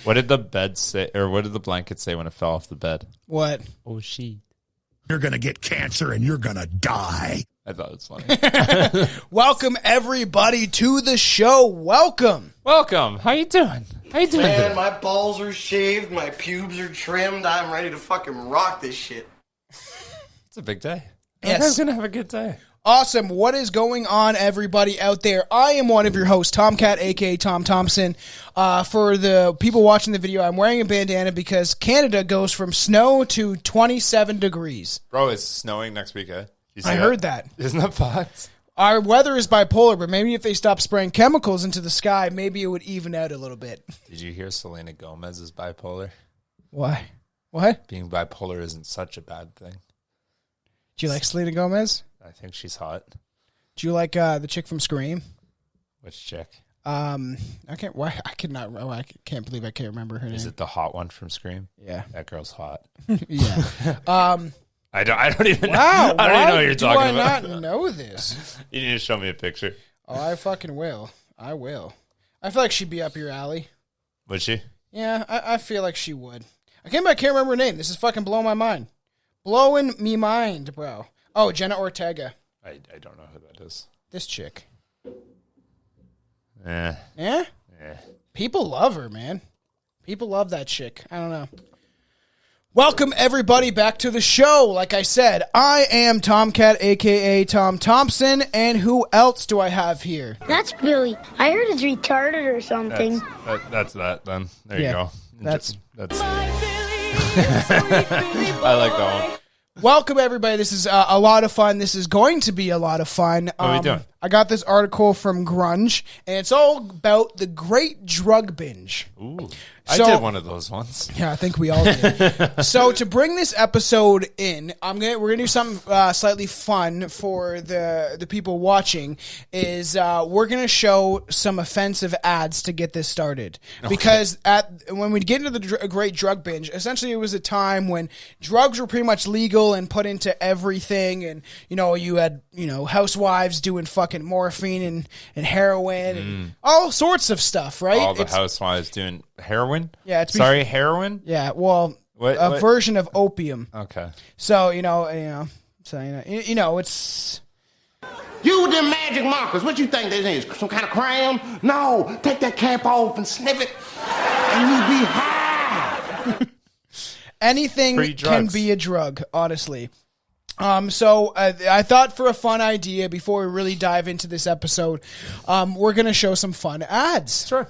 What did the bed say, or what did the blanket say when it fell off the bed? What? Oh, she. You're going to get cancer and you're going to die. I thought it was funny. Welcome, everybody, to the show. Welcome. Welcome. How you doing? How you doing? Man, today? my balls are shaved, my pubes are trimmed. I'm ready to fucking rock this shit. It's a big day. Yes. I'm going to have a good day. Awesome. What is going on, everybody out there? I am one of your hosts, Tomcat, a.k.a. Tom Thompson. For the people watching the video, I'm wearing a bandana because Canada goes from snow to 27 degrees. Bro, it's snowing next week, eh? I heard that. Isn't that fucked? Our weather is bipolar, but maybe if they stop spraying chemicals into the sky, maybe it would even out a little bit. Did you hear Selena Gomez is bipolar? Why? What? Being bipolar isn't such a bad thing. Do you like Selena Gomez? I think she's hot. Do you like the chick from Scream? Which chick? I can't believe I can't remember her name. Is it the hot one from Scream? Yeah. That girl's hot. Yeah. I don't even know. Wow. I don't even know what you're talking about. Do I not know this? You need to show me a picture. Oh, I fucking will. I will. I feel like she'd be up your alley. Would she? Yeah, I feel like she would. I can't remember her name. This is fucking blowing my mind. Blowing me mind, bro. Oh, Jenna Ortega. I don't know who that is. This chick. Yeah. Yeah? Yeah. People love her, man. People love that chick. I don't know. Welcome, everybody, back to the show. Like I said, I am Tomcat, a.k.a. Tom Thompson, and who else do I have here? That's Billy. I heard it's retarded or something. That's that then. There Yeah, you go. that's- I like that one. Welcome, everybody. This is a lot of fun. This is going to be a lot of fun. What are we doing? I got this article from Grunge, and it's all about the Great Drug Binge. Ooh. So- I did one of those once. Yeah, I think we all did. So to bring this episode in, we're gonna do something slightly fun for the people watching. Is we're gonna show some offensive ads to get this started, because when we get into the Great Drug Binge, essentially it was a time when drugs were pretty much legal and put into everything, and you had housewives doing fucking morphine and heroin and all sorts of stuff, right? All the housewives doing heroin? Yeah, heroin? Yeah, well, What? version of opium. Okay. So it's You with them magic markers, what you think this is? Some kind of crayon? No, take that cap off and sniff it, and you be high. anything Free can drugs. be a drug, honestly. So I thought for a fun idea before we really dive into this episode, we're gonna show some fun ads. Sure.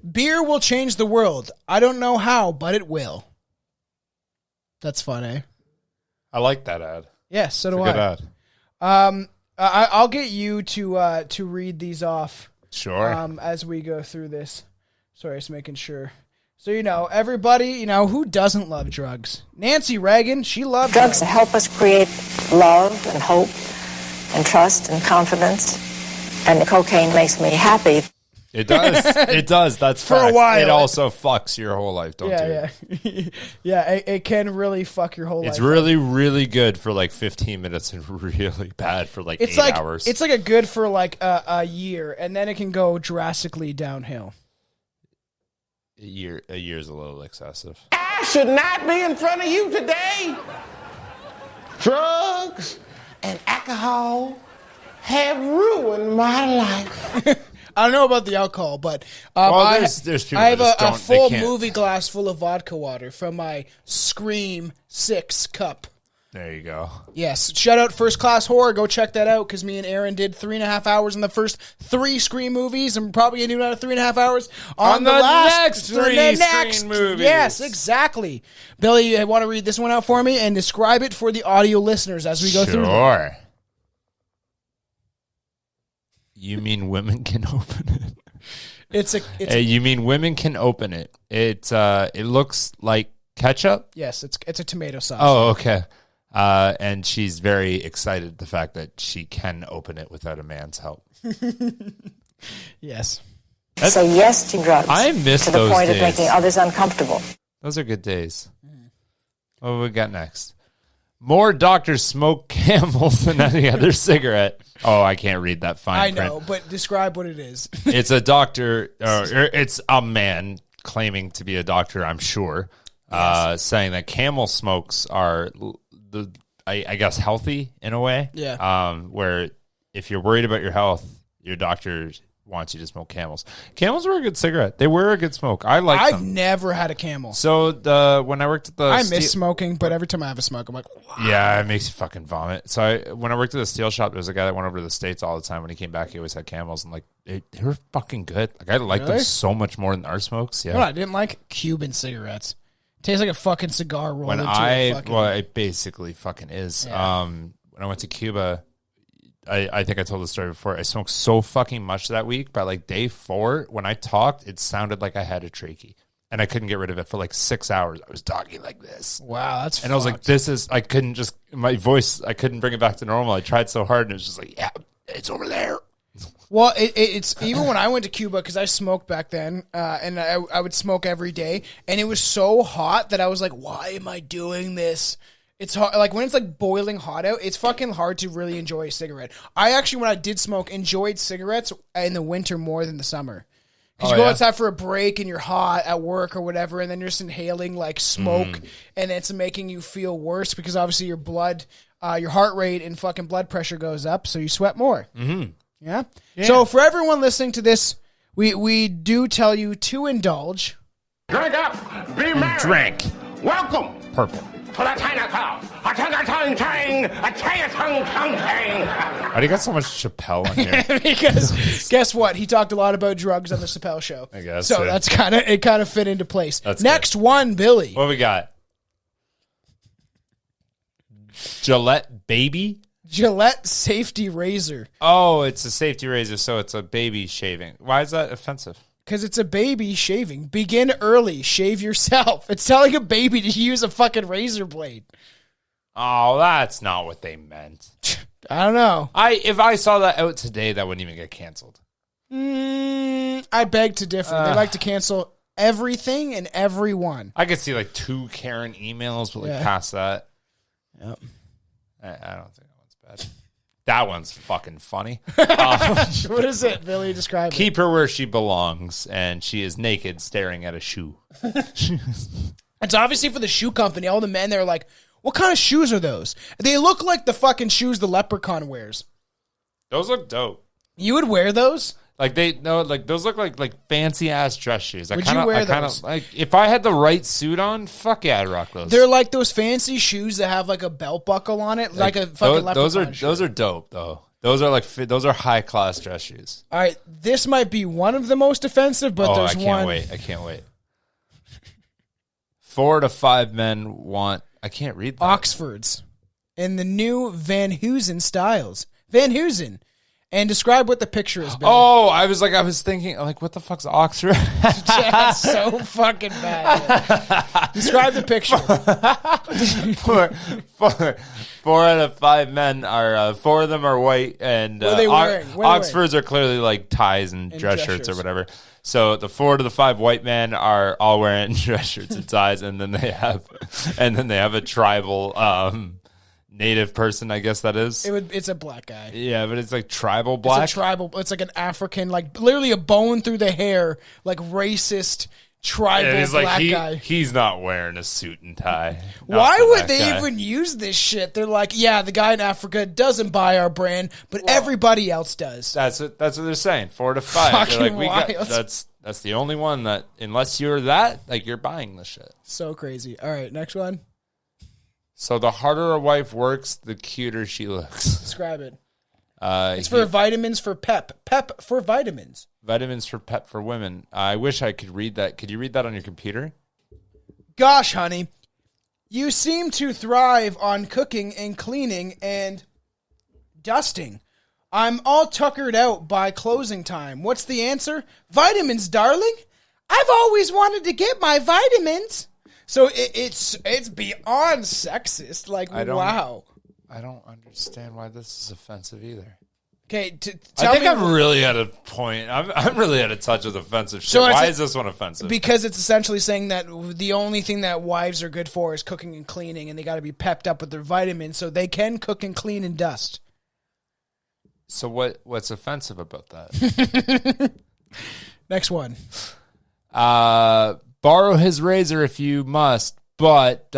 Beer will change the world. I don't know how, but it will. That's fun, eh? I like that ad. Yes, so do It's a good I. ad. I'll get you to read these off. Sure. As we go through this. Sorry, just making sure. So, everybody, who doesn't love drugs? Nancy Reagan, she loved Drugs help us create love and hope and trust and confidence. And cocaine makes me happy. It does. It does. That's For a fact. while. It also fucks your whole life, don't Yeah, you? yeah. It can really fuck your whole life. It's really, really good for like 15 minutes and really bad for like 8 hours. It's like a good for like a year, and then it can go drastically downhill. A year's a little excessive. I should not be in front of you today. Drugs and alcohol have ruined my life. I don't know about the alcohol, but there's people I have that just a don't- they full can't. movie glass full of vodka water from my Scream 6 cup. There you go. Yes, shout out First Class Horror. Go check that out, because me and Aaron did 3.5 hours in the first 3 Scream movies, and we're probably going to do another 3.5 hours on the next 3 Scream movies. Yes, exactly. Billy, you want to read this one out for me and describe it for the audio listeners as we go through them? Sure. You mean women can open it? You mean women can open it? It looks like ketchup. Yes, it's a tomato sauce. Oh, okay. And she's very excited the fact that she can open it without a man's help. Yes. So yes to drugs. I miss to the those point days. of making others uncomfortable. Those are good days. What do we got next? More doctors smoke Camels than any other cigarette. Oh, I can't read that fine print. I know, but describe what it is. It's a doctor, it's a man claiming to be a doctor, I'm sure, saying that Camel smokes are, I guess, healthy in a way. Yeah. Where if you're worried about your health, your doctor wants you to smoke Camels. Camels were a good cigarette. They were a good smoke. I like them. I've never had a Camel. So when I worked at the... I miss smoking, but every time I have a smoke, I'm like, wow. Yeah, it makes you fucking vomit. So when I worked at the steel shop, there was a guy that went over to the States all the time. When he came back, he always had Camels, and like they were fucking good. Like I liked them so much more than our smokes. Yeah, what I didn't like Cuban cigarettes. Tastes like a fucking cigar rolled into a fucking... Well, it basically fucking is. Yeah. When I went to Cuba, I think I told the story before. I smoked so fucking much that week. By like day 4, when I talked, it sounded like I had a trachea. And I couldn't get rid of it for like 6 hours. I was talking like this. Wow, that's And I was like, I couldn't just, my voice, I couldn't bring it back to normal. I tried so hard and it was just like, yeah, it's over there. Well, it's even when I went to Cuba, because I smoked back then, and I would smoke every day, and it was so hot that I was like, why am I doing this? It's hard, like when it's like boiling hot out, it's fucking hard to really enjoy a cigarette. I actually, when I did smoke, enjoyed cigarettes in the winter more than the summer. Because you go outside for a break and you're hot at work or whatever, and then you're just inhaling like smoke, and it's making you feel worse because obviously your blood, your heart rate and fucking blood pressure goes up, so you sweat more. Mm-hmm. Yeah? So for everyone listening to this, we do tell you to indulge. Drink up, be merry. Drink. Welcome. Purple. To the China Club. A tang, a tang. Why do you got so much Chappelle in here? Because guess what? He talked a lot about drugs on the Chappelle Show. I guess. So that's kind of fit into place. That's Next good. one, Billy. What we got? Gillette Baby? Gillette Safety Razor. Oh, it's a safety razor, so it's a baby shaving. Why is that offensive? Because it's a baby shaving. Begin early. Shave yourself. It's telling a baby to use a fucking razor blade. Oh, that's not what they meant. I don't know. If I saw that out today, that wouldn't even get canceled. I beg to differ. They like to cancel everything and everyone. I could see like 2 Karen emails, but like past that. Yep. I don't think that one's bad. That one's fucking funny. What is it, Billy? Describe it. Keep her where she belongs, and she is naked staring at a shoe. It's obviously for the shoe company. All the men, they're like, what kind of shoes are those? They look like the fucking shoes the leprechaun wears. Those look dope. You would wear those? Like those look like fancy ass dress shoes. Would you wear those? Like if I had the right suit on, fuck yeah, I'd rock those. They're like those fancy shoes that have like a belt buckle on it, like a fucking leprechaun shoe. Those are dope though. Those are high class dress shoes. All right, this might be one of the most offensive, but there's one. I can't wait. 4 to 5 men want. I can't read that. Oxfords in the new Van Heusen styles. Van Heusen. And describe what the picture is, Billy. Oh, I was thinking, like, what the fuck's Oxford? That's so fucking bad. Describe the picture. 4 out of 5 men are 4 of them are white, and what are they wearing? Oxfords are clearly like ties and dress shirts or whatever. So the 4 to the 5 white men are all wearing dress shirts and ties, and then they have a tribal native person, I guess that is. It's a black guy. Yeah, but it's like tribal black. It's a tribal. It's like an African, like literally a bone through the hair, like racist tribal black guy. He's not wearing a suit and tie. Why would they even use this shit? They're like, yeah, the guy in Africa doesn't buy our brand, but everybody else does. That's what they're saying. 4 to 5. Fucking they're like, wild. That's the only one that, unless you're that, like, you're buying the shit. So crazy. All right, next one. So the harder a wife works, the cuter she looks. Describe it. It's for vitamins for PEP. PEP for vitamins. Vitamins for PEP for women. I wish I could read that. Could you read that on your computer? Gosh, honey, you seem to thrive on cooking and cleaning and dusting. I'm all tuckered out by closing time. What's the answer? Vitamins, darling. I've always wanted to get my vitamins. So it's beyond sexist. Like, wow. I don't understand why this is offensive either. Okay, I think I'm really at a point. I'm really at a touch of offensive shit. Why is this one offensive? Because it's essentially saying that the only thing that wives are good for is cooking and cleaning, and they got to be pepped up with their vitamins so they can cook and clean and dust. So what's offensive about that? Next one. Borrow his razor if you must, but ...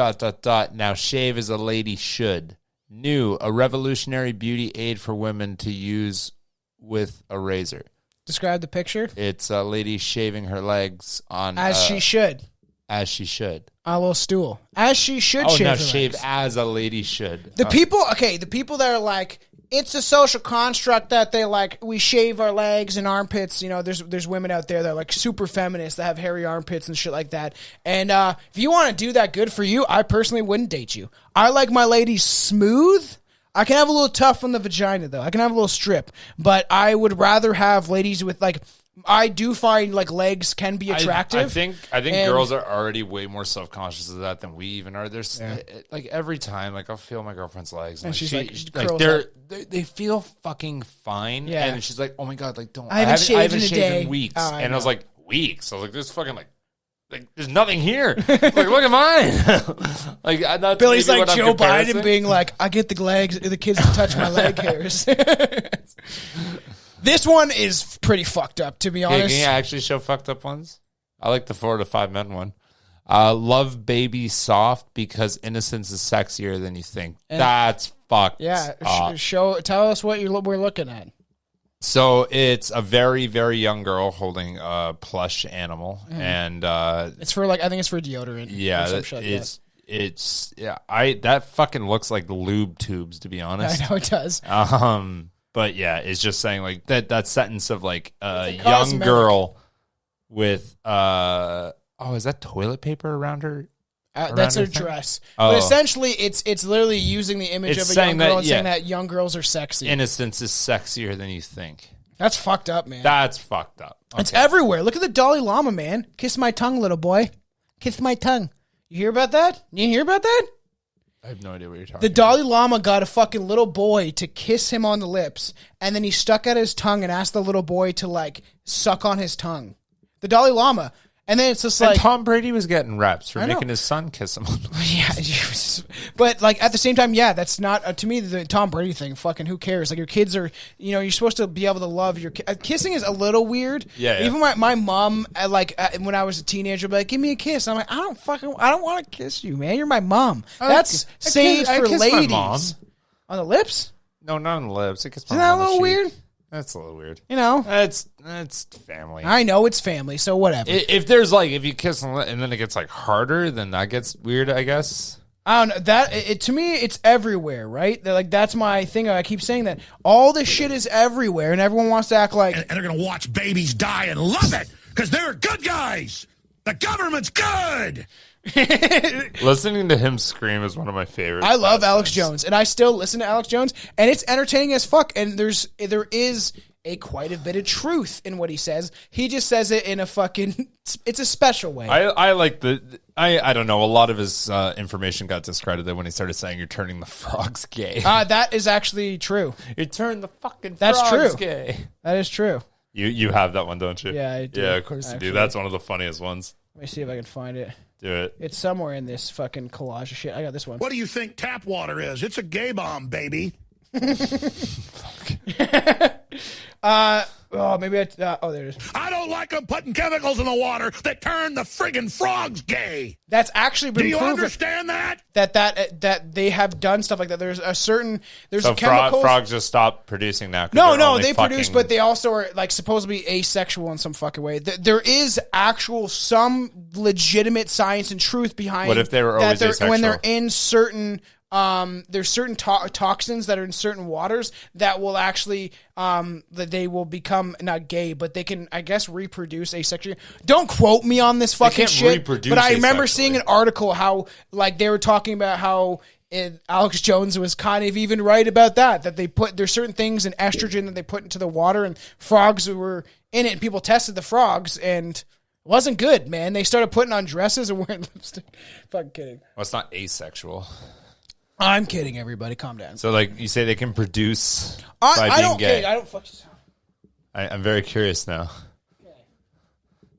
Now shave as a lady should. New, a revolutionary beauty aid for women to use with a razor. Describe the picture. It's a lady shaving her legs on... As she should. As she should. On a little stool. As she should shave her shave legs. as a lady should. The people that are like, it's a social construct that they like, we shave our legs and armpits. You know, there's women out there that are like super feminists that have hairy armpits and shit like that. And if you want to do that, good for you. I personally wouldn't date you. I like my ladies smooth. I can have a little tough on the vagina, though. I can have a little strip. But I would rather have ladies with, like, I do find, like, legs can be attractive. I think girls are already way more self-conscious of that than we even are. There's, like, every time, like, I'll feel my girlfriend's legs. And she's like they feel fucking fine. Yeah. And she's like, oh, my God, like, I haven't shaved in weeks. I was like, weeks? I was like, there's fucking, like, there's nothing here. Like, look at mine. Like, that's Billy's like Joe Biden Biden being like, I get the kids to touch my leg hairs. This one is pretty fucked up, to be honest. Can you actually show fucked up ones? I like the 4 to 5 men one. Love baby soft because innocence is sexier than you think. And that's fucked. Yeah, up. Tell us what we're looking at. So it's a very, very young girl holding a plush animal, and it's for I think it's for deodorant. Yeah, that fucking looks like lube tubes, to be honest. I know it does. But yeah, it's just saying like that sentence of like a young girl with is that toilet paper around her? That's her dress. But essentially, it's literally using the image of a young girl and saying that young girls are sexy. Innocence is sexier than you think. That's fucked up, man. That's fucked up. Okay. It's everywhere. Look at the Dalai Lama, man. Kiss my tongue, little boy. Kiss my tongue. You hear about that? I have no idea what you're talking about. The Dalai Lama got a fucking little boy to kiss him on the lips, and then he stuck out his tongue and asked the little boy to, like, suck on his tongue. The Dalai Lama. And then it's just like... And Tom Brady was getting reps for making his son kiss him on the lips. Yeah. But, like, at the same time, yeah, that's not... to me, the Tom Brady thing, fucking who cares? Like, your kids are... You know, you're supposed to be able to love your... Kissing is a little weird. Yeah. Even my mom, when I was a teenager, would be like, give me a kiss. I'm like, I don't want to kiss you, man. You're my mom. That's saved for ladies. On the lips? No, not on the lips. I kiss my mom. Isn't that a little weird? That's a little weird. You know? That's family. I know it's family, so whatever. If there's like, if you kiss and then it gets like harder, then that gets weird, I guess. I don't know. To me, it's everywhere, right? That's my thing. I keep saying that. All this shit is everywhere, and everyone wants to act like... And they're going to watch babies die and love it, because they're good guys. The government's good. Listening to him scream is one of my favorites. I love Alex Jones, and I still listen to Alex Jones, and it's entertaining as fuck. And there is quite a bit of truth in what he says. He just says it in a fucking... It's a special way. I like I don't know. A lot of his information got discredited when he started saying you're turning the frogs gay. That is actually true. You turned the fucking That's frogs true. Gay. That is true. You have that one, don't you? Yeah, I do. Yeah, of course you do. That's one of the funniest ones. Let me see if I can find it. Do it. It's somewhere in this fucking collage of shit. I got this one. What do you think tap water is? It's a gay bomb, baby. Maybe there it is. I don't like them putting chemicals in the water that turn the friggin' frogs gay. That's actually been proven. Do you understand that? That they have done stuff like that. There's so chemicals. Frogs just stop producing now. No, they produce, but they also are like supposed to be asexual in some fucking way. There is some legitimate science and truth behind. What if they were always asexual? When they're in certain. There's certain toxins that are in certain waters that will actually that they will become not gay, but they can, I guess, reproduce asexually. Don't quote me on this fucking shit. But I remember seeing an article how like they were talking about how Alex Jones was kind of even right about that they put there's certain things in estrogen that they put into the water and frogs were in it and people tested the frogs and it wasn't good, man. They started putting on dresses and wearing lipstick. Fucking kidding. Well, it's not asexual. I'm kidding, everybody. Calm down. So, like, you say they can produce I being don't gay. I don't fuck you. I'm very curious now.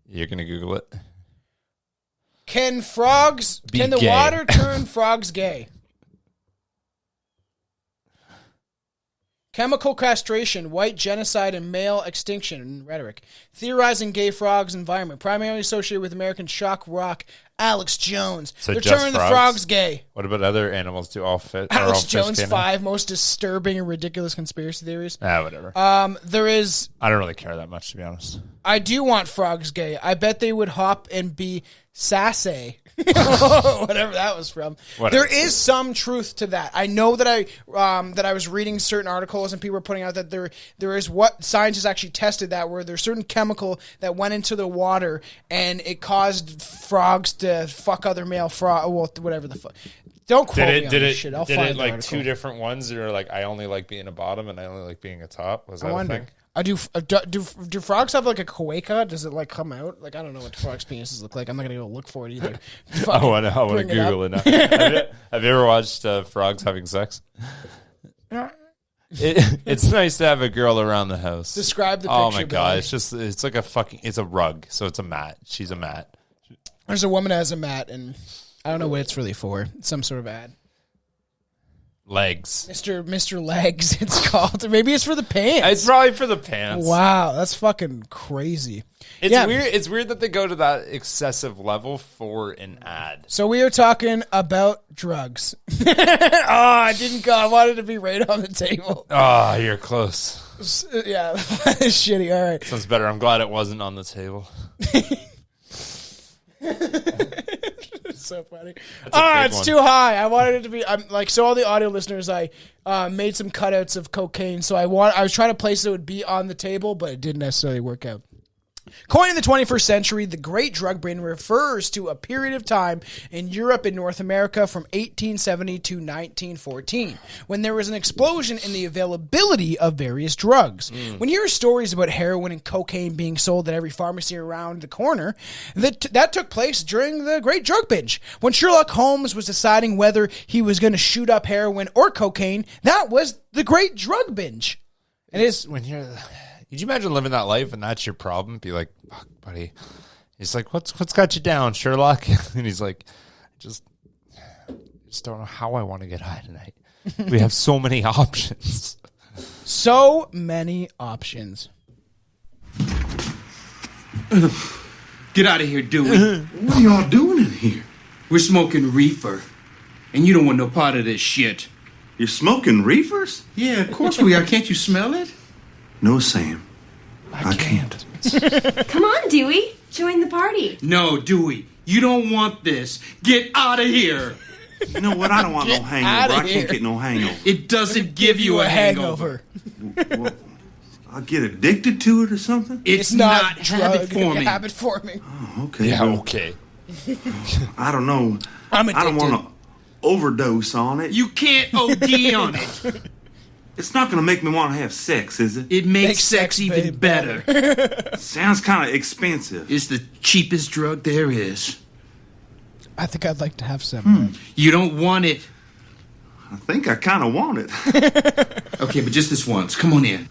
You're going to Google it? Can the gay. water turn frogs gay? Chemical castration, white genocide, and male extinction rhetoric. Theorizing gay frogs' environment, primarily associated with American shock rock Alex Jones. So They're just turning the frogs? frogs gay. What about other animals? Do all fit? Alex all Jones, fish 5 most disturbing and ridiculous conspiracy theories. Whatever. There is... I don't really care that much, to be honest. I do want frogs gay. I bet they would hop and be sassy. Whatever that was from. Whatever. There is some truth to that. I know that I was reading certain articles and people were putting out that there is what scientists actually tested that where there's certain chemical that went into the water and it caused frogs to fuck other male frog. Well, whatever the fuck. Don't quote me on this shit. I'll find it the like article. 2 different ones? Or like I only like being a bottom and I only like being a top? Was that a thing? I do frogs have like a cloaca? Does it like come out? Like I don't know what frogs' penises look like. I'm not gonna go look for it either. I want to Google it now. Have you ever watched frogs having sex? It's nice to have a girl around the house. Describe the picture. Oh my god, Billy. it's like it's a rug, so it's a mat. She's a mat. There's a woman that has a mat, and I don't know what it's really for. It's some sort of ad. Legs. Mr. Legs, it's called. Maybe it's for the pants. It's probably for the pants. Wow, that's fucking crazy. It's weird. It's weird that they go to that excessive level for an ad. So we are talking about drugs. I didn't go. I wanted to be right on the table. Oh, you're close. Yeah, shitty. All right. Sounds better. I'm glad it wasn't on the table. So funny. It's too high. I wanted it to be. I'm like so. All the audio listeners, I made some cutouts of cocaine. So I was trying to place it would be on the table, but it didn't necessarily work out. Coined in the 21st century, the Great Drug Binge refers to a period of time in Europe and North America from 1870 to 1914, when there was an explosion in the availability of various drugs. When you hear stories about heroin and cocaine being sold at every pharmacy around the corner, that took place during the Great Drug Binge. When Sherlock Holmes was deciding whether he was going to shoot up heroin or cocaine, that was the Great Drug Binge. And it's when you're... Could you imagine living that life and that's your problem? Be like, fuck, buddy. He's like, what's got you down, Sherlock? And he's like, I just don't know how I want to get high tonight. We have so many options. So many options. Get out of here, Dewey. What are y'all doing in here? We're smoking reefer. And you don't want no part of this shit. You're smoking reefers? Yeah, of course we are. Can't you smell it? No, Sam. I can't. Come on, Dewey. Join the party. No, Dewey. You don't want this. Get out of here. You know what? I don't want no hangover. I can't get no hangover. It doesn't give you a hangover. Well, I'll get addicted to it or something? It's not habit forming. Habit forming. Oh, okay. Yeah, well, okay. I don't know. I'm addicted. I don't want to overdose on it. You can't OD on it. It's not going to make me want to have sex, is it? It makes sex even better. Sounds kind of expensive. It's the cheapest drug there is. I think I'd like to have some. You don't want it. I think I kind of want it. Okay, but just this once. Come on in.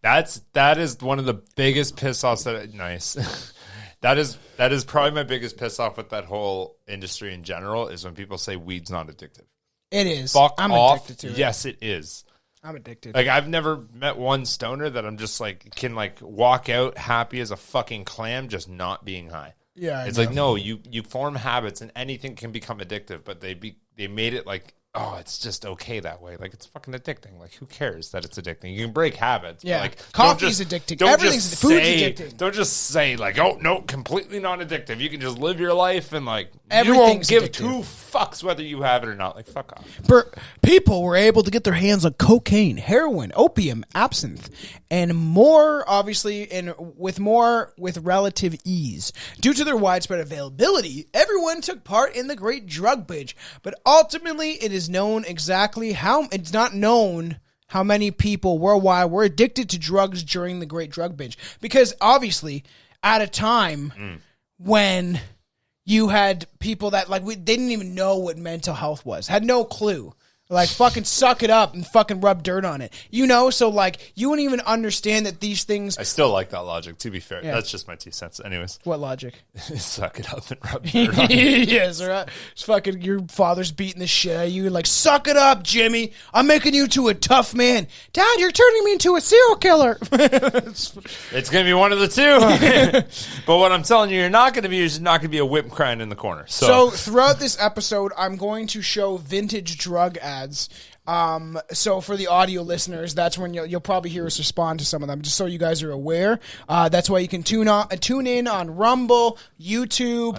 That is one of the biggest piss offs nice. That is probably my biggest piss off with that whole industry in general is when people say weed's not addictive. It is. I'm addicted to it. Yes, it is. I'm addicted. Like I've never met one stoner that I'm just like can like walk out happy as a fucking clam, just not being high. Yeah, it's like no, you form habits and anything can become addictive, but they made it like it's just okay that way. Like it's fucking addicting. Like who cares that it's addicting? You can break habits. Yeah, but like coffee's addicting. Everything's food's addicting. Don't just say like no, completely not addictive. You can just live your life and like you won't Everything's give addictive. 2 fucks whether you have it or not. Like fuck off. People were able to get their hands on cocaine, heroin, opium, absinthe, and more, obviously, and with relative ease. Due to their widespread availability, everyone took part in the Great Drug Binge. But ultimately, it's not known how many people worldwide were addicted to drugs during the Great Drug Binge. Because obviously, at a time when you had people that like they didn't even know what mental health was, had no clue. Like, fucking suck it up and fucking rub dirt on it. You know? So, like, you wouldn't even understand that these things... I still like that logic, to be fair. Yeah. That's just my 2 cents. Anyways. What logic? Suck it up and rub dirt on it. Yes, right. It's fucking your father's beating the shit out of you. And like, suck it up, Jimmy. I'm making you to a tough man. Dad, you're turning me into a serial killer. It's going to be one of the two. But what I'm telling you, you're not going to be a whip crying in the corner. So throughout this episode, I'm going to show vintage drug ads. So for the audio listeners, that's when you'll probably hear us respond to some of them, just so you guys are aware. That's why you can tune in on Rumble, YouTube,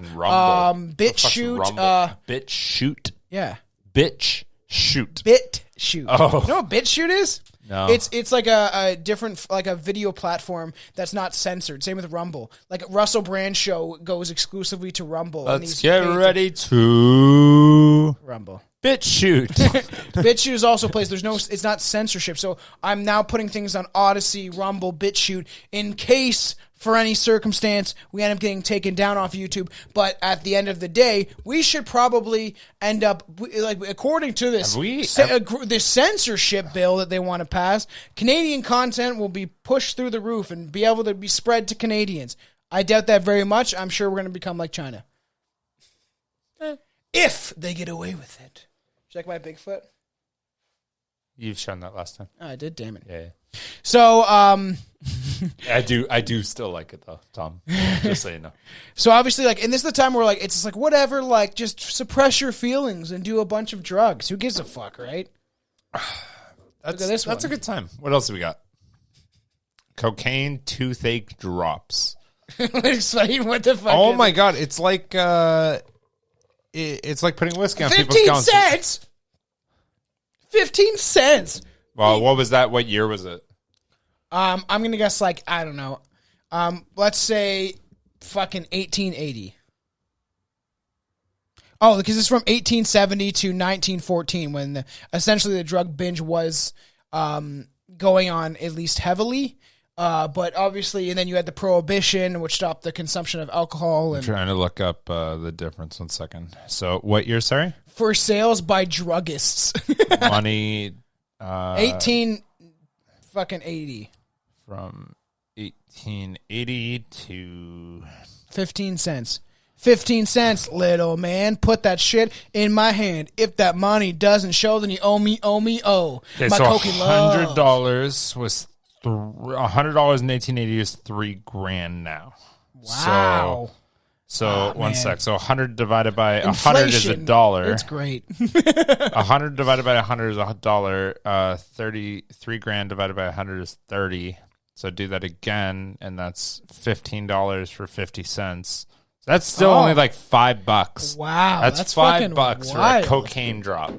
BitChute. BitChute? Yeah. BitChute. BitChute. Oh. You know what BitChute is? No. It's like a different, like a video platform that's not censored. Same with Rumble. Like Russell Brand show goes exclusively to Rumble. Let's get ready to Rumble. BitChute. BitChute is also a place. It's not censorship. So I'm now putting things on Odyssey, Rumble, BitChute in case, for any circumstance, we end up getting taken down off YouTube. But at the end of the day, we should probably end up, like, according to this, this censorship bill that they want to pass, Canadian content will be pushed through the roof and be able to be spread to Canadians. I doubt that very much. I'm sure we're going to become like China. If they get away with it. Check my Bigfoot. You've shown that last time. Oh, I did, damn it. Yeah. So, I do still like it though, Tom. Just so you know. So obviously, like, and this is the time where like it's just like whatever, like just suppress your feelings and do a bunch of drugs. Who gives a fuck, right? That's a good time. What else do we got? Cocaine toothache drops. Explain what the fuck. Oh my god, it's like it's like putting whiskey on people's 15 cents. 15 cents. Well, what was that? What year was it? I'm gonna guess like I don't know. Let's say fucking 1880. Oh, because it's from 1870 to 1914 when essentially the drug binge was going on at least heavily. But obviously, and then you had the prohibition, which stopped the consumption of alcohol. And I'm trying to look up the difference. 1 second. So, what year? Sorry. For sales by druggists. Money. 1880. From 1880 to 15 cents. 15 cents, little man. Put that shit in my hand. If that money doesn't show, then you owe me. Okay, my so $100 was $100 in 1880 is $3,000 now. Wow. So 1 sec. So 100 divided by Inflation. 100 is $1. It's great. 100 divided by 100 is $1. 33 grand divided by 100 is 30. So do that again, and that's $15 for 50 cents. That's still only like $5. Wow, that's $5 for a cocaine drop.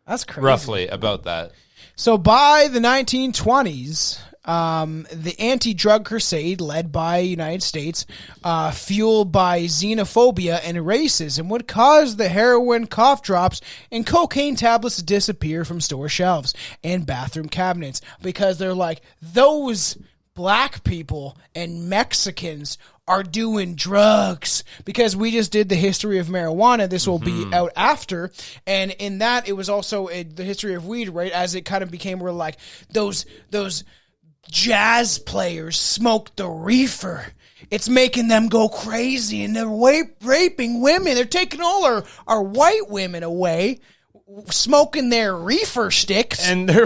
That's crazy. Roughly about that. So by the 1920s, the anti-drug crusade led by the United States, fueled by xenophobia and racism, would cause the heroin cough drops and cocaine tablets to disappear from store shelves and bathroom cabinets because they're like, those black people and Mexicans are doing drugs because we just did the history of marijuana. This will be out after. And in that, it was also the history of weed, right? As it kind of became where like those jazz players smoked the reefer. It's making them go crazy and they're raping women. They're taking all our white women away, smoking their reefer sticks, and they're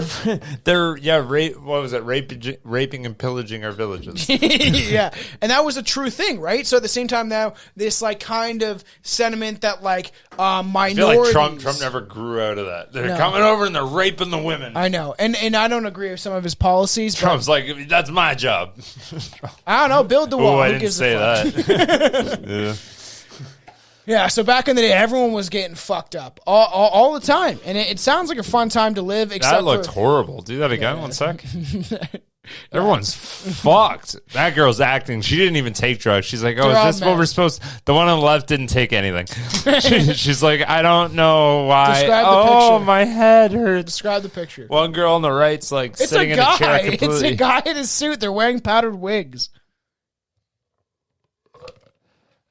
raping and pillaging our villages. Yeah, and that was a true thing, right? So at the same time, now this like kind of sentiment that like minorities. I feel like Trump never grew out of that. They're coming over and they're raping the women. I know, and I don't agree with some of his policies. Trump's like, that's my job. I don't know, build the wall. I didn't say that. Yeah. Yeah, so back in the day, everyone was getting fucked up all the time, and it sounds like a fun time to live. Except that looked horrible. Do that again, 1 sec. Everyone's fucked. That girl's acting. She didn't even take drugs. She's like, "Oh, is this what we're supposed?" The one on the left didn't take anything. She's like, "I don't know why." Describe the picture. My head hurts. Describe the picture. One girl on the right's like it's sitting in a chair completely. It's a guy in his suit. They're wearing powdered wigs.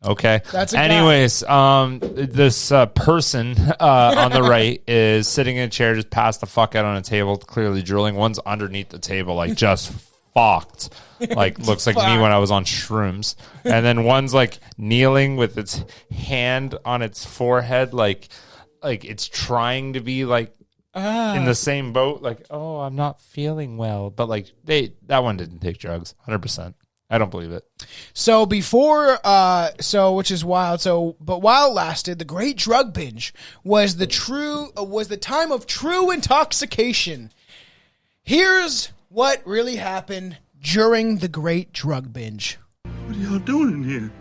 Okay. That's a Anyways, this person on the right is sitting in a chair, just passed the fuck out on a table, clearly drooling. One's underneath the table, like just fucked. Like looks like me when I was on shrooms. And then one's like kneeling with its hand on its forehead, like it's trying to be like in the same boat. Like, oh, I'm not feeling well, but like that one didn't take drugs, 100%. I don't believe it. So before, which is wild. But while it lasted, the Great Drug Binge was the time of true intoxication. Here's what really happened during the Great Drug Binge. What are y'all doing in here?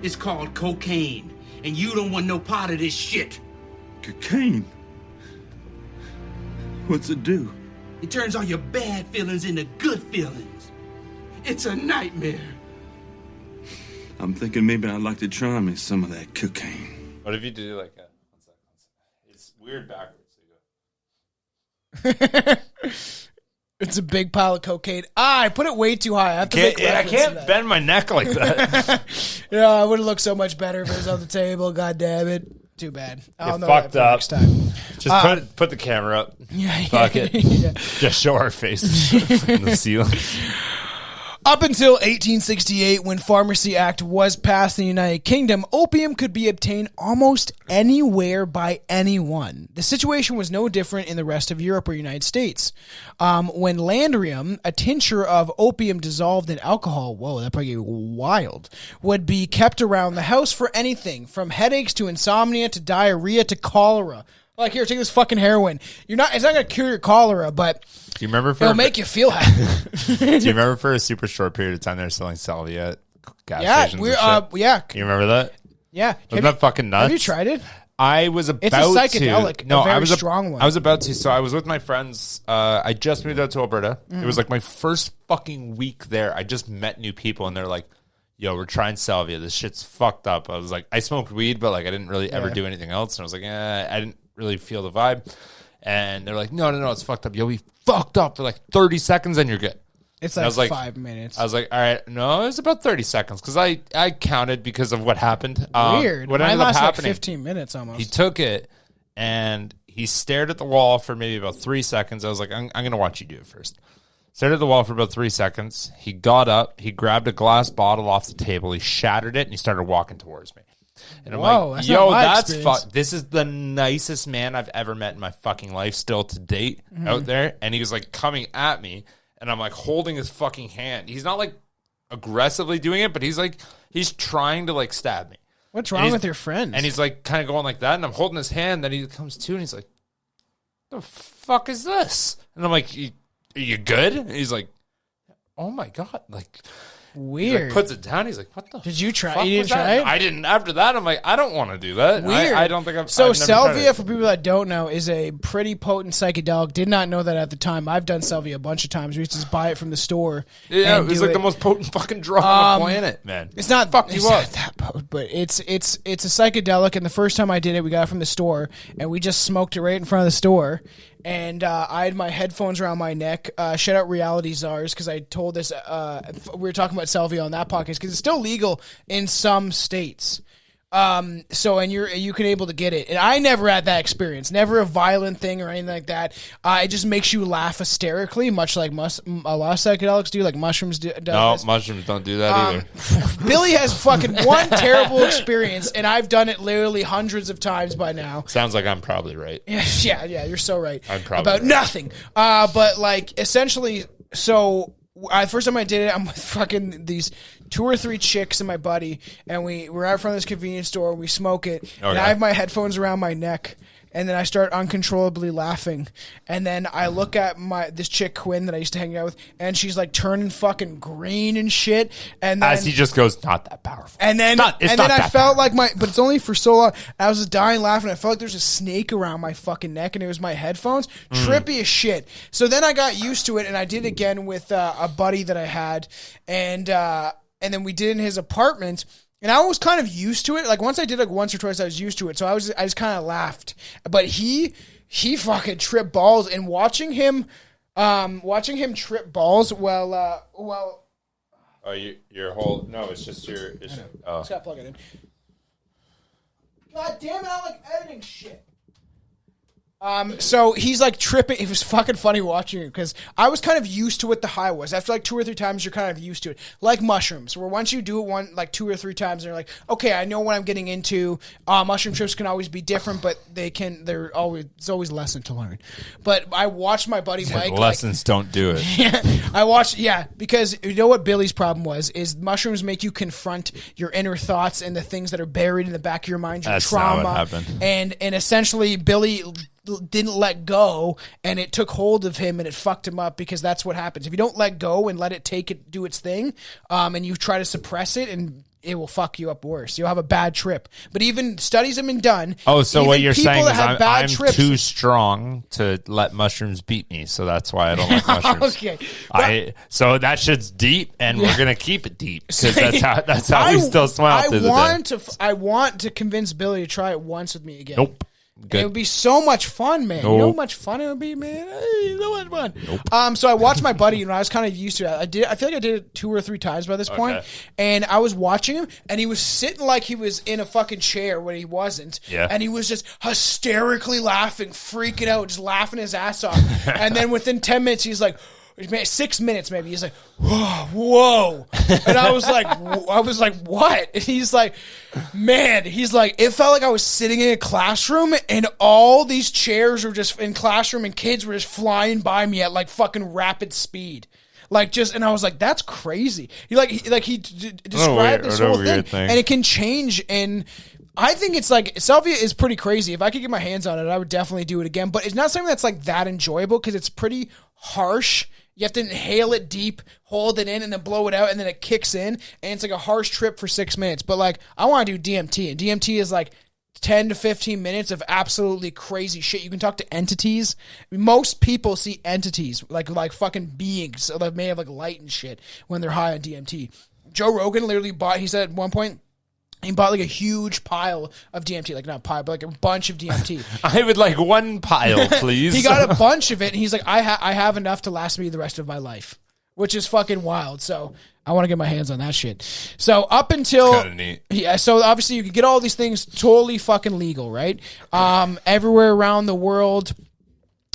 It's called cocaine, and you don't want no part of this shit. Cocaine? What's it do? It turns all your bad feelings into good feelings. It's a nightmare. I'm thinking maybe I'd like to try me some of that cocaine. What if you do like a... It's weird backwards. It's a big pile of cocaine. I put it way too high. I have to make I can't bend my neck like that. Yeah, it would have looked so much better if it was on the table. God damn it. Too bad. I'll know fucked that for up. next time. Just put the camera up. Fuck it. Yeah. Just show our faces in the ceiling. Up until 1868, when Pharmacy Act was passed in the United Kingdom, opium could be obtained almost anywhere by anyone. The situation was no different in the rest of Europe or United States. When landrium, a tincture of opium dissolved in alcohol, whoa, that probably wild, would be kept around the house for anything from headaches to insomnia to diarrhea to cholera. Like, here, take this fucking heroin. It's not going to cure your cholera, but do you remember it'll make you feel happy. Do you remember for a super short period of time they were selling salvia at gas stations? Yeah. You remember that? Yeah. Wasn't that fucking nuts? Have you tried it? I was about to. It's a psychedelic, No, a very I was strong one. I was about to. So I was with my friends. I just moved out to Alberta. It was like my first fucking week there. I just met new people, and they're like, yo, we're trying salvia. This shit's fucked up. I was like, I smoked weed, but like I didn't really ever do anything else. And I was like, I didn't really feel the vibe. And they're like, no, it's fucked up. Yo, we fucked up for like 30 seconds and you're good. It's and like, I was like 5 minutes. I was like, all right, no, it was about 30 seconds because I counted because of what happened. Weird. What Mine ended up lasted happening, like 15 minutes almost. he took it and he stared at the wall for maybe about 3 seconds. I was like, I'm going to watch you do it first. Stared at the wall for about 3 seconds. He got up. He grabbed a glass bottle off the table. He shattered it and he started walking towards me. And I'm like, yo, that's this is the nicest man I've ever met in my fucking life still to date out there. And he was like coming at me and I'm like holding his fucking hand. He's not like aggressively doing it, but he's trying to like stab me. What's wrong with your friends? And he's like kind of going like that. And I'm holding his hand. Then he comes to and he's like, the fuck is this? And I'm like, are you good? And he's like, oh my God. Like, weird. He like puts it down. He's like, what the Did you try? fuck You didn't was that? try it? I didn't. After that, I'm like, I don't want to do that. Weird. I don't think I've So I've never tried salvia, it. for people that don't know, is a pretty potent psychedelic. Did not know that at the time. I've done salvia a bunch of times. We used to just buy it from the store. Yeah, and it was do like the most potent fucking drug on the planet, man. It's not Fuck you it's up. not that potent, but it's a psychedelic. And the first time I did it, we got it from the store, and we just smoked it right in front of the store. And I had my headphones around my neck. Shout out Reality Czars, because I told this. We were talking about salvia on that podcast because it's still legal in some states. So you can able to get it, and I never had that experience. Never a violent thing or anything like that. It just makes you laugh hysterically, much like a lot of psychedelics do, like mushrooms do. No, mushrooms don't do that either. Billy has fucking one terrible experience, and I've done it literally hundreds of times by now. Sounds like I'm probably right. Yeah, you're so right. I'm probably about right. nothing. But like essentially, so first time I did it, I'm with fucking these 2 or 3 chicks and my buddy, and we're out front of this convenience store. We smoke it, and I have my headphones around my neck, and then I start uncontrollably laughing, and then I look at this chick Quinn that I used to hang out with, and she's like turning fucking green and shit, and then As he just goes, not that powerful. and then I felt like but it's only for so long. I was just dying laughing. I felt like there's a snake around my fucking neck, and it was my headphones. Trippy as shit. So then I got used to it, and I did it again with a buddy that I had, and then we did it in his apartment. And I was kind of used to it. Like once I did like once or twice, I was used to it. So I just kind of laughed. But he fucking tripped balls, and watching him trip balls while Oh, your whole no, it's just your. Just gotta plug it in. God damn it, I like editing shit. So he's like tripping. It was fucking funny watching it because I was kind of used to what the high was. After like 2 or 3 times, you're kind of used to it. Like mushrooms, where once you do it 2 or 3 times, and you're like, okay, I know what I'm getting into. Mushroom trips can always be different, but there's always a lesson to learn. But I watched my buddy Mike. Lessons don't do it. Yeah, because you know what Billy's problem is mushrooms make you confront your inner thoughts and the things that are buried in the back of your mind, your trauma. Not what happened. And essentially Billy didn't let go, and it took hold of him, and it fucked him up, because that's what happens if you don't let go and let it do its thing, and you try to suppress it, and it will fuck you up worse. You'll have a bad trip. But even studies have been done. Oh, so what you're saying is I'm trips, too strong to let mushrooms beat me, so that's why I don't like mushrooms. Okay. So that shit's deep, and we're gonna keep it deep, because that's how we still smile through the day. I want to convince Billy to try it once with me again. Nope. It would be so much fun, man. Nope. You know how much fun it would be, man? So much fun. Nope. So I watched my buddy, and I was kind of used to it. I feel like I did it 2 or 3 times by this point. And I was watching him, and he was sitting like he was in a fucking chair when he wasn't. Yeah. And he was just hysterically laughing, freaking out, just laughing his ass off. And then within 10 minutes, he's like, 6 minutes maybe. He's like, whoa. And I was like, what? And he's like, man, it felt like I was sitting in a classroom, and all these chairs were just in classroom, and kids were just flying by me at like fucking rapid speed. And I was like, that's crazy. He described this whole thing, and it can change. And I think it's like, salvia is pretty crazy. If I could get my hands on it, I would definitely do it again. But it's not something that's like that enjoyable, because it's pretty harsh. You have to inhale it deep, hold it in, and then blow it out, and then it kicks in, and it's like a harsh trip for 6 minutes. But like, I want to do DMT, and DMT is like 10 to 15 minutes of absolutely crazy shit. You can talk to entities. Most people see entities like fucking beings made of like light and shit when they're high on DMT. Joe Rogan literally he said at one point, he bought like a huge pile of DMT, like not pile, but like a bunch of DMT. I would like 1 pile, please. He got a bunch of it, and he's like, I have enough to last me the rest of my life, which is fucking wild. So I want to get my hands on that shit. So up until, kind of neat. Yeah. So obviously you can get all these things totally fucking legal, right? Everywhere around the world,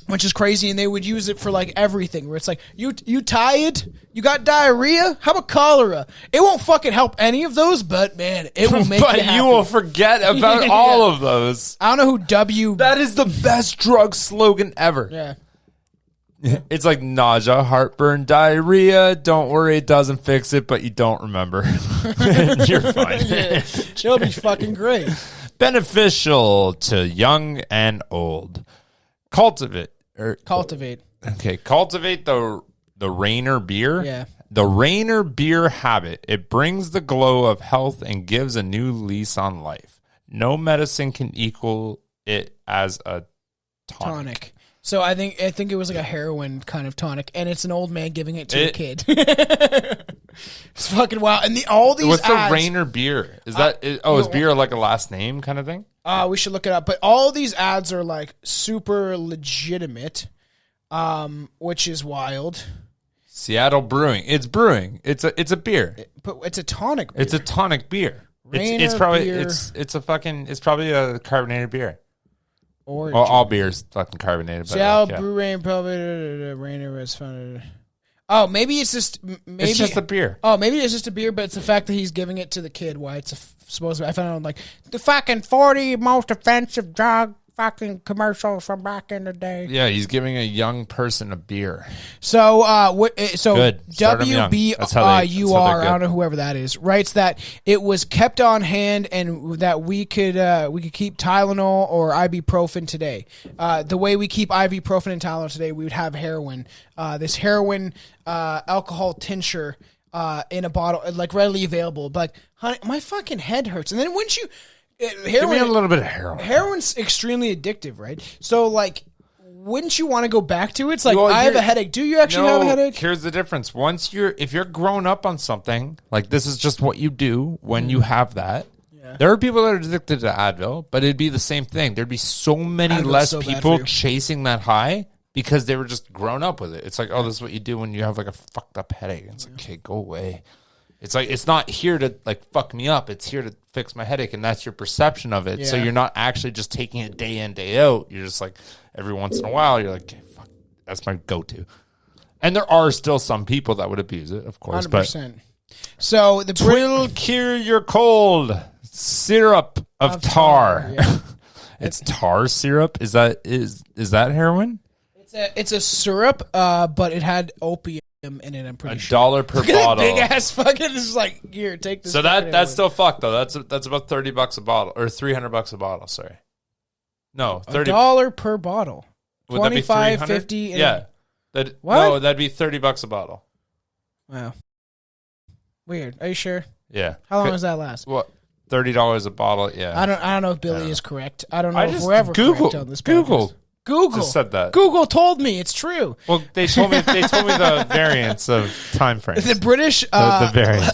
which is crazy, and they would use it for like everything. Where it's like, you tired? You got diarrhea? How about cholera? It won't fucking help any of those, but man, it will make you happy. But you will forget about all of those. I don't know who That is the best drug slogan ever. Yeah. It's like nausea, heartburn, diarrhea. Don't worry, it doesn't fix it, but you don't remember. You're fine. It'll be fucking great. Beneficial to young and old. Cultivate. Okay, cultivate the Rainer beer. Yeah. The Rainer beer habit. It brings the glow of health and gives a new lease on life. No medicine can equal it as a tonic. So I think it was like a heroin kind of tonic, and it's an old man giving it to a kid. It's fucking wild. And all these What's ads, the Rainer beer? Is beer like a last name kind of thing? We should look it up. But all these ads are like super legitimate, which is wild. Seattle Brewing. It's brewing. It's a beer. But it's a tonic beer. It's a tonic beer. It's probably a carbonated beer. Or all beer's fucking carbonated. Seattle Brew Rain probably Rainer was founded. Oh, maybe it's just it's just a beer. Oh, maybe it's just a beer, but it's the fact that he's giving it to the kid. Why it's supposed to? I found out like the fucking 40 most offensive drug fucking commercials from back in the day. Yeah, he's giving a young person a beer. So, Good. WBUR, I don't know whoever that is, writes that it was kept on hand and that we could keep Tylenol or ibuprofen today. The way we keep ibuprofen and Tylenol today, we would have heroin. This heroin alcohol tincture in a bottle, like readily available. But like, honey, my fucking head hurts. And then wouldn't you? Heroin, give me a little bit of heroin. Heroin's extremely addictive, right? So, like, wouldn't you want to go back to it? It's like, I have a headache. Do you actually have a headache? Here's the difference. If you're grown up on something, like this is just what you do when you have that. Yeah. There are people that are addicted to Advil, but it'd be the same thing. There'd be so many Advil's less people chasing that high because they were just grown up with it. It's like, oh, this is what you do when you have like a fucked up headache. It's like, okay, go away. It's like, it's not here to like fuck me up. It's here to fix my headache, and that's your perception of it. So you're not actually just taking it day in, day out. You're just like, every once in a while, you're like, okay, fuck, that's my go-to. And there are still some people that would abuse it, of course. 100%. So the will cure your cold. Syrup of tar. Yeah. It's tar syrup. Is that heroin? It's a syrup, but it had opium in it. I'm pretty sure. $1 per bottle. Big ass fucking is like, here, take this. So that's still fucked though. That's about $30 a bottle, or $300 a bottle. Sorry, no, $1 per bottle. Would that be 25, 50. Yeah, that'd be $30 a bottle. Wow, weird. Are you sure? Yeah. How long does that last? What? $30 a bottle. Yeah. I don't know if Billy is correct. I don't know if we're ever correct on this podcast. Google just said that. Google told me it's true. Well, they told me the variance of time frames. The British the variance.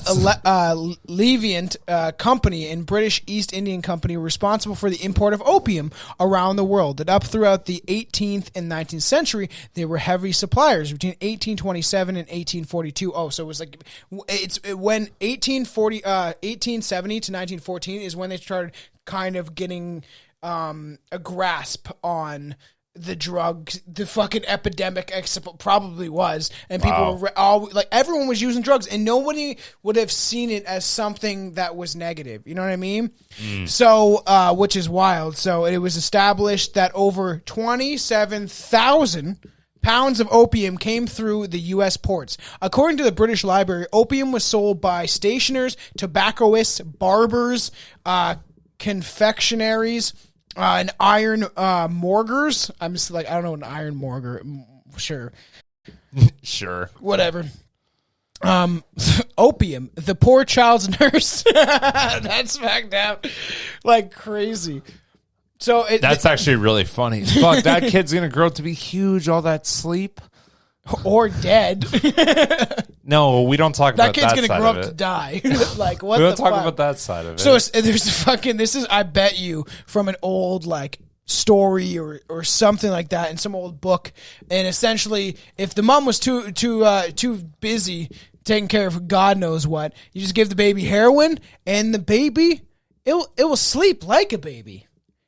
Leviant Company and British East Indian Company were responsible for the import of opium around the world. And up throughout the 18th and 19th century, they were heavy suppliers. Between 1827 and 1842. Oh, so it was like it's when 1870 to 1914 is when they started kind of getting a grasp on the drug, the fucking epidemic probably was, and people were all like, everyone was using drugs, and nobody would have seen it as something that was negative. You know what I mean? So, which is wild. So it was established that over 27,000 pounds of opium came through the U.S. ports. According to the British Library, opium was sold by stationers, tobacconists, barbers, confectionaries, and iron morgers. I'm just like, I don't know an iron morgar. Sure. Sure. Whatever. Opium, the poor child's nurse. That's fucked up. Like crazy. So that's actually really funny. Fuck, that kid's gonna grow up to be huge. All that sleep. Or dead. No, we don't talk about that side of it. That kid's gonna grow up to die. Like, what the fuck? We don't talk about that side of it. So there's fucking, this is, I bet you, from an old, like, story or something like that in some old book. And essentially, if the mom was too busy taking care of God knows what, you just give the baby heroin, and the baby, it will sleep like a baby.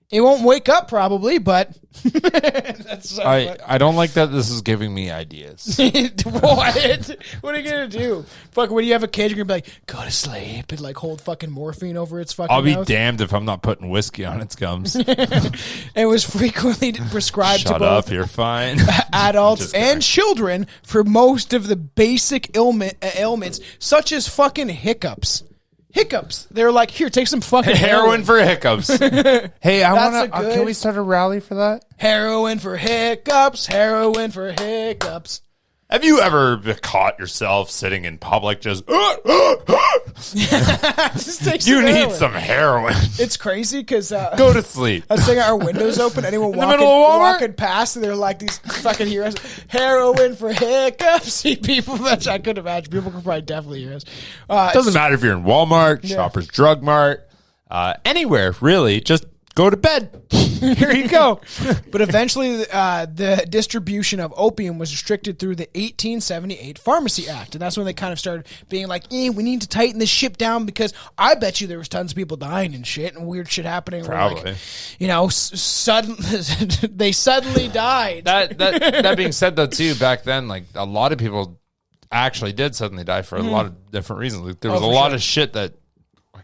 It won't wake up probably, but that's I don't like that this is giving me ideas. What? What are you gonna do? Fuck, when you have a kid, you're gonna be like, go to sleep and like hold fucking morphine over its fucking I'll be mouth. damned if I'm not putting whiskey on its gums. It was frequently prescribed Shut to both up, you're fine. adults and children for most of the basic ailments, such as fucking hiccups. They're like, here, take some fucking heroin for hiccups. Hey, I want to. Can we start a rally for that? Heroin for hiccups. Heroin for hiccups. Have you ever caught yourself sitting in public just? Just take some you need heroin. some heroin. It's crazy because go to sleep. I was saying our windows open. Anyone in the middle of Walmart? walking past, and they're like these fucking heroes. Heroin for hiccups. See people that I could imagine. People could probably definitely hear us. Doesn't matter if you're in Walmart, Shoppers Drug Mart, anywhere really. Just go to bed. Here you go. But eventually, the distribution of opium was restricted through the 1878 Pharmacy Act. And that's when they kind of started being like, we need to tighten this shit down, because I bet you there was tons of people dying and shit and weird shit happening. Probably. Like, they suddenly died. That being said, though, too, back then, like, a lot of people actually did suddenly die for a lot of different reasons. Like, there was a lot of shit that,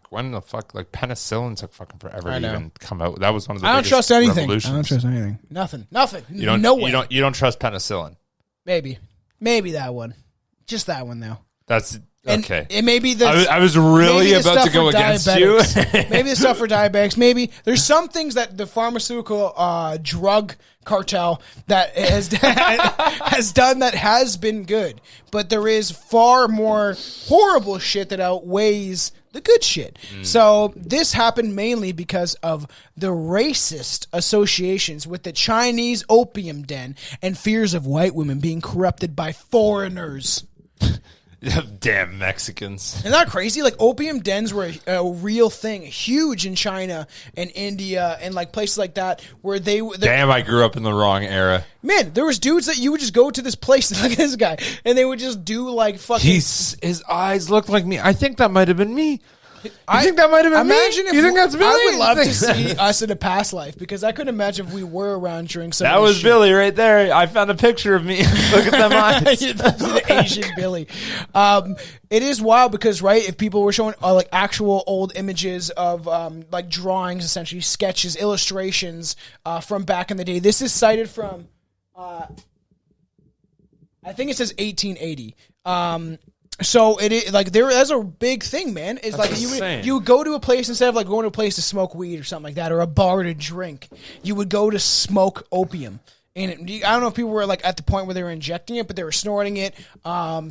when the fuck, like, penicillin took fucking forever to even come out. That was one of the biggest trust anything. revolutions. I don't trust anything. Nothing. You don't trust penicillin. Maybe that one. Just that one though. That's okay. And maybe I was really about to go against you. Maybe the stuff for diabetics. Maybe there's some things that the pharmaceutical drug cartel that has done that has been good, but there is far more horrible shit that outweighs the good shit. So this happened mainly because of the racist associations with the Chinese opium den and fears of white women being corrupted by foreigners. Damn Mexicans. Isn't that crazy? Like, opium dens were a real thing, huge in China and India and, like, places like that where they... Damn, I grew up in the wrong era. Man, there was dudes that you would just go to this place, look at this guy, and they would just do, like, fucking... His eyes looked like me. I think that might have been me. I think that might have been imagine me. If you think that's Billy? I would love to see us in a past life because I couldn't imagine if we were around during some. That of this was shit. Billy right there. I found a picture of me. Look at them eyes. The Asian Billy. It is wild because if people were showing like actual old images of like drawings, essentially sketches, illustrations from back in the day. This is cited from. I think it says 1880. So it is like that's a big thing, man. It's like you would go to a place instead of like going to a place to smoke weed or something like that, or a bar to drink. You would go to smoke opium. And I don't know if people were like at the point where they were injecting it, but they were snorting it,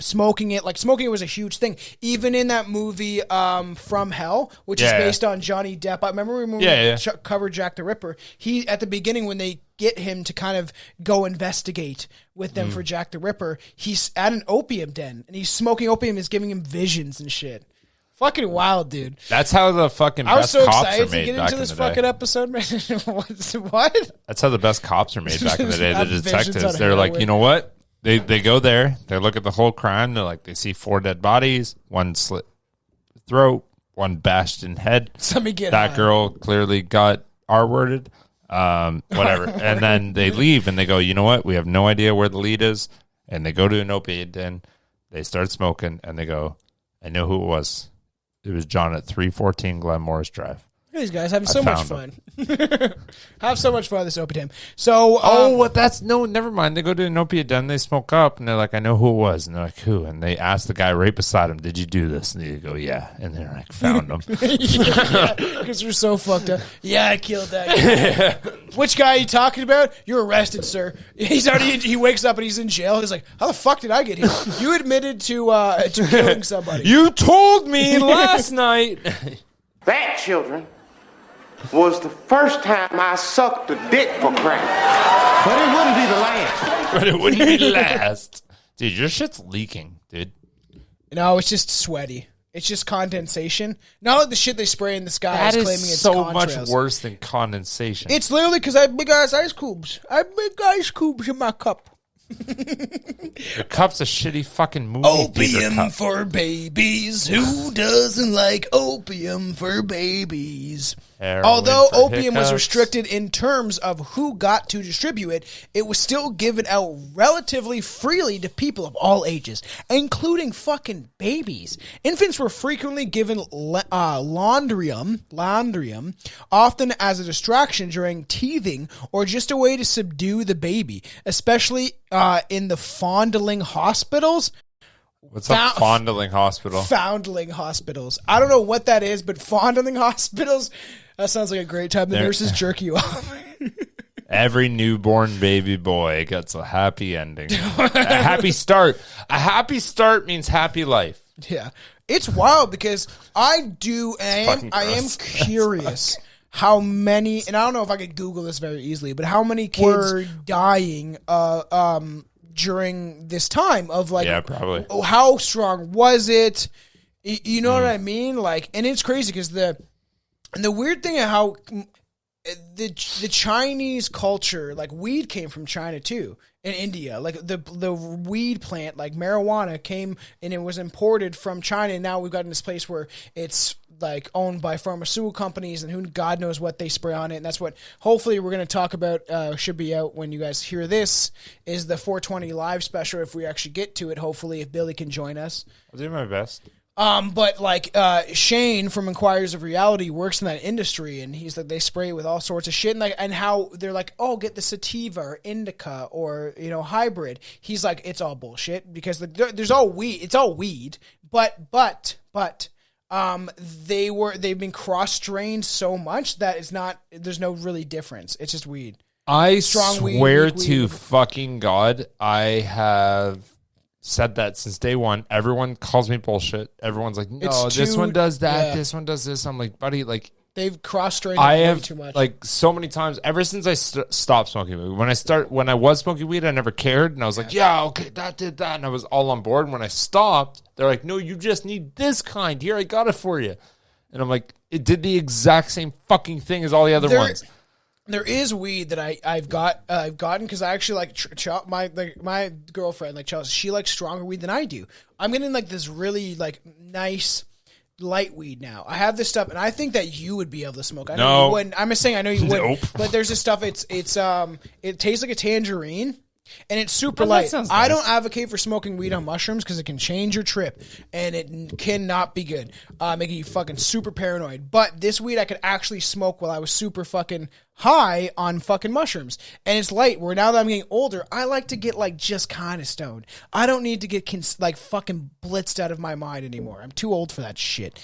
smoking it. Like smoking it was a huge thing. Even in that movie From Hell, which is based on Johnny Depp. I remember when we covered Jack the Ripper. He at the beginning when they get him to kind of go investigate with them for Jack the Ripper, he's at an opium den and he's smoking opium. Is giving him visions and shit. Fucking wild, dude. That's how the fucking I was best so cops excited are to made get back into in this the fucking day. episode, man. What? That's how the best cops are made back in the day. The Have visions detectives. on They're like, heroin. you know what? They go there. They look at the whole crime. They're like, they see 4 dead bodies, 1 slit throat, 1 bashed in head. Somebody get that high. girl clearly got R-worded. Whatever. And then they leave and they go, you know what? We have no idea where the lead is. And they go to an opiate den. They start smoking and they go, I know who it was. It was John at 314 Glen Morris Drive. These guys having so much fun. Have so much fun this opiate den. So, never mind. They go to an opiate den, they smoke up, and they're like, I know who it was. And they're like, who? And they ask the guy right beside him, did you do this? And they go, yeah. And they're like, found him. because we're so fucked up. Yeah, I killed that guy. Which guy are you talking about? You're arrested, sir. He wakes up and he's in jail. He's like, how the fuck did I get here? You admitted to killing somebody. You told me last night. That, children, was the first time I sucked a dick for crack. But it wouldn't be the last. But it wouldn't be last. Dude, your shit's leaking, dude. No, it's just sweaty. It's just condensation. Not like the shit they spray in the sky. That is claiming it's so contrails. much worse than condensation. It's literally because I have big ass ice cubes. I have big ice cubes in my cup. Your cup's a shitty fucking movie theater Opium cup. for babies. Who doesn't like opium for babies? Heroin Although for opium was hiccups. restricted in terms of who got to distribute it, it was still given out relatively freely to people of all ages, including fucking babies. Infants were frequently given laundrium, often as a distraction during teething or just a way to subdue the baby, especially in the fondling hospitals. What's up, fondling hospital? Foundling hospitals. I don't know what that is, but fondling hospitals, that sounds like a great time. The nurses jerk you off. Every newborn baby boy gets a happy ending. A happy start. A happy start means happy life. Yeah. It's wild because I am curious how many, and I don't know if I could Google this very easily, but how many kids were dying during this time of like, yeah, probably. How strong was it? You know what I mean? Like, and it's crazy because the weird thing of how the Chinese culture, like weed came from China too, in India. Like the weed plant, like marijuana came and it was imported from China. And now we've gotten this place where it's like owned by pharmaceutical companies and who God knows what they spray on it. And that's what hopefully we're going to talk about, should be out when you guys hear this, is the 420 live special. If we actually get to it, hopefully if Billy can join us. I'll do my best. But like Shane from Inquirers of Reality works in that industry, and he's like they spray it with all sorts of shit, and like and how they're like, oh, get the sativa or indica or hybrid. He's like, it's all bullshit because there's all weed. It's all weed, but they've been cross strained so much that it's not. There's no really difference. It's just weed. I Strong weed, swear weak to weed. fucking God, I have said that since day one. Everyone calls me bullshit. Everyone's like, no, It's this too- one does that. yeah. This one does this. I'm like, buddy, like They've cross-strained I way have too much. like so many times ever since I stopped smoking weed. When I was smoking weed, I never cared, and I was like, yeah, okay, that did that, and I was all on board. And when I stopped, they're like, no, you just need this kind. Here, I got it for you. And I'm like, it did the exact same fucking thing as all the other ones. There is weed that I've gotten because I actually like my girlfriend like Chelsea. She likes stronger weed than I do. I'm getting like this really like nice light weed now. I have this stuff, and I think that you would be able to smoke. I know you wouldn't. I'm just saying I know you wouldn't. Nope. But there's this stuff. It tastes like a tangerine. And it's super light. Nice. I don't advocate for smoking weed on mushrooms because it can change your trip, and it cannot be good, making you fucking super paranoid. But this weed I could actually smoke while I was super fucking high on fucking mushrooms, and it's light. Where now that I'm getting older, I like to get like just kind of stoned. I don't need to get like fucking blitzed out of my mind anymore. I'm too old for that shit.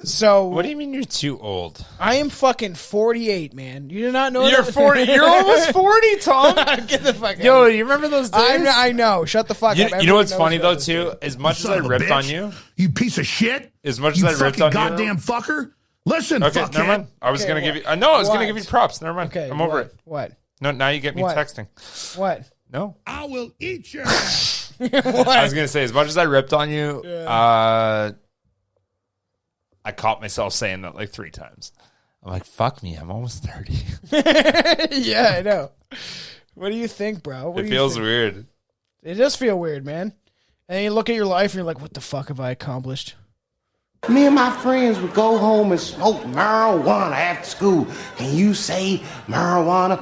So What do you mean you're too old? I am fucking 48, man. You do not know You're that? 40. You're almost 40, Tom. Get the fuck out. Yo, you remember those days? I know. Shut the fuck up. You know Everyone what's knows funny about though this too? shit. As much as Son I of a ripped on bitch. you, You piece of shit. as much as You I ripped fucking on goddamn you, fucker. Listen, okay, fuckhead. never mind. I was Okay, gonna what? give you. I know I was gonna What? give you props. Never mind. Okay, I'm over it. What? No, now you get me What? texting. What? No, I will eat your ass. I was gonna say as much as I ripped on you, I caught myself saying that like 3 times. I'm like, fuck me, I'm almost 30. Yeah, I know. What do you think, bro? What It do you feels think? weird. It does feel weird, man. And you look at your life and you're like, what the fuck have I accomplished? Me and my friends would go home and smoke marijuana after school. Can you say marijuana?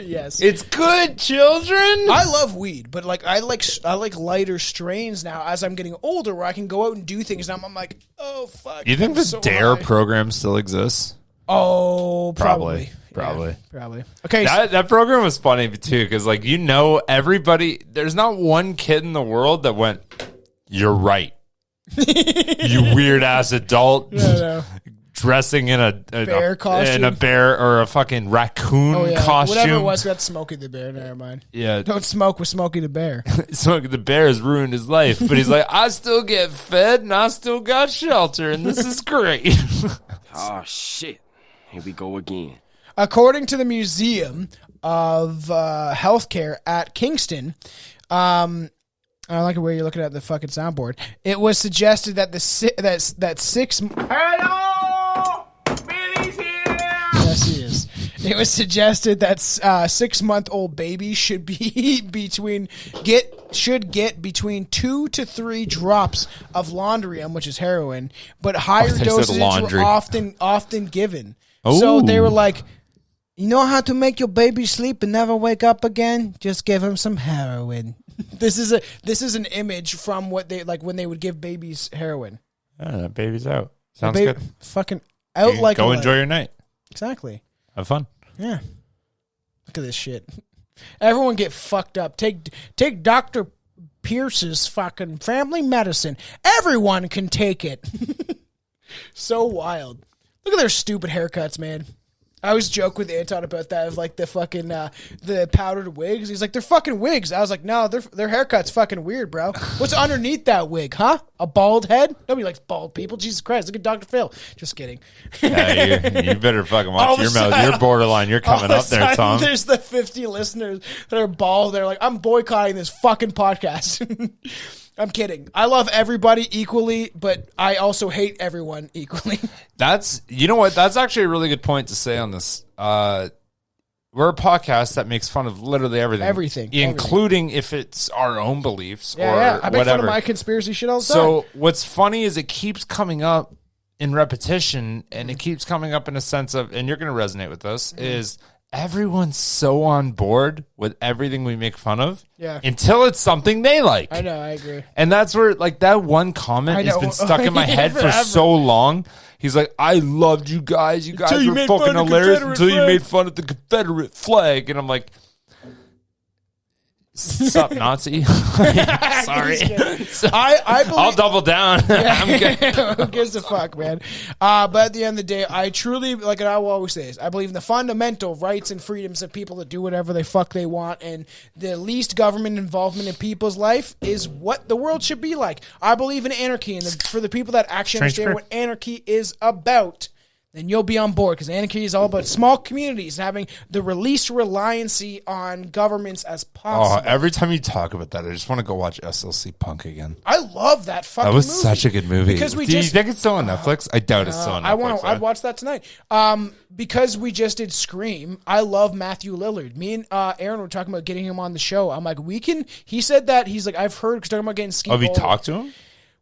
Yes. It's good, children. I love weed, but like I like lighter strains now as I'm getting older where I can go out and do things. And I'm like, oh fuck. You think I'm the so DARE high. program still exists? Oh, probably. Probably. Yeah, probably. Okay. That program was funny too, because like everybody. There's not one kid in the world that went, "You're right, you weird ass adult." no. Dressing in a Bear costume? in a bear or a fucking raccoon Oh, yeah. costume. Whatever it was, got Smokey the Bear. Never mind. Yeah, Don't smoke with Smokey the Bear. Smokey the Bear has ruined his life, but he's like, I still get fed and I still got shelter, and this is great. Oh shit! Here we go again. According to the Museum of Healthcare at Kingston, I like the way you're looking at the fucking soundboard. It was suggested that that 6. Hello, Billy's here. Yes, he is. It was suggested that 6-month-old babies should get between 2 to 3 drops of laundrium, which is heroin, but higher they said doses laundry. were often given. So they were like, you know how to make your baby sleep and never wake up again? Just give him some heroin. This is an image from what they like when they would give babies heroin. That baby's out. Sounds Baby, good. fucking out like go a enjoy light. your night. Exactly. Have fun. Yeah. Look at this shit. Everyone get fucked up. Take Dr. Pierce's fucking family medicine. Everyone can take it. So wild. Look at their stupid haircuts, man. I always joke with Anton about that of like the fucking the powdered wigs. He's like, they're fucking wigs. I was like, no, their haircut's fucking weird, bro. What's underneath that wig, huh? A bald head? Nobody likes bald people. Jesus Christ, look at Dr. Phil. Just kidding. Yeah, you better fucking All watch of your a mouth. sudden- You're borderline. You're All coming of a up there, sudden, Tom. There's the 50 listeners that are bald. They're like, I'm boycotting this fucking podcast. I'm kidding. I love everybody equally, but I also hate everyone equally. You know what? That's actually a really good point to say on this. We're a podcast that makes fun of literally everything. Including if it's our own beliefs or I make whatever. fun of my conspiracy shit all the time. So what's funny is it keeps coming up in repetition, and it keeps coming up in a sense of, and you're going to resonate with this, is everyone's so on board with everything we make fun of until it's something they like. I know, I agree. And that's where, like, that one comment has been stuck in my head for so long. He's like, I loved you guys. You guys were fucking hilarious until you made fun of the Confederate flag. And I'm like, Sup, Nazi? Sorry. I believe, I'll double down. I'm good. Who gives a fuck, man? But at the end of the day, I truly, like I will always say this, I believe in the fundamental rights and freedoms of people to do whatever the fuck they want, and the least government involvement in people's life is what the world should be like. I believe in anarchy, and for the people that actually understand what anarchy is about, then you'll be on board, because anarchy is all about small communities and having the least reliancy on governments as possible. Oh, every time you talk about that, I just want to go watch SLC Punk again. I love that fucking movie. That was such a good movie. Because Do you think it's still on Netflix? I doubt it's still on Netflix. I'd watch that tonight. Because we just did Scream, I love Matthew Lillard. Me and Aaron were talking about getting him on the show. I'm like, he said that, he's like, I've heard, because talking about getting Skeet. Have you talked to him?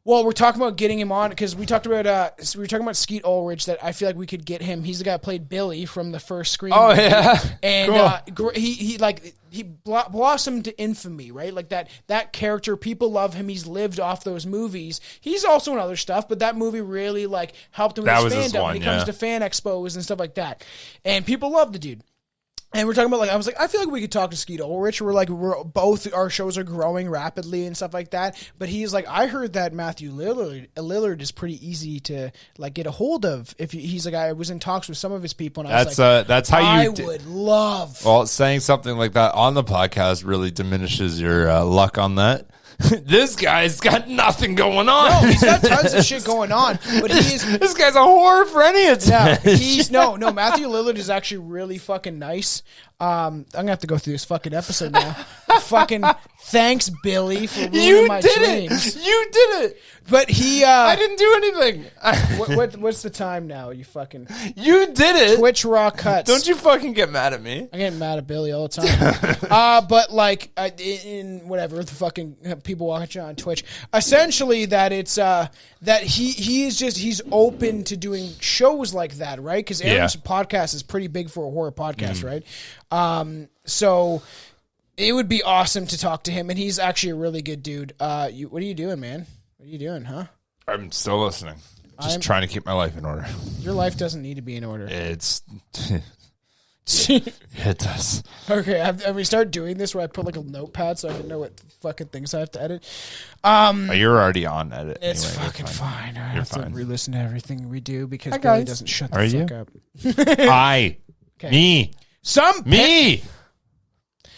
Well, we're talking about getting him on because we talked about we were talking about Skeet Ulrich, that I feel like we could get him. He's the guy that played Billy from the first Scream movie. Yeah, and cool. he blossomed to infamy, right? Like that character, people love him. He's lived off those movies. He's also in other stuff, but that movie really like helped him with his fandom when he comes to fan expos and stuff like that. And people love the dude. And we're talking about, like, I was like, I feel like we could talk to Skeet Ulrich. Both our shows are growing rapidly and stuff like that. But he's like, I heard that Matthew Lillard is pretty easy to, like, get a hold of. He's like, I was in talks with some of his people, and I was like, that's how you would love. Well, saying something like that on the podcast really diminishes your luck on that. This guy's got nothing going on. No, he's got tons of shit going on, but this guy's a whore for any attention. No, Matthew Lillard is actually really fucking nice. I'm gonna have to go through this fucking episode now. Fucking thanks, Billy, for ruining my dreams. You did it. But I didn't do anything. What's the time now? You did it. Twitch Raw Cuts. Don't you fucking get mad at me. I get mad at Billy all the time. But like in whatever the fucking people watching on Twitch, essentially that it's that he's open to doing shows like that, right? Because Aaron's podcast is pretty big for a horror podcast, right? So it would be awesome to talk to him, and he's actually a really good dude. What are you doing, man? What are you doing, huh? I'm still listening. Just trying to keep my life in order. Your life doesn't need to be in order. It does. Okay, have we start doing this where I put like a notepad so I can know what fucking things I have to edit? You're already on edit. It's anyway, fucking fine. I You're have fine. to re-listen to everything we do because Hi, Billy guys. doesn't shut Are the fuck you? up. Me.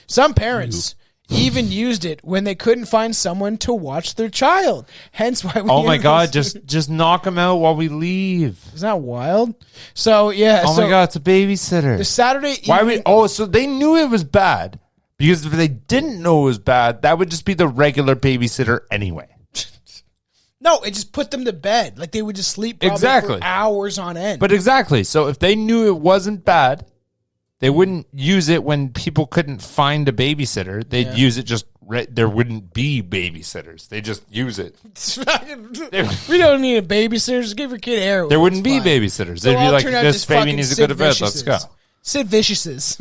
Some parents even used it when they couldn't find someone to watch their child. Hence why we... Oh my God, just knock them out while we leave. Isn't that wild? So, yeah. Oh my God, it's a babysitter. The Saturday evening... so they knew it was bad. Because if they didn't know it was bad, that would just be the regular babysitter anyway. No, it just put them to bed. Like, they would just sleep probably for hours on end. But exactly. So if they knew it wasn't bad, they wouldn't use it when people couldn't find a babysitter. They'd use it just... there wouldn't be babysitters. They just use it. We don't need a babysitter. Just give your kid heroin. There wouldn't be babysitters. They'd be like, this baby needs to go to bed. Let's go. Sid Vicious's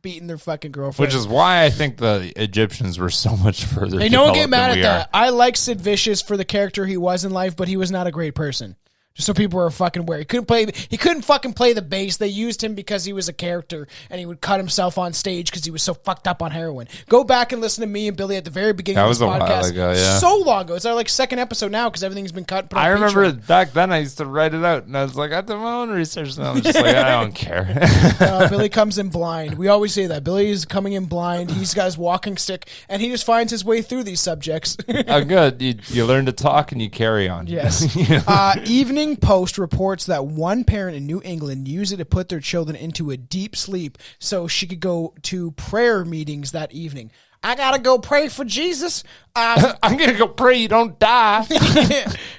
beating their fucking girlfriend. Which is why I think the Egyptians were so much further. Hey, no one get mad at that. I like Sid Vicious for the character he was in life, but he was not a great person. Just so people were fucking aware. He couldn't fucking play the bass. They used him because he was a character and he would cut himself on stage because he was so fucked up on heroin. Go back and listen to me and Billy at the very beginning of this podcast. That was a while ago, yeah. So long ago. It's our second episode now because everything's been cut. I remember back then I used to write it out and I was like, I do my own research now. I'm just like, I don't care. Billy comes in blind. We always say that. Billy is coming in blind. He's got his walking stick and he just finds his way through these subjects. Oh, good. You learn to talk and you carry on. Yes. Evening Post reports that one parent in New England used it to put their children into a deep sleep so she could go to prayer meetings that evening. I gotta go pray for Jesus. I'm gonna go pray you don't die.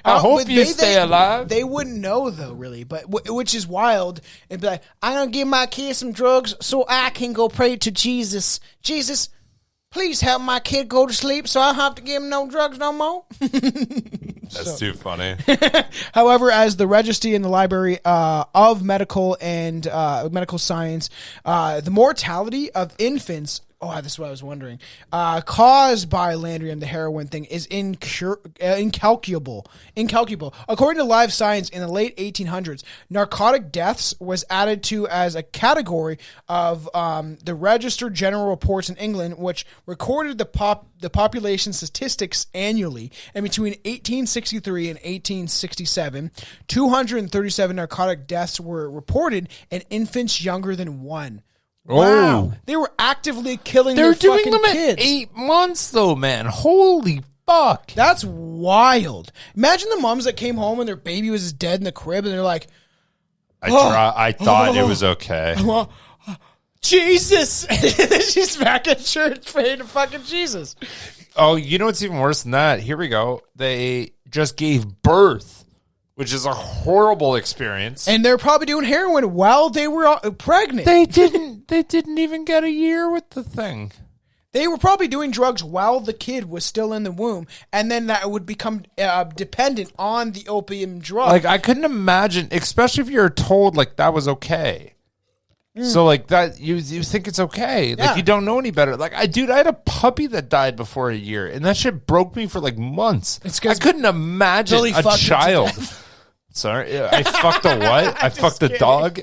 I hope you stay alive. They wouldn't know though, really, but which is wild. And be like, I'm gonna give my kids some drugs so I can go pray to Jesus. Jesus, please help my kid go to sleep so I don't have to give him no drugs no more. That's too funny. However, as the registry in the Library of Medical and Medical Science, the mortality of infants Oh, that's what I was wondering. Caused by Landrium, the heroin thing, is incalculable. According to Live Science, in the late 1800s, narcotic deaths was added to as a category of the Registered General Reports in England, which recorded the population statistics annually. And between 1863 and 1867, 237 narcotic deaths were reported in infants younger than 1. Wow. They were actively killing their fucking kids. They're doing them at 8 months, though, man. Holy fuck. That's wild. Imagine the moms that came home and their baby was dead in the crib, and they're like, I thought it was okay. Jesus. She's back at church praying to fucking Jesus. Oh, you know what's even worse than that? Here we go. They just gave birth, which is a horrible experience. And they're probably doing heroin while they were pregnant. They didn't even get a year with the thing. They were probably doing drugs while the kid was still in the womb, and then that would become dependent on the opium drug. Like, I couldn't imagine, especially if you're told, like, that was okay. So, like, that, you think it's okay. Like, you don't know any better. Like, I had a puppy that died before a year, and that shit broke me for, like, months. I couldn't imagine Billy a child. Sorry, I fucked a what? I fucked a dog?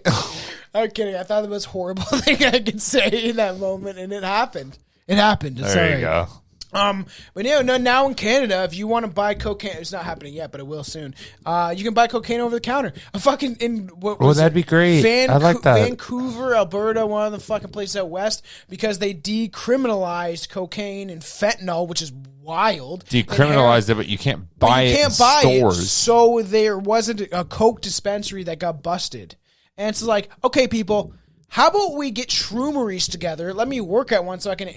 I'm kidding. I thought the most horrible thing I could say in that moment, and it happened. It happened. There you go. But now in Canada, if you want to buy cocaine, it's not happening yet, but it will soon. You can buy cocaine over the counter. That'd be great. I like that. Vancouver, Alberta, one of the fucking places out west, because they decriminalized cocaine and fentanyl, which is wild. Decriminalized it, but you can't buy it in stores. So there wasn't a Coke dispensary that got busted. And it's like, okay, people, how about we get shroomeries together? Let me work at one so I can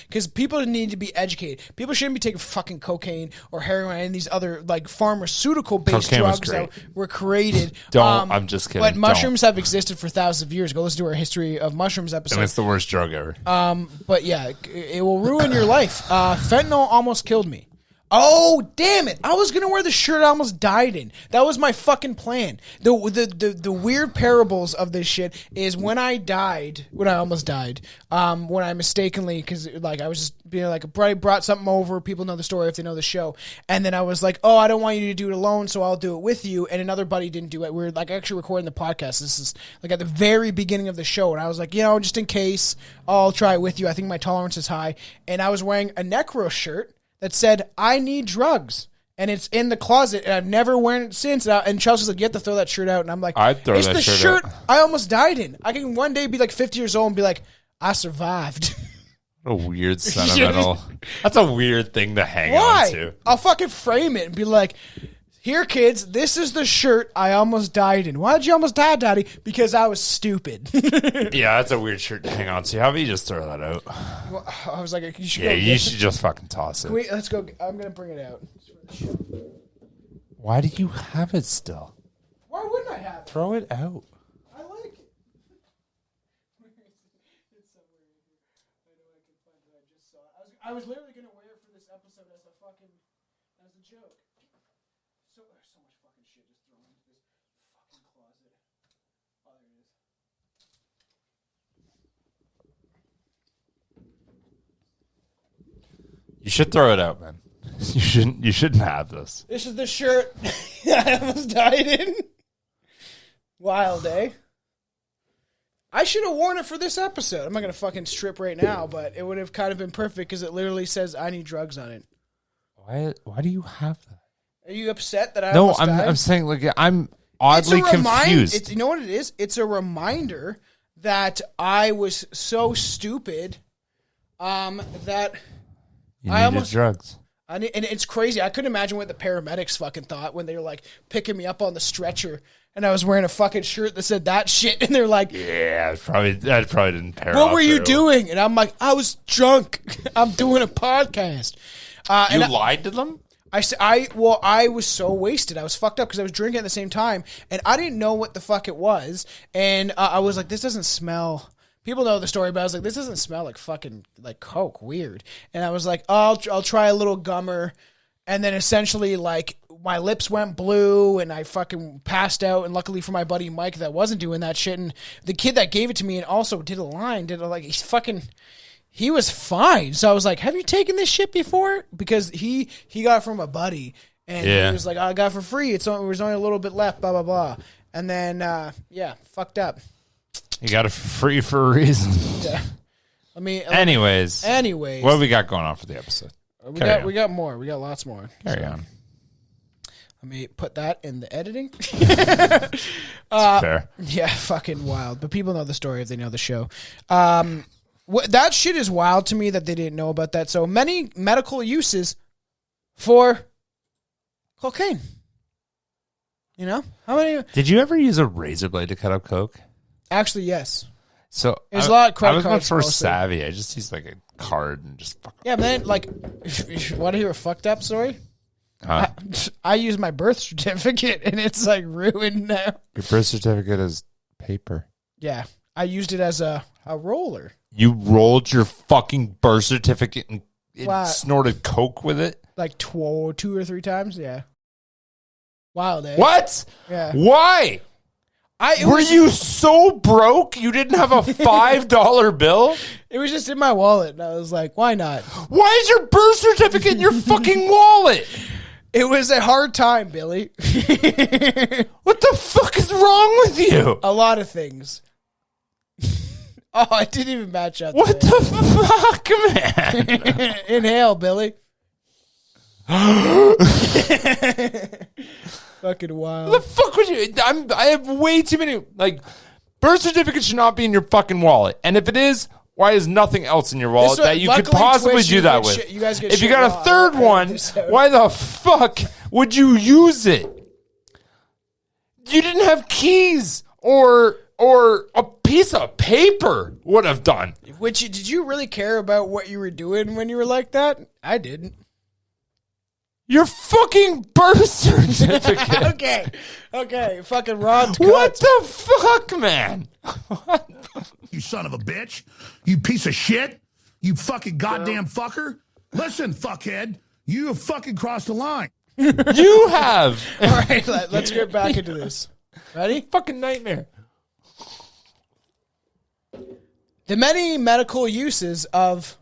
because people need to be educated. People shouldn't be taking fucking cocaine or heroin and these other like pharmaceutical-based drugs that were created. I'm just kidding. But mushrooms have existed for thousands of years. Go listen to our history of mushrooms episode. And it's the worst drug ever. But yeah, it will ruin your life. Fentanyl almost killed me. Oh, damn it. I was going to wear the shirt I almost died in. That was my fucking plan. The weird parables of this shit is when I almost died, when I mistakenly, because like I was just being like, I brought something over. People know the story if they know the show. And then I was like, oh, I don't want you to do it alone, so I'll do it with you. And another buddy didn't do it. We were like actually recording the podcast. This is like at the very beginning of the show. And I was like, just in case, I'll try it with you. I think my tolerance is high. And I was wearing a Necro shirt that said, I need drugs. And it's in the closet, and I've never worn it since. And Chelsea's like, you have to throw that shirt out. And I'm like, I'd throw it's that the shirt shirt I almost died in. I can one day be like 50 years old and be like, I survived. What a weird sentimental. That's a weird thing to hang on to. I'll fucking frame it and be like, here, kids, this is the shirt I almost died in. Why did you almost die, Daddy? Because I was stupid. Yeah, that's a weird shirt to hang on to. How about you just throw that out? Well, I was like, you should you should just fucking toss it. Let's go. I'm going to bring it out. Why do you have it still? Why wouldn't I have it? Throw it out. I like it. I was literally going to wear it for this episode as a joke. So much fucking shit just thrown into this fucking closet. Oh, there it is. You should throw it out, man. You shouldn't have this. This is the shirt I almost died in. Wild, eh? I should have worn it for this episode. I'm not going to fucking strip right now, but it would have kind of been perfect because it literally says I need drugs on it. Why do you have that? Are you upset that I almost died? I'm saying, like, I'm oddly confused. You know what it is? It's a reminder that I was so stupid that you needed drugs. And it's crazy. I couldn't imagine what the paramedics fucking thought when they were, like, picking me up on the stretcher and I was wearing a fucking shirt that said that shit, and they're like, yeah, that probably didn't pair. What were you doing? And I'm like, I was drunk. I'm doing a podcast. You lied to them? I was so wasted. I was fucked up because I was drinking at the same time, and I didn't know what the fuck it was. And I was like, this doesn't smell. People know the story, but I was like, this doesn't smell like fucking like Coke. Weird. And I was like, I'll try a little gummer. And then essentially, like, my lips went blue and I fucking passed out. And luckily for my buddy Mike that wasn't doing that shit. And the kid that gave it to me and also did a line, he's fucking... he was fine. So I was like, have you taken this shit before? Because he got it from a buddy. And he was like, I got it for free. There was only a little bit left, blah, blah, blah. And then, fucked up. You got it for free for a reason. Yeah. Anyways. What do we got going on for the episode? We got more. We got lots more. Carry on. Let me put that in the editing. Fair. Yeah, fucking wild. But people know the story if they know the show. That shit is wild to me that they didn't know about that. So many medical uses for cocaine. You know? How many? Did you ever use a razor blade to cut up coke? Actually, yes. So there's a lot of credit cards. I was cards. much more savvy. I just used like a card and just fuck. Yeah, man. Like, want to hear a fucked up story? Huh? I use my birth certificate and it's like ruined now. Your birth certificate is paper. Yeah, I used it as a roller. You rolled your fucking birth certificate and snorted coke with it? Like 2 or 3 times, yeah. Wild, eh? What? Yeah. Why? Were you so broke you didn't have a $5 bill? It was just in my wallet, and I was like, why not? Why is your birth certificate in your fucking wallet? It was a hard time, Billy. What the fuck is wrong with you? A lot of things. Oh, I didn't even match up. What the fuck, man? Inhale, Billy. Fucking wild. What the fuck would you? I have way too many. Like, birth certificate should not be in your fucking wallet. And if it is, why is nothing else in your wallet that you could possibly do that with? If you got a third one, why the fuck would you use it? You didn't have keys or a piece of paper would have done. Did you really care about what you were doing when you were like that? I didn't. Your fucking birth certificate. Okay. Fucking Ron. What the fuck, man? You son of a bitch. You piece of shit. You fucking goddamn fucker. Listen, fuckhead. You have fucking crossed the line. You have. All right, let's get back into this. Ready? Fucking nightmare. The many medical uses of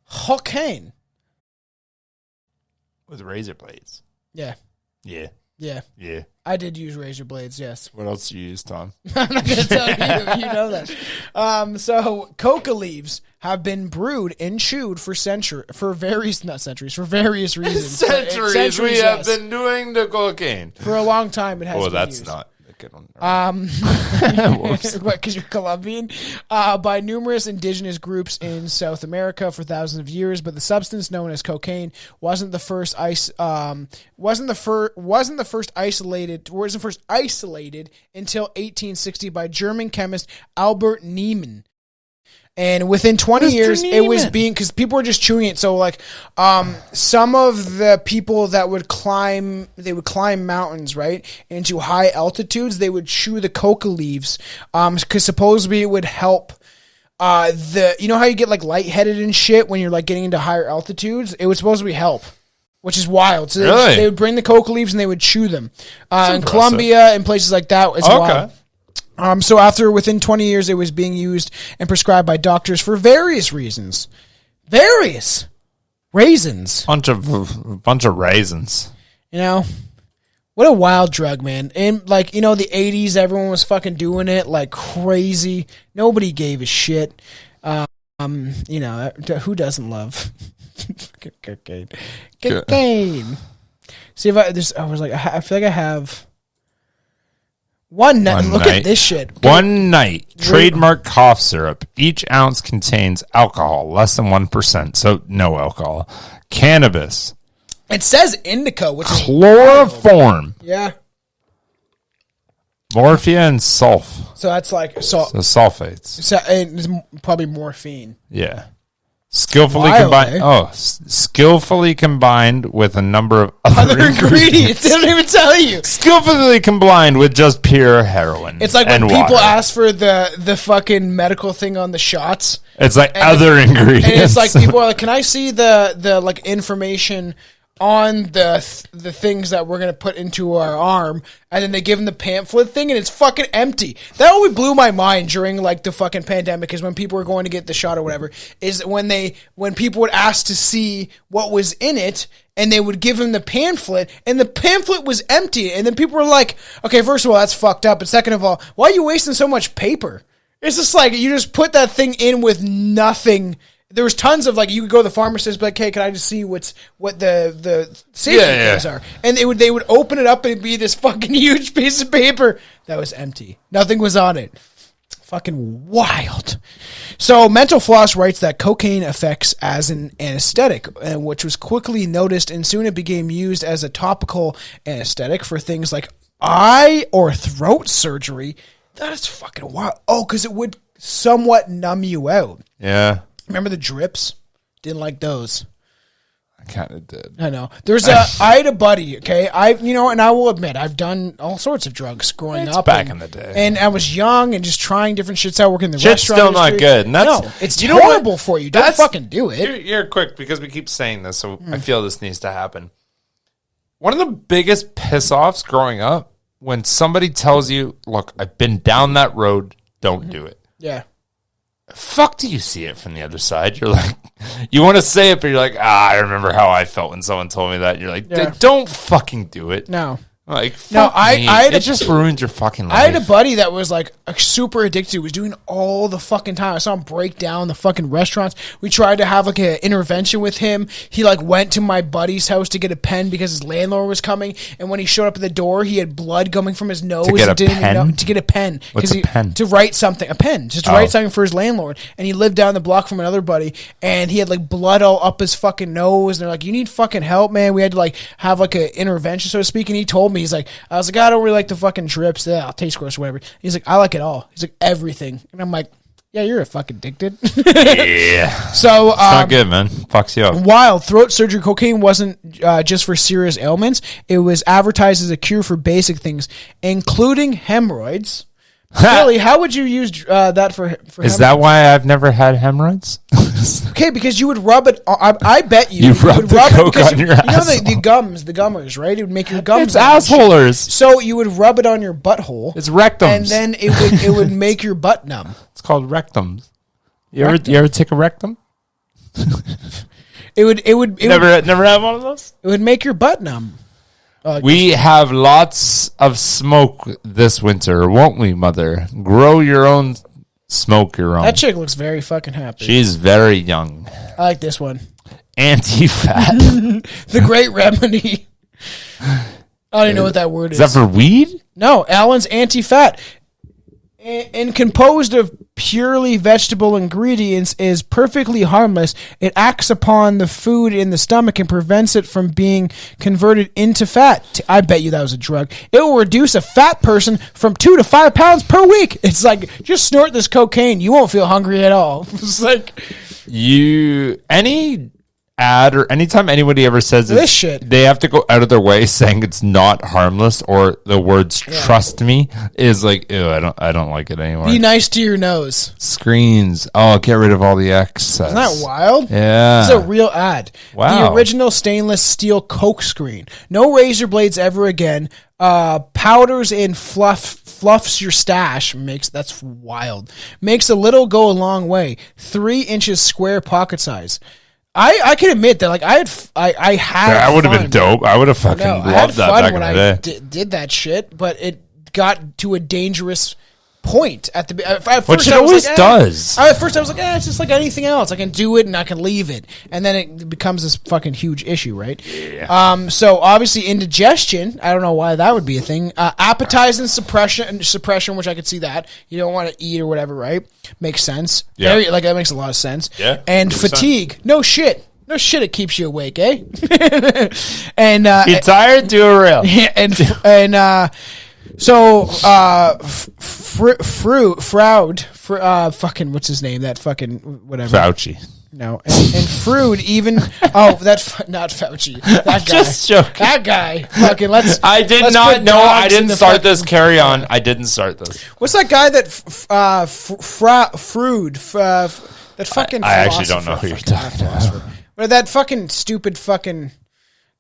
cocaine. With razor blades. Yeah. Yeah. Yeah. Yeah. I did use razor blades, yes. What else do you use, Tom? I'm not going to tell you. You know that. So, coca leaves have been brewed and chewed for various reasons. Centuries we have been doing the cocaine. For a long time it has been used. That's not a good one. What, because you're Colombian? By numerous indigenous groups in South America for thousands of years, but the substance known as cocaine wasn't first isolated until 1860 by German chemist Albert Niemann. And within 20 years, it was because people were just chewing it. So, like, some of the people that would climb mountains, right, into high altitudes, they would chew the coca leaves, because supposedly it would help. You know how you get like lightheaded and shit when you're like getting into higher altitudes? It would supposedly help, which is wild. So they would bring the coca leaves and they would chew them. In Colombia and places like that as well. So within 20 years, it was being used and prescribed by doctors for various reasons. Various raisins. Bunch of raisins. You know, what a wild drug, man. And like, you know, the 80s, everyone was fucking doing it like crazy. Nobody gave a shit. You know, who doesn't love cocaine? Cocaine. See, I was like, I feel like I have. One night. Look at this shit. One night. Trademark cough syrup. Each ounce contains alcohol, less than 1%, so no alcohol. Cannabis. It says indica, which is chloroform. Yeah. Morphine and sulf. So that's like so sulfates. So it's probably morphine. Yeah. Skillfully combined with a number of other ingredients. They don't even tell you. Skillfully combined with just pure heroin. It's like when people ask for the fucking medical thing on the shots. It's like other ingredients. And it's like people are like, "Can I see the like information on the things that we're going to put into our arm, and then they give them the pamphlet thing, and it's fucking empty. That always blew my mind during like the fucking pandemic, is when people were going to get the shot or whatever, is when people would ask to see what was in it, and they would give them the pamphlet, and the pamphlet was empty, and then people were like, okay, first of all, that's fucked up, and second of all, why are you wasting so much paper? It's just like, you just put that thing in with nothing. There was tons of, like, you could go to the pharmacist, but like, hey, can I just see what the safety things are? And they would open it up and it'd be this fucking huge piece of paper that was empty. Nothing was on it. Fucking wild. So Mental Floss writes that cocaine affects as an anesthetic, which was quickly noticed, and soon it became used as a topical anesthetic for things like eye or throat surgery. That is fucking wild. Oh, because it would somewhat numb you out. Yeah. Remember the drips? Didn't like those. I kind of did. I know. I had a buddy, okay? And I will admit, I've done all sorts of drugs growing up. Back in the day. And I was young and just trying different shits out, working in the Shit's restaurant still industry. not good. And that's, no, it's horrible for you. Don't fucking do it. You're quick, because we keep saying this, so I feel this needs to happen. One of the biggest piss-offs growing up, when somebody tells you, look, I've been down that road, don't do it. Yeah. Fuck, do you see it from the other side? You're like, you want to say it, but you're like, I remember how I felt when someone told me that. You're like, don't fucking do it. No. Like, no, it just ruined your fucking life. I had a buddy that was like super addicted. Was doing all the fucking time. I saw him break down the fucking restaurants. We tried to have like an intervention with him. He like went to my buddy's house to get a pen because his landlord was coming. And when he showed up at the door, he had blood coming from his nose. To get a pen? To get a pen. What's a pen? To write something. A pen. Just to write something for his landlord. And he lived down the block from another buddy. And he had like blood all up his fucking nose. And they're like, you need fucking help, man. We had to like have like an intervention, so to speak. And he told me, I was like, I don't really like the fucking drips. Yeah, I'll taste gross or whatever. He's like, I like it all. He's like, everything. And I'm like, yeah, you're a fucking addicted. Yeah. So it's not good, man. Fucks you up. Wild. Throat surgery. Cocaine wasn't just for serious ailments. It was advertised as a cure for basic things, including hemorrhoids. Really, how would you use that for hemorrhoids? Is that why I've never had hemorrhoids? Okay, because you would rub it. I bet you would rub the coke on your asshole. You know the gums, the gummers, right? It would make your gums. It's assholers. So you would rub it on your butthole. It's rectums, and then it would make your butt numb. It's called rectums. You ever take a rectum? It would never had one of those. It would make your butt numb. We have lots of smoke this winter, won't we, Mother? Grow your own, smoke your own. That chick looks very fucking happy. She's very young. I like this one. Anti-fat. The Great Remedy. I don't even know what that word is. Is that for weed? No, Allen's anti-fat. And composed of purely vegetable ingredients, is perfectly harmless. It acts upon the food in the stomach and prevents it from being converted into fat. I bet you that was a drug. It will reduce a fat person from 2 to 5 pounds per week. It's like, just snort this cocaine. You won't feel hungry at all. It's like, any ad or anytime anybody ever says this shit, they have to go out of their way saying it's not harmless, or the words trust me is like, ew, I don't like it anymore. Be nice to your nose. Screens. Oh, get rid of all the excess. Isn't that wild? Yeah. This is a real ad. Wow. The original stainless steel Coke screen. No razor blades ever again. Powders and fluffs your stash. That's wild. Makes a little go a long way. 3 inches square pocket size. I can admit that, like, I had that would have been dope. I would have fucking loved that back in the day. Did that shit, but it got to a dangerous point at the. At first, which it always does. At first, I was like, it's just like anything else. I can do it and I can leave it, and then it becomes this fucking huge issue, right? Yeah. So obviously, indigestion. I don't know why that would be a thing. Appetizing suppression, which I could see that you don't want to eat or whatever, right? Makes sense. Yeah. That makes a lot of sense. Yeah. And 100%. Fatigue. No shit. It keeps you awake, eh? And you tired? Do a real. Yeah, and so fucking what's his name? That fucking whatever. Fauci. No, and Freud even. Oh, that's not Fauci. That guy. Just joking. That guy. Fucking let's. I did not know. I didn't start this. Carry on. I didn't start this. What's that guy that Freud? That fucking. I actually don't know who you're talking about. But that fucking stupid fucking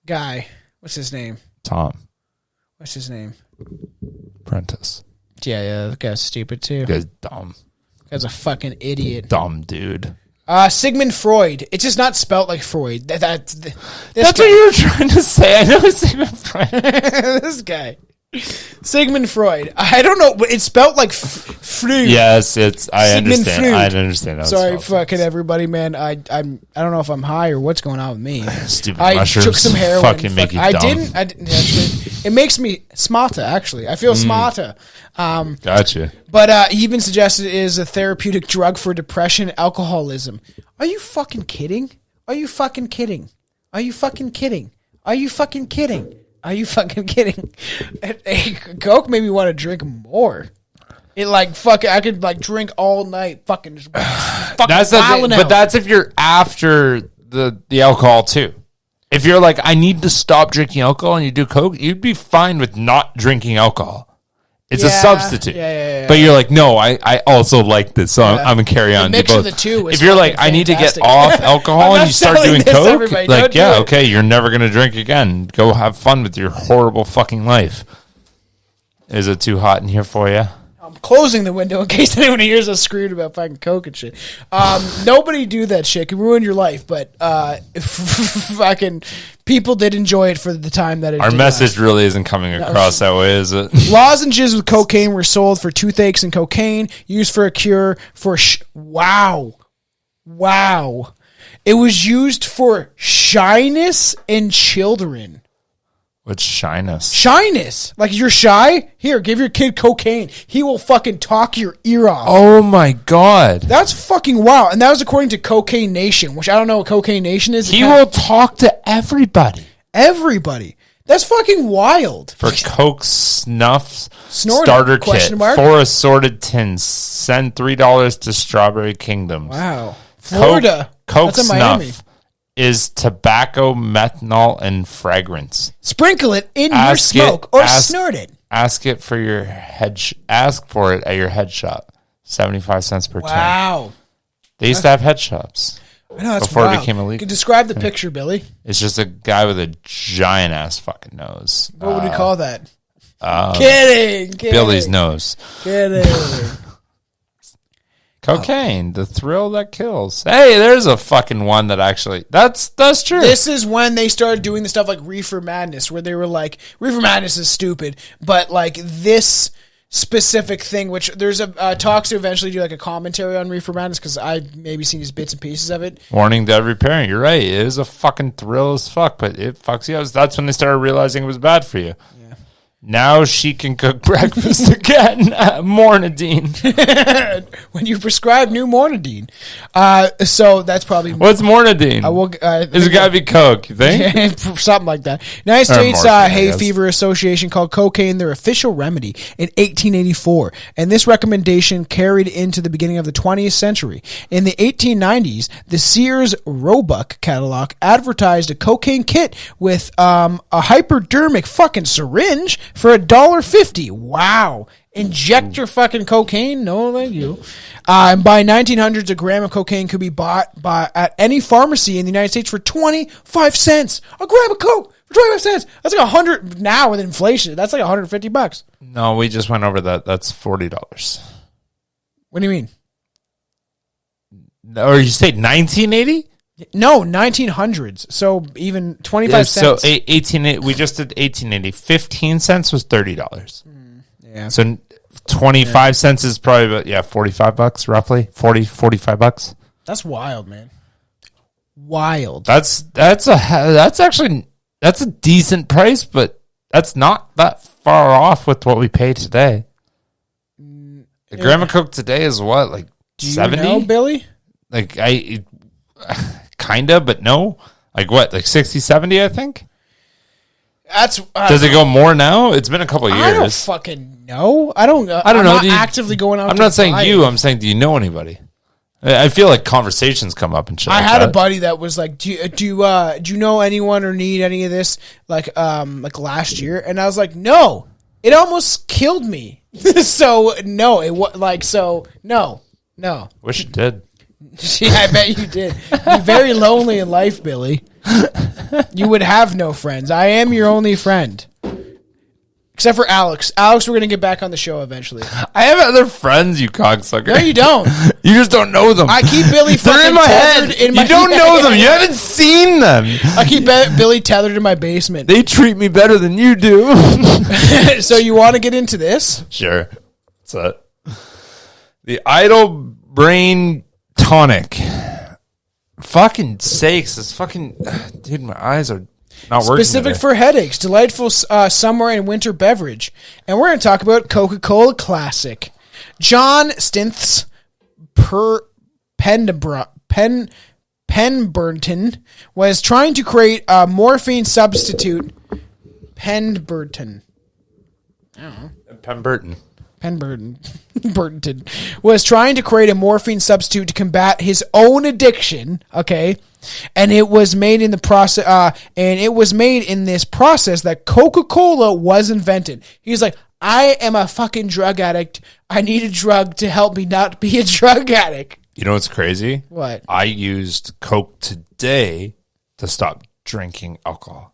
guy. What's his name? Tom. What's his name? Prentice. Yeah, that guy's stupid too. That guy's dumb. That guy's a fucking idiot. Dumb dude. Sigmund Freud. It's just not spelt like Freud. That's what you were trying to say. I know Sigmund Freud. This guy. Sigmund Freud. I don't know, but it's spelled like Freud. Yes, it's. I Sigmund understand. Freud. I understand. How Sorry, it's fucking everybody, man. I don't know if I'm high or what's going on with me. Stupid I mushrooms. took some heroin. Fucking make you dumb. I didn't actually. It makes me smarter. Actually, I feel smarter. Gotcha. But he even suggested it is a therapeutic drug for depression, and alcoholism. Are you fucking kidding? Are you fucking kidding? Are you fucking kidding? Are you fucking kidding? Are you fucking kidding? Coke made me want to drink more. It like fucking, I could like drink all night. Fucking just fucking That's the thing, but that's if you're after the alcohol too. If you're like, I need to stop drinking alcohol, and you do Coke, you'd be fine with not drinking alcohol. It's a substitute. Yeah. But you're like, no, I also like this, so I'm going to carry on. The mix of the two is if you're like, fucking I need to get fantastic. off alcohol and you start doing Coke, everybody. like, Don't yeah, do it. okay, you're never going to drink again. Go have fun with your horrible fucking life. Is it too hot in here for you? I'm closing the window in case anyone hears us screaming about fucking Coke and shit. Nobody do that shit. It can ruin your life, but fucking people did enjoy it for the time that it Our did message really isn't coming across that way, is it? Lozenges with cocaine were sold for toothaches and cocaine, used for a cure for wow. It was used for shyness in children. What's shyness? Shyness. Like, you're shy? Here, give your kid cocaine. He will fucking talk your ear off. Oh my God. That's fucking wild. And that was according to Cocaine Nation, which I don't know what Cocaine Nation is. He will talk to everybody. Everybody. That's fucking wild. For Coke Snuff Snorted, Starter question Kit. mark? 4 assorted tins. Send $3 to Strawberry Kingdoms. Wow. Florida. Coke That's in Miami. Snuff is tobacco, methanol, and fragrance. Sprinkle it in your smoke or snort it. Ask for it at your head shop. 75 cents per tin. Wow. They used to have head shops. I know, that's before wild. it became illegal. Can you describe the picture, Billy? It's just a guy with a giant ass fucking nose. What would we call that? Um, Kidding. Billy's nose. Kidding. Cocaine, the thrill that kills. Hey, there's a fucking one that actually that's true. This is when they started doing the stuff like Reefer Madness, where they were like, Reefer Madness is stupid, but like this specific thing, which there's a talks to eventually do like a commentary on Reefer Madness, because I've maybe seen just bits and pieces of it. Warning to every parent, you're right. It is a fucking thrill as fuck, but it fucks you up. That's when they started realizing it was bad for you. Yeah. Now she can cook breakfast again. Mornidine. When you prescribe new Mornidine. So that's probably... What's Mornidine? It's got to be Coke, you think? Something like that. United States Hay Fever Association called cocaine their official remedy in 1884. And this recommendation carried into the beginning of the 20th century. In the 1890s, the Sears Roebuck catalog advertised a cocaine kit with a hypodermic fucking syringe for $1.50. Wow. Inject your fucking cocaine? No, thank you. And by 1900s, a gram of cocaine could be bought at any pharmacy in the United States for 25 cents. A gram of coke for 25 cents. That's like 100 now with inflation. That's like $150. No, we just went over that. That's $40. What do you mean? Or you say 1980? No, 1900s. So even 25 cents. So 1880, we just did 1880. 15 cents was $30. Yeah. So 25 cents is probably about, $45 roughly. 45 bucks. That's wild, man. Wild. That's a decent price, but that's not that far off with what we pay today. A gram of Coke today is what, like 70? Do you know, Billy? Like kinda, but no. Like what, like 60, 70, I think? Does it go more now? It's been a couple of years. I don't fucking know. I don't know. I'm not actively going out. I'm not saying you. I'm saying, do you know anybody? I feel like conversations come up and shit. I had a buddy that was like, "Do you know anyone or need any of this?" Like last year, and I was like, "No." It almost killed me. So no, no. Wish it did. Yeah, I bet you did. You're very lonely in life, Billy. You would have no friends. I am your only friend. Except for Alex. Alex, we're going to get back on the show eventually. I have other friends, you cocksucker. No, you don't. You just don't know them. I keep Billy They're in my head. You don't know them. You haven't seen them. I keep Billy tethered in my basement. They treat me better than you do. So you want to get into this? Sure. What's that? The idle brain tonic. Fucking sakes. This fucking... Dude, my eyes are... not working Specific today. for headaches, delightful summer and winter beverage. And we're going to talk about Coca-Cola Classic. John Stinths Pemberton was trying to create a morphine substitute. Pemberton was trying to create a morphine substitute to combat his own addiction. Okay. And it was made in the process, this process that Coca-Cola was invented. He's like, I am a fucking drug addict. I need a drug to help me not be a drug addict. You know what's crazy? What? I used Coke today to stop drinking alcohol.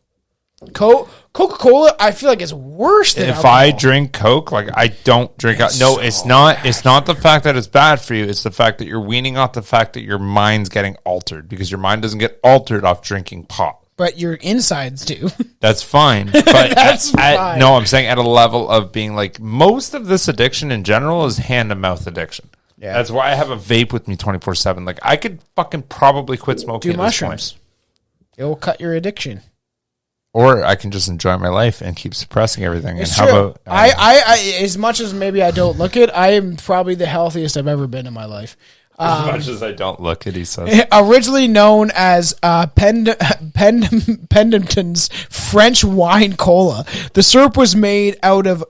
Coca-Cola, I feel like it's worse than if alcohol. I drink Coke, like I don't drink. No, it's not. It's not the fact that it's bad for you. It's the fact that you're weaning off the fact that your mind's getting altered, because your mind doesn't get altered off drinking pop. But your insides do. That's fine. But That's fine. No, I'm saying at a level of being like, most of this addiction in general is hand to mouth addiction. Yeah. That's why I have a vape with me 24/7. Like I could fucking probably quit smoking. Do mushrooms. It will cut your addiction. Or I can just enjoy my life and keep suppressing everything. It's and true. How about, I as much as maybe I don't look it, I am probably the healthiest I've ever been in my life. As much as I don't look it, he says. Originally known as Pendleton's French wine cola, the syrup was made out of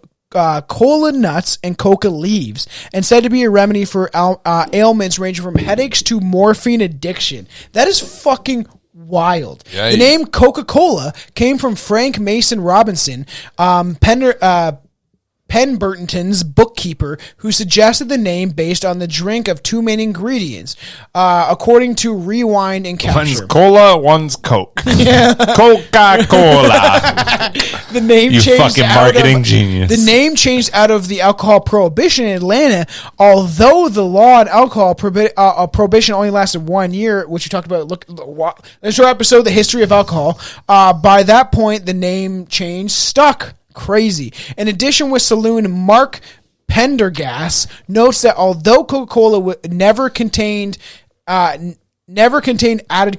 cola nuts and coca leaves, and said to be a remedy for ailments ranging from headaches to morphine addiction. That is fucking wild. Yeah, the name Coca-Cola came from Frank Mason Robinson, Pemberton's bookkeeper, who suggested the name based on the drink of two main ingredients, according to Rewind and Capture. One's cola, one's Coke. Yeah. Coca-Cola. The name you changed fucking marketing genius. The name changed out of the alcohol prohibition in Atlanta, although the law on alcohol prohibition only lasted 1 year, which we talked about. There's our episode, The History of Alcohol. By that point, the name change stuck. Crazy. In addition, with saloon Mark Pendergast notes that although Coca-Cola never contained added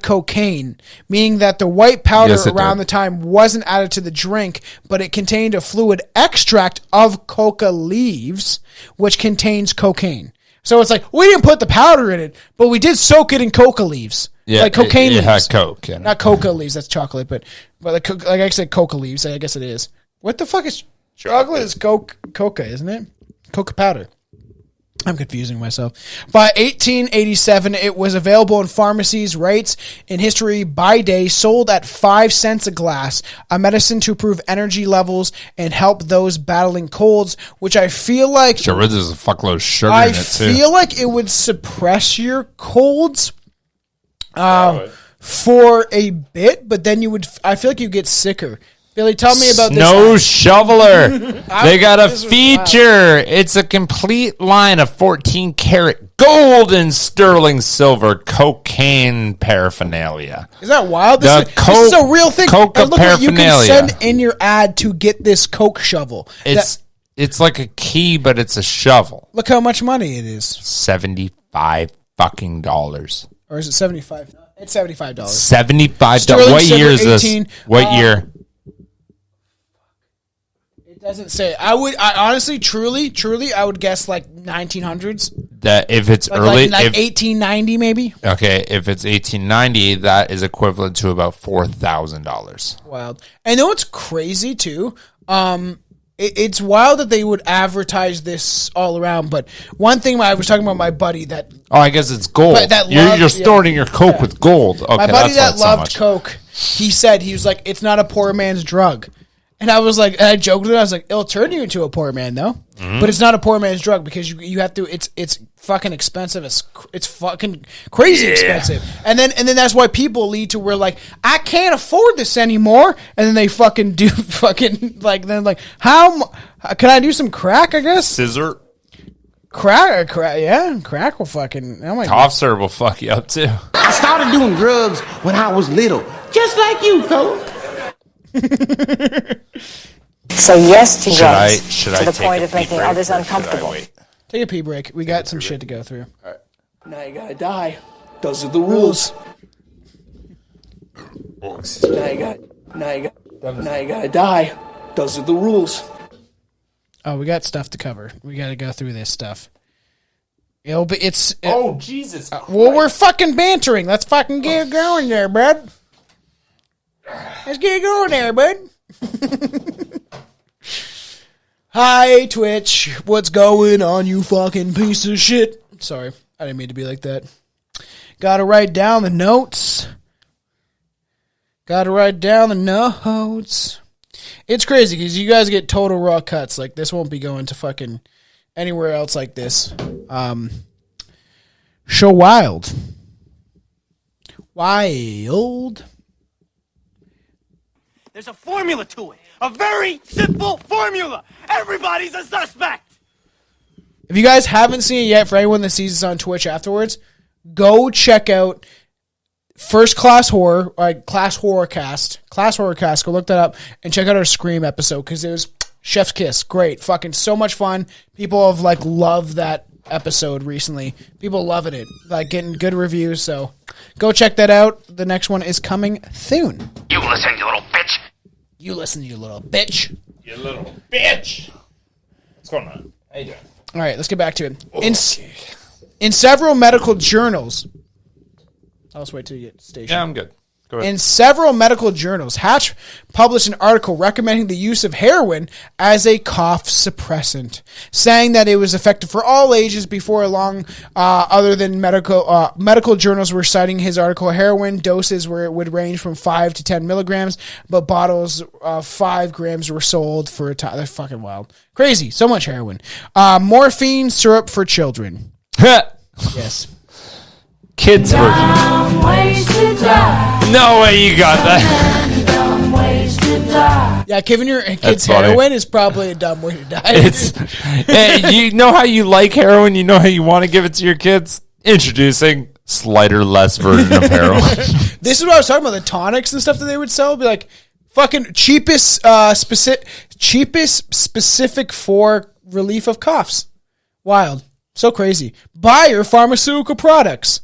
cocaine, meaning that the white powder around the time wasn't added to the drink, but it contained a fluid extract of coca leaves, which contains cocaine. So it's like, we didn't put the powder in it, but we did soak it in coca leaves. Yeah, like cocaine leaves. It had Coke. Yeah. Not coca leaves, that's chocolate, but like I said, coca leaves, I guess it is. What the fuck is chocolate? Is coca, isn't it? Coca powder. I'm confusing myself. By 1887, it was available in pharmacies, rates in history by day, sold at 5 cents a glass, a medicine to improve energy levels and help those battling colds, which I feel like... Sure, there's a fuckload of sugar in it, too. I feel like it would suppress your colds for a bit, but then I feel like you get sicker. Billy, tell me about this. Snow Shoveler. They got a feature. It's a complete line of 14 karat gold and sterling silver cocaine paraphernalia. Is that wild? This is a real thing. Coca look paraphernalia. What you can send in your ad to get this Coke shovel. It's like a key, but it's a shovel. Look how much money it is. $75 fucking dollars. Or is it $75? It's $75. $75. What year is this? What year? Doesn't say. I honestly, truly, I would guess like 1900s. That if it's early, like 1890 maybe. Okay, if it's 1890, that is equivalent to about $4,000. Wild. And you know what's crazy too? It's wild that they would advertise this all around. But one thing I was talking about my buddy that. Oh, I guess it's gold. You're storing your Coke with gold. Okay, my buddy that loved Coke. He said he was like, it's not a poor man's drug. And I was like, and I joked with it. I was like, it'll turn you into a poor man, though. But it's not a poor man's drug because you have to. It's fucking expensive. It's fucking crazy expensive. And then that's why people lead to where like I can't afford this anymore. And then they fucking do fucking like then like how can I do some crack? I guess Scissor. Crack, yeah, crack will fucking. Oh my Cough syrup will fuck you up too. I started doing drugs when I was little, just like you, fella. Say yes to drugs should to I the take point a of pee making break others or should I uncomfortable. wait? Take a pee break. We got some shit to go through. All right. Now you gotta die. Those are the rules. Now you gotta die. Those are the rules. Oh, we got stuff to cover. We got to go through this stuff. It's Oh, Jesus Christ. well, we're fucking bantering. Let's fucking get going there, bud. Let's get going there, bud. Hi, Twitch. What's going on, you fucking piece of shit? Sorry, I didn't mean to be like that. Gotta write down the notes. It's crazy because you guys get total raw cuts. Like, this won't be going to fucking anywhere else like this. Show wild. There's a formula to it. A very simple formula. Everybody's a suspect. If you guys haven't seen it yet, for anyone that sees this on Twitch afterwards, go check out First Class Horror, Class Horror Cast. Go look that up and check out our Scream episode because it was Chef's Kiss. Great. Fucking so much fun. People have like loved that episode recently. People loving it. Like getting good reviews. So go check that out. The next one is coming soon. You listen, you little bitch. You listen, you little bitch. You little bitch. What's going on? How you doing? All right, let's get back to it. In several medical journals. I'll just wait till you get stationed. Yeah, I'm good. Go ahead. In several medical journals, Hatch published an article recommending the use of heroin as a cough suppressant, saying that it was effective for all ages. Before long, other than medical journals were citing his article. Heroin doses would range from 5 to 10 milligrams, but bottles of 5 grams were sold for a time. That's fucking wild. Crazy. So much heroin. Morphine syrup for children. Yes. Kids version. No way you got that. Yeah, giving your kids heroin is probably a dumb way to die. It's you know how you like heroin, you know how you want to give it to your kids. Introducing slighter less version of heroin. This is what I was talking about, the tonics and stuff that they would sell. Be like fucking cheapest specific for relief of coughs. Wild. So crazy. Buy your pharmaceutical products.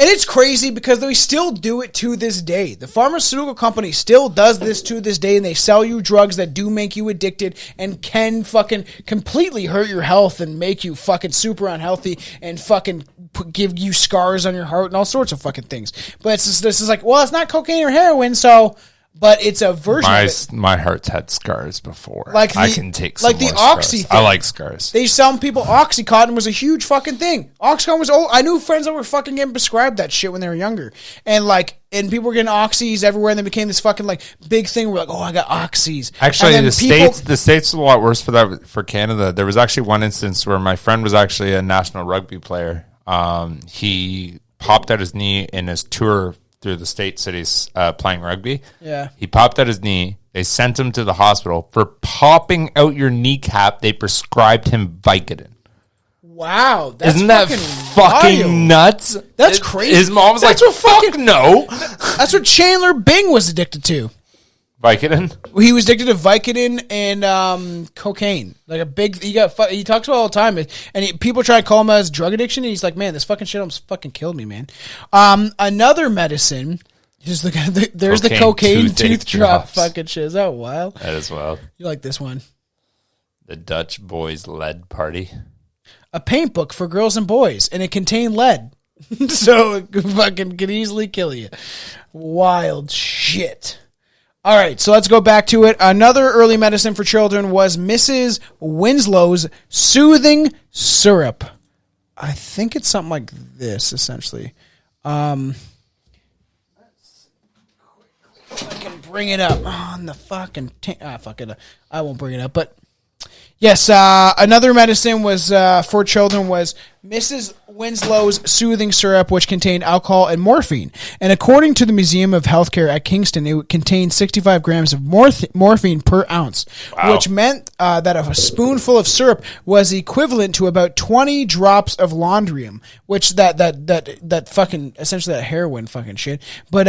And it's crazy because they still do it to this day. The pharmaceutical company still does this to this day, and they sell you drugs that do make you addicted and can fucking completely hurt your health and make you fucking super unhealthy and fucking give you scars on your heart and all sorts of fucking things. But it's just, this is like, well, it's not cocaine or heroin, so... But it's a version of it. My heart's had scars before. Like I can take some like the more Oxy scars. thing. I like scars. They some people Oxycontin was a huge fucking thing. Oxycontin was old. I knew friends that were fucking getting prescribed that shit when they were younger. And people were getting oxys everywhere, and they became this fucking like big thing. We're like, oh, I got oxys. Actually, the states are a lot worse for that. For Canada, there was actually one instance where my friend was actually a national rugby player. He popped out his knee in his tour through the state cities playing rugby. Yeah. He popped out his knee. They sent him to the hospital. For popping out your kneecap, they prescribed him Vicodin. Wow. That's Isn't that fucking wild. Nuts? That's crazy. His mom was like, fuck no. That's what Chandler Bing was addicted to. Vicodin? He was addicted to Vicodin and cocaine. Like a big, he talks about it all the time, and people try to call him as drug addiction. And he's like, man, this fucking shit almost fucking killed me, man. Another medicine is there's the cocaine tooth drop fucking shit. Is that wild? That is wild. You like this one? The Dutch Boys Lead Party. A paint book for girls and boys, and it contained lead, so it fucking could easily kill you. Wild shit. All right, so let's go back to it. Another early medicine for children was Mrs. Winslow's soothing syrup. I think it's something like this, essentially. I can bring it up on the fucking. I won't bring it up, but. Yes, another medicine was for children was Mrs. Winslow's soothing syrup, which contained alcohol and morphine. And according to the Museum of Healthcare at Kingston, it contained 65 grams of morphine per ounce, which meant that a spoonful of syrup was equivalent to about 20 drops of laundrium, which that fucking essentially that heroin fucking shit. But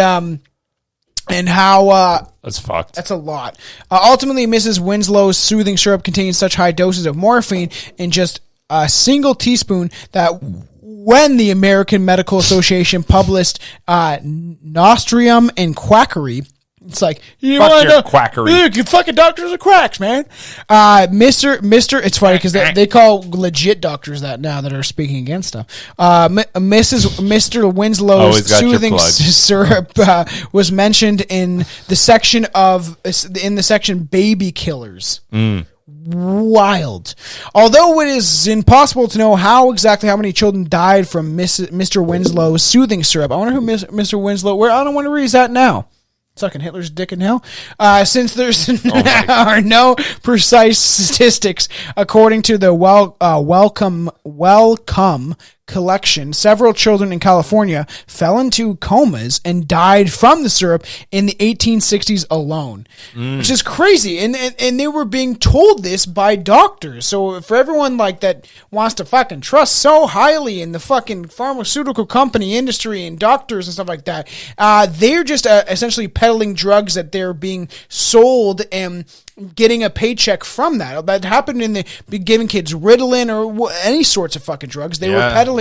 and how that's fucked. That's a lot. Ultimately, Mrs. Winslow's soothing syrup contains such high doses of morphine in just a single teaspoon that when the American Medical Association published Nostrium and Quackery, it's like, you Fuck want your to quackery. You fucking doctors are quacks, man. Mr. It's funny because they call legit doctors that now that are speaking against stuff. Mr. Winslow's soothing syrup was mentioned in the section baby killers. Wild. Although it is impossible to know how many children died from Mr. Winslow's soothing syrup. I wonder who Mr. Winslow. I don't wonder where he's at now. Sucking Hitler's dick in hell. Since there's are no precise statistics, according to the Wellcome collection, several children in California fell into comas and died from the syrup in the 1860s alone, which is crazy. And they were being told this by doctors. So for everyone like that wants to fucking trust so highly in the fucking pharmaceutical company industry and doctors and stuff like that, they're just essentially peddling drugs that they're being sold and getting a paycheck from that. That happened in giving kids Ritalin or any sorts of fucking drugs. They were peddling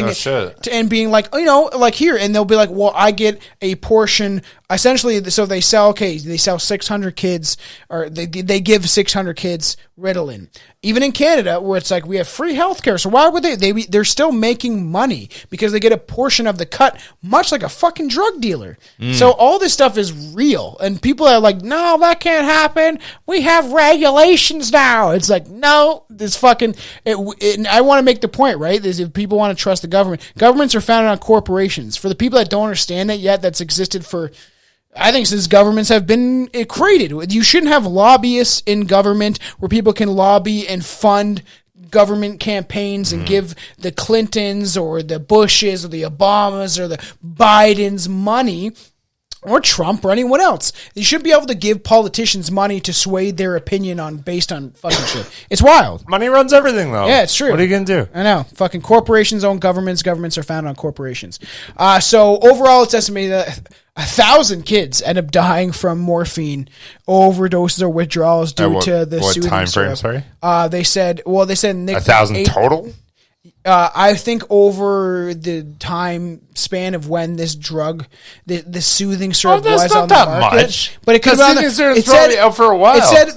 and being like, like here, and they'll be like, well, I get a portion. Essentially, so they sell 600 kids, or they give 600 kids Ritalin. Even in Canada, where it's like we have free healthcare, so why would they're still making money because they get a portion of the cut, much like a fucking drug dealer. So all this stuff is real, and people are like, no, that can't happen. We have regulations now. It's like, no, this fucking. I want to make the point, right? Is if people want to trust the government, governments are founded on corporations. For the people that don't understand that yet, that's existed for. I think since governments have been created, you shouldn't have lobbyists in government where people can lobby and fund government campaigns and give the Clintons or the Bushes or the Obamas or the Bidens money, or Trump or anyone else. You should be able to give politicians money to sway their opinion based on fucking shit. It's wild. Money runs everything, though. Yeah, it's true. What are you going to do? I know. Fucking corporations own governments. Governments are founded on corporations. So overall, it's estimated that 1,000 kids end up dying from morphine overdoses or withdrawals due to the soothing time frame, syrup. They said 1,000 total? I think over the time span of when this drug, the soothing syrup was on the market, much. But it could have been probably out for a while. It said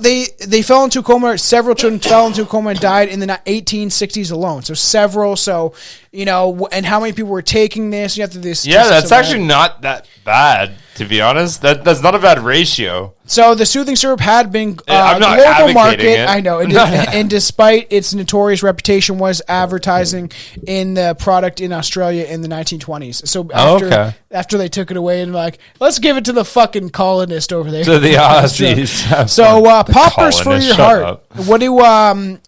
they fell into a coma. Several children fell into a coma and died in the 1860s alone. So several. So and how many people were taking this? You have to do this. Yeah, that's actually not that bad, to be honest. That's not a bad ratio. So the soothing syrup had been I'm not global market. it. I know, and despite its notorious reputation, was advertising in the product in Australia in the 1920s. So after they took it away and like, let's give it to the fucking colonist over there. To the Aussies. So poppers for your heart. Up.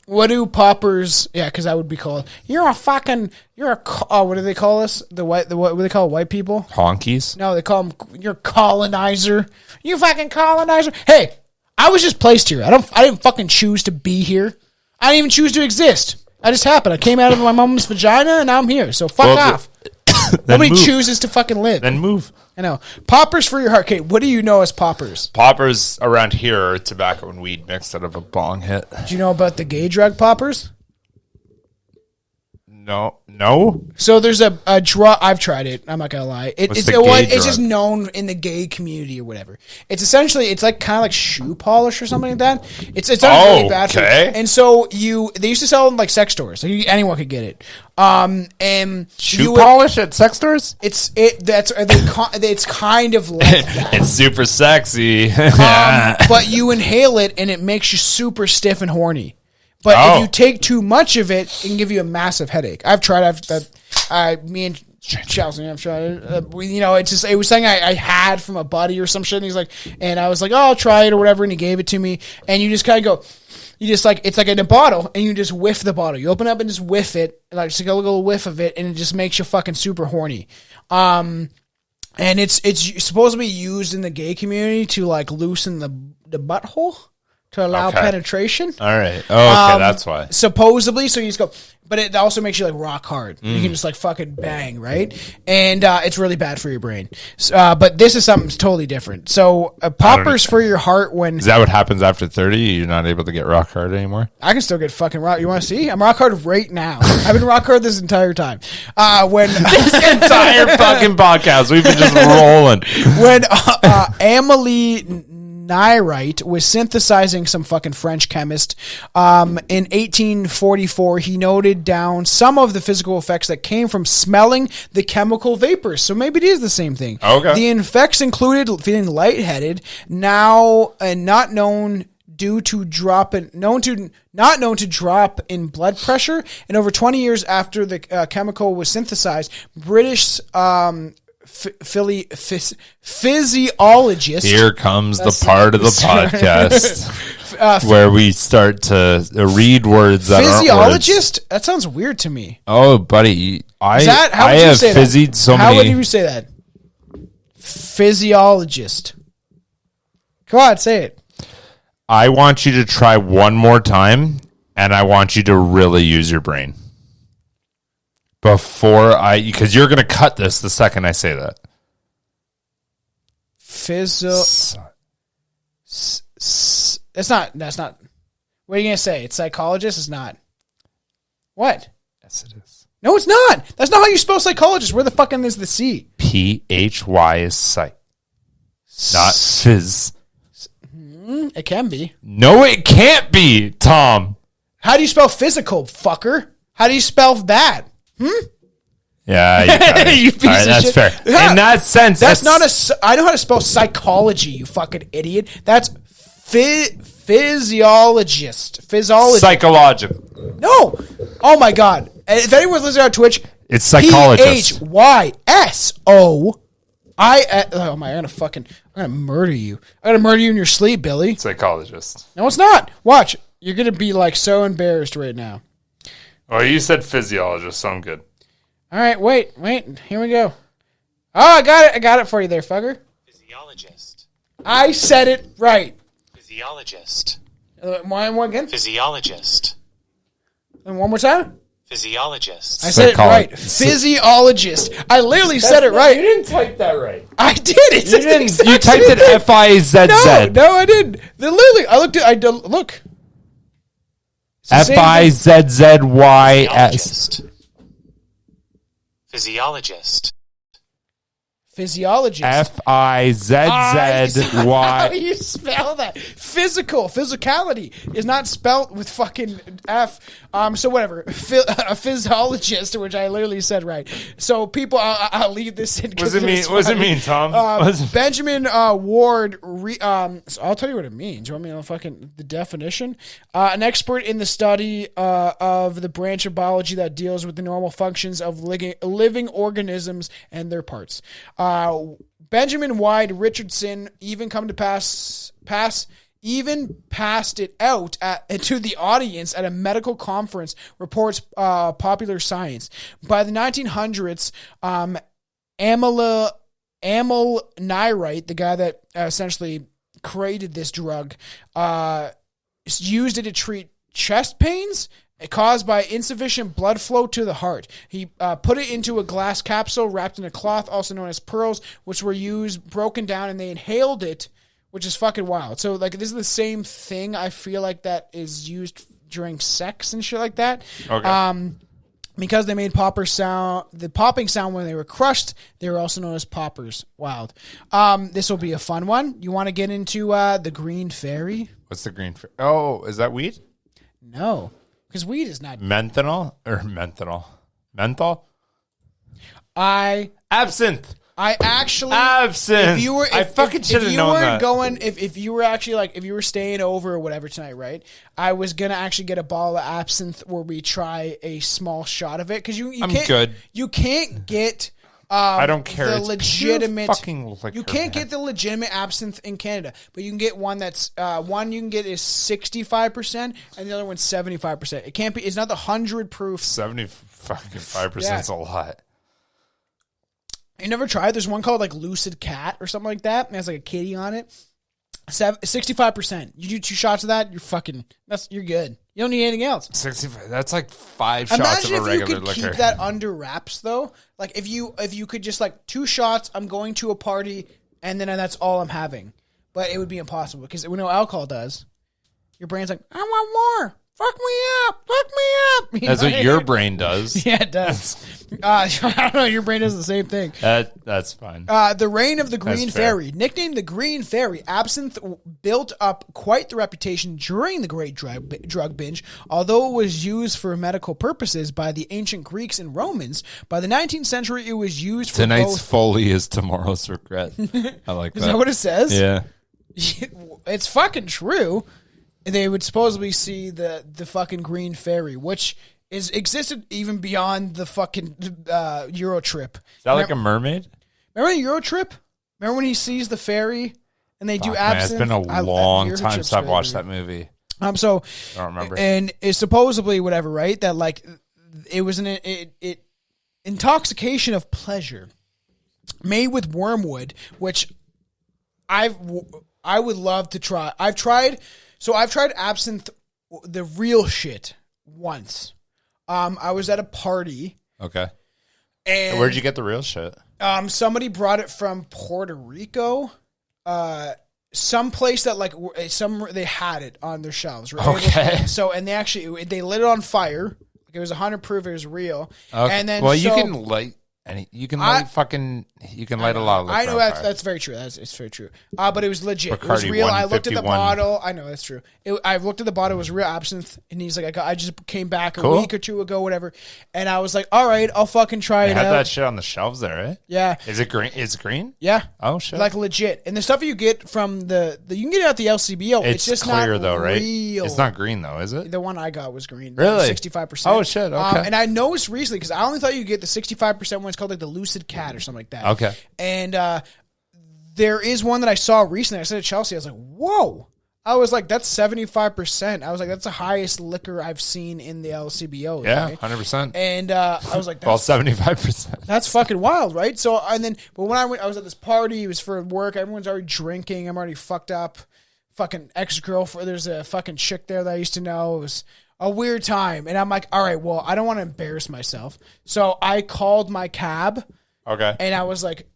What do poppers? Yeah, because I would be called. What do they call us? What do they call white people? Honkies? No, they call them. You're a colonizer. You fucking colonizer. Hey, I was just placed here. I didn't fucking choose to be here. I didn't even choose to exist. I just happened. I came out of my mom's vagina and now I'm here. So fuck off. Nobody chooses to fucking live. Then move. I know. Poppers for your heart. Okay, what do you know as poppers? Poppers around here are tobacco and weed mixed out of a bong hit. Do you know about the gay drug poppers? No. So there's a drug. I've tried it. I'm not gonna lie. It's just known in the gay community or whatever. It's essentially like kind of like shoe polish or something like that. It's not really bad for you. And so they used to sell them like sex stores. Like anyone could get it. And shoe polish at sex stores. It's kind of like that. It's super sexy. But you inhale it and it makes you super stiff and horny. But if you take too much of it, it can give you a massive headache. I've tried. Me and Chelsea, I'm sure. It's just, it was something I had from a buddy or some shit. And he's like, and I was like, oh, I'll try it or whatever. And he gave it to me. And you just kind of go, you just like, it's like in a bottle and you just whiff the bottle. You open it up and just whiff it, like just like a little whiff of it. And it just makes you fucking super horny. And it's supposed to be used in the gay community to like loosen the butthole to allow penetration. All right. Oh, okay. That's why. Supposedly. So you just go, but it also makes you like rock hard. You can just like fucking bang, right? And it's really bad for your brain. But this is something totally different. So poppers for your heart when... Is that what happens after 30? You're not able to get rock hard anymore? I can still get fucking rock. You want to see? I'm rock hard right now. I've been rock hard this entire time. When this entire fucking podcast, we've been just rolling. When Amélie Nyrite was synthesizing some fucking French chemist. In 1844, he noted down some of the physical effects that came from smelling the chemical vapors. So maybe it is the same thing. Okay. The effects included feeling lightheaded, now not known due to drop in not known to drop in blood pressure. And over 20 years after the chemical was synthesized, British physiologist. Here comes the part of the podcast where we start to read words that aren't physiologist? words. That sounds weird to me. Oh, buddy, How would you say that? Physiologist. Go on, say it. I want you to try one more time, and I want you to really use your brain. Because you're going to cut this the second I say that. That's not. What are you going to say? It's psychologist? It's not. What? Yes, it is. No, it's not. That's not how you spell psychologist. Where the fucking is the C? Phy is psych. Not phys. It can be. No, it can't be, Tom. How do you spell physical, fucker? How do you spell that? Yeah, you piece right, of that's shit. fair. Yeah. In that sense, that's not I know how to spell psychology, you fucking idiot. That's physiologist. Psychological. No. Oh my god. If anyone's listening on Twitch, it's psychologist. PHYSO. Oh my! I'm gonna murder you. I'm gonna murder you in your sleep, Billy. Psychologist. No, it's not. Watch. You're gonna be like so embarrassed right now. Oh, you said physiologist, so I'm good. All right, wait. Here we go. Oh, I got it for you there, fucker. Physiologist. I said it right. Physiologist. One again. Physiologist. And one more time. Physiologist. I said it right. Physiologist. I literally said it right. You didn't type that right. I did. It you didn't. You typed it FIZZ. No, I didn't. Literally, I looked at. look. FIZZYS. Physiologist. Physiologist. FIZZY. How do you spell that? Physicality is not spelled with fucking F. So whatever. A physiologist, which I literally said right. So people, I'll leave this in. What does it mean? What does it mean, Tom? Benjamin Ward. So I'll tell you what it means. You want me to fucking the definition? An expert in the study of the branch of biology that deals with the normal functions of living organisms and their parts. Benjamin Wyde Richardson even come to passed it out to the audience at a medical conference, reports Popular Science. By the 1900s, Amélie Nyrite, the guy that essentially created this drug, used it to treat chest pains caused by insufficient blood flow to the heart. He put it into a glass capsule wrapped in a cloth, also known as pearls, which were broken down, and they inhaled it, which is fucking wild. So, like, this is the same thing, I feel like, that is used during sex and shit like that. Okay. Because they made popping sound when they were crushed, they were also known as poppers. Wild. This will be a fun one. You want to get into the Green Fairy? What's the Green Fairy? Oh, is that weed? No. Because weed is not... Menthol? Or menthol? Menthol? Absinthe. I actually absinthe. I fucking should have known that. If you were actually like if you were staying over or whatever tonight, right? I was gonna actually get a bottle of absinthe where we try a small shot of it because I'm can't. Good. You can't get. I don't care. The it's legitimate fucking liquor, you can't get the legitimate absinthe in Canada, but you can get one that's one you can get is 65% and the other one's 75%. It can't be. It's not the 100 proof. 75% is a lot. You never tried? There's one called like Lucid Cat or something like that. And it has like a kitty on it. 65%. You do 2 shots of that, you're good. You don't need anything else. 65. That's like 5 shots of a regular liquor. Imagine if you could keep that under wraps though. Like if you could just like 2 shots, I'm going to a party, and then that's all I'm having. But it would be impossible because we know alcohol does. Your brain's like, I want more. Fuck me up. That's what your brain does. Yeah, it does. I don't know. Your brain does the same thing. That's fine. The reign of the Green Fairy. Nicknamed the Green Fairy, absinthe built up quite the reputation during the Great Drug Binge. Although it was used for medical purposes by the ancient Greeks and Romans, by the 19th century it was used for Tonight's folly is tomorrow's regret. I like that. Is that what it says? Yeah. It's fucking true. They would supposedly see the fucking Green Fairy, which existed even beyond the fucking Euro trip. Is that like a mermaid? Remember the Euro trip? Remember when he sees the fairy and they do absinthe? Man, it's been a long time since I've watched that movie. So I don't remember. And it's supposedly whatever, right? That like it was an intoxication of pleasure made with wormwood, which I would love to try. I've tried absinthe, the real shit, once. I was at a party. Okay. And where'd you get the real shit? Somebody brought it from Puerto Rico. Some place that like they had it on their shelves, right? Okay. And they lit it on fire. Like it was 100 proof. It was real. Okay. And then you can light. You can light a lot of liquor. I know that's very true. It's very true. But it was legit. Bacardi, it was real. I looked at the 151. bottle. I know that's true. I looked at the bottle. It was real absinthe. And he's like, I just came back a week or 2 ago, whatever. And I was like, all right, I'll fucking try it out. They had that shit on the shelves there, right? Yeah. Is it green? It's green? Yeah. Oh shit. Like legit. And the stuff you get from you can get it at the LCBO. It's just clear not though, right? real. It's not green though, is it? The one I got was green. Really? 65%. Oh shit. Okay. And I noticed recently because I only thought you get the 65% one. It's called like the Lucid Cat or something like that. Okay. And there is one that I saw recently. I said at Chelsea, I was like, whoa. I was like, that's 75%. I was like, that's the highest liquor I've seen in the LCBO. Yeah, right? 100%. And I was like, well, 75%. That's fucking wild, right? So, but when I was at this party, it was for work. Everyone's already drinking. I'm already fucked up. Fucking ex-girlfriend. There's a fucking chick there that I used to know. It was a weird time. And I'm like, all right, well, I don't want to embarrass myself. So I called my cab. Okay. And I was like,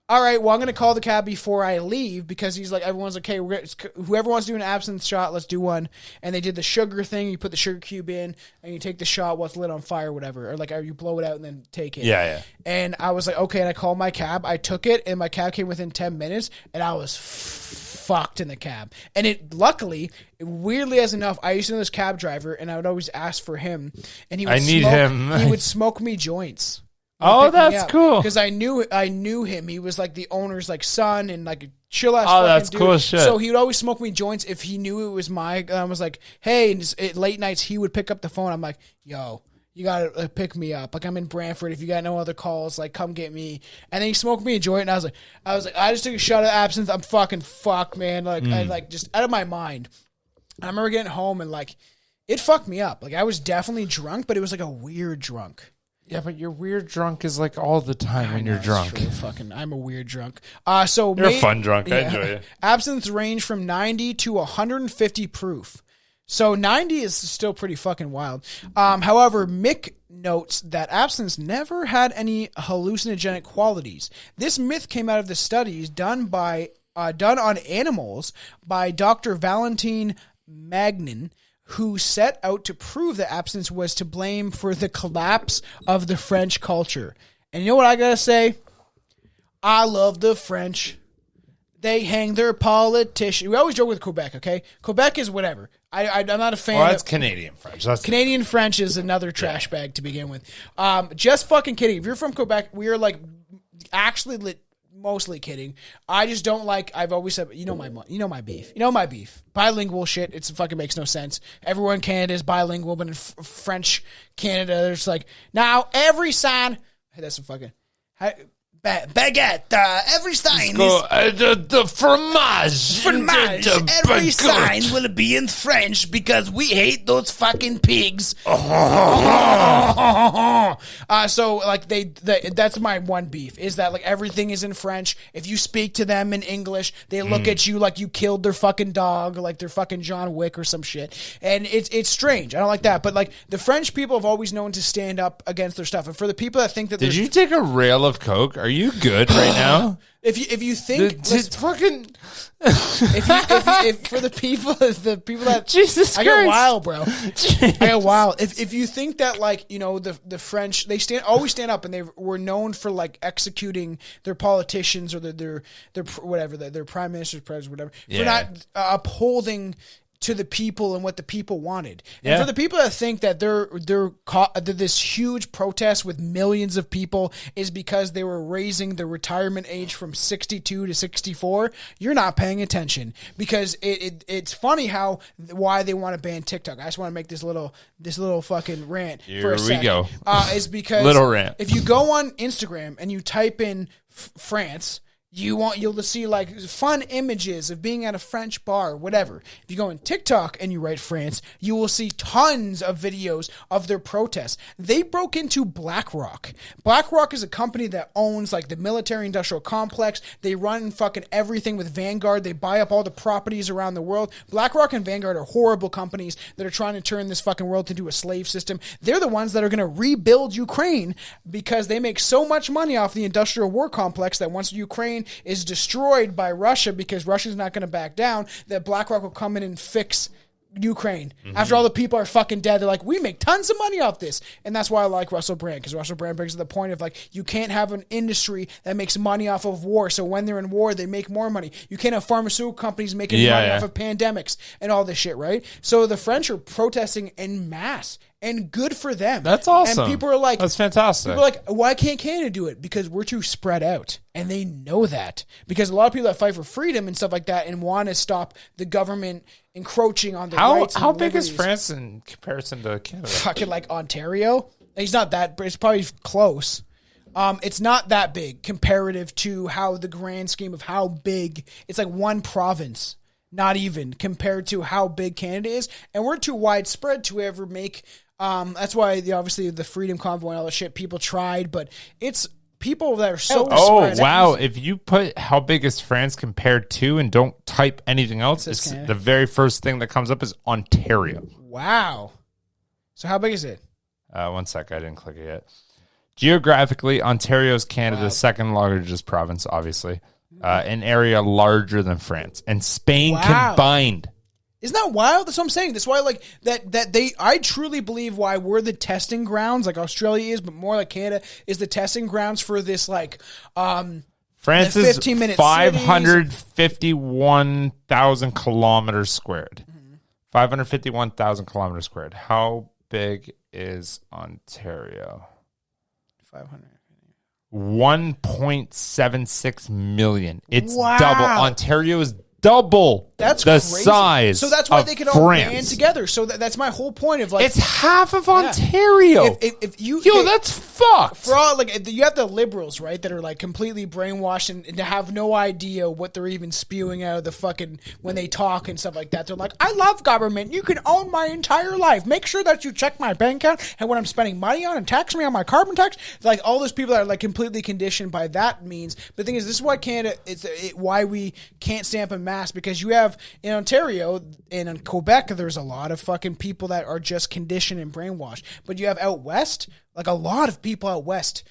all right, well, I'm going to call the cab before I leave because he's like, everyone's like, hey, whoever wants to do an absinthe shot, let's do one. And they did the sugar thing. You put the sugar cube in and you take the shot while it's lit on fire or whatever. Or like, you blow it out and then take it. Yeah, yeah. And I was like, okay. And I called my cab. I took it and my cab came within 10 minutes and I was fucked in the cab. And luckily, weirdly as enough, I used to know this cab driver and I would always ask for him. And he would he would smoke me joints. Oh, that's cool. Because I knew him. He was like the owner's like son and like a chill ass. Oh, that's dude. cool shit. So he would always smoke me joints if he knew it was my. I was like, hey, and late nights he would pick up the phone. I'm like, yo, you gotta pick me up. Like I'm in Brantford. If you got no other calls, like come get me. And then he smoked me a joint, and I was like, I just took a shot of absinthe. I'm fucking fucked, man. Like I like just out of my mind. I remember getting home and like it fucked me up. Like I was definitely drunk, but it was like a weird drunk. Yeah, but your weird drunk is like all the time when you're drunk. I'm a weird drunk. So you're a fun drunk. I enjoy it. Absinthe range from 90 to 150 proof. So 90 is still pretty fucking wild. However, Mick notes that absinthe never had any hallucinogenic qualities. This myth came out of the studies done on animals by Dr. Valentin Magnin, who set out to prove that absinthe was to blame for the collapse of the French culture. And you know what I gotta say? I love the French. They hang their politicians. We always joke with Quebec, okay? Quebec is whatever. I'm not a fan. Well, that's Canadian French. Canadian French is another trash bag to begin with. Just fucking kidding. If you're from Quebec, we are like actually mostly kidding. I just don't like. I've always said, my beef. My beef. Bilingual shit. It fucking makes no sense. Everyone in Canada is bilingual, but in French Canada, there's like now every sign. Hey, that's some fucking. Baguette, every sign the fromage. Every sign will be in French because we hate those fucking pigs. So like that's my one beef is that like everything is in French. If you speak to them in English, they look at you like you killed their fucking dog, like they're fucking John Wick or some shit. And it's strange. I don't like that. But like the French people have always known to stand up against their stuff. And for the people that think that did you take a rail of Coke? Are you good right now? If you think it's fucking if for the people that Jesus I Christ. got wild, bro. I got wild. If you think that like the French they always stand up and they were known for like executing their politicians or their whatever their prime ministers, presidents, whatever for not upholding to the people and what the people wanted. And for the people that think that this huge protest with millions of people is because they were raising the retirement age from 62 to 64, you're not paying attention because it's funny why they want to ban TikTok. I just want to make this little fucking rant for a second. Here we go. Is because little rant. If you go on Instagram and you type in France, you'll see like fun images of being at a French bar, whatever. If you go on TikTok and you write France, you will see tons of videos of their protests. They broke into BlackRock. BlackRock is a company that owns like the military industrial complex. They run fucking everything with Vanguard. They buy up all the properties around the world. BlackRock and Vanguard are horrible companies that are trying to turn this fucking world into a slave system. They're the ones that are going to rebuild Ukraine because they make so much money off the industrial war complex that once Ukraine is destroyed by Russia because Russia's not going to back down, that BlackRock will come in and fix Ukraine. Mm-hmm. After all the people are fucking dead, they're like, we make tons of money off this. And that's why I like Russell Brand, because Russell Brand brings to the point of like, you can't have an industry that makes money off of war. So when they're in war, they make more money. You can't have pharmaceutical companies making money off of pandemics and all this shit, right? So the French are protesting en masse. And good for them. That's awesome. And people are like, that's fantastic. People are like, why can't Canada do it? Because we're too spread out. And they know that. Because a lot of people that fight for freedom and stuff like that and want to stop the government encroaching on the rights. How big is France in comparison to Canada? Fucking like Ontario. He's not that, but it's probably close. It's not that big comparative to how the grand scheme of how big. It's like one province. Not even compared to how big Canada is. And we're too widespread to ever make... that's why obviously the Freedom Convoy and all that shit people tried, but it's people that are so spread wow. out. If you put how big is France compared to and don't type anything else, it's the very first thing that comes up is Ontario. Wow. So how big is it? 1 sec, I didn't click it yet. Geographically, Ontario is Canada's second largest province, obviously. An area larger than France and Spain combined. Isn't that wild? That's what I'm saying. That's why, like, I truly believe why we're the testing grounds, like Australia is, but more like Canada is the testing grounds for this, like, France is 551,000 kilometers squared. Mm-hmm. 551,000 kilometers squared. How big is Ontario? 500. 1.76 million. It's double. Ontario is double the crazy. size. So that's why of they can all France. band together. So that's my whole point of like it's half of Ontario. If you that's fucked. For all like you have the liberals, right, that are like completely brainwashed and have no idea what they're even spewing out of the fucking when they talk and stuff like that. They're like, I love government. You can own my entire life. Make sure that you check my bank account and what I'm spending money on and tax me on my carbon tax. Like all those people are like completely conditioned by that means. But the thing is, this is why Canada. Why we can't stamp en masse because you have in Ontario and in Quebec, there's a lot of fucking people that are just conditioned and brainwashed. But you have out west, like a lot of people out west,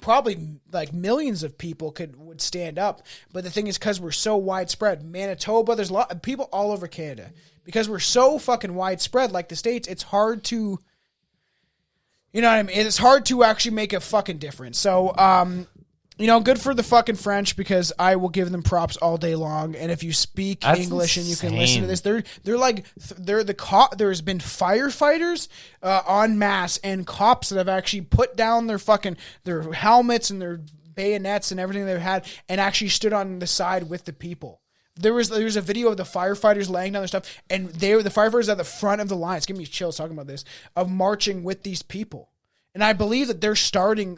probably like millions of people would stand up. But the thing is, because we're so widespread, Manitoba, there's a lot of people all over Canada. Because we're so fucking widespread, like the States, it's hard to, you know what I mean? It's hard to actually make a fucking difference. So, you know, good for the fucking French because I will give them props all day long. And if you speak English and you can listen to this, there's been firefighters en masse and cops that have actually put down their helmets and their bayonets and everything they've had, and actually stood on the side with the people. There was a video of the firefighters laying down their stuff, and the firefighters at the front of the line. It's giving me chills talking about this, of marching with these people. And I believe that they're starting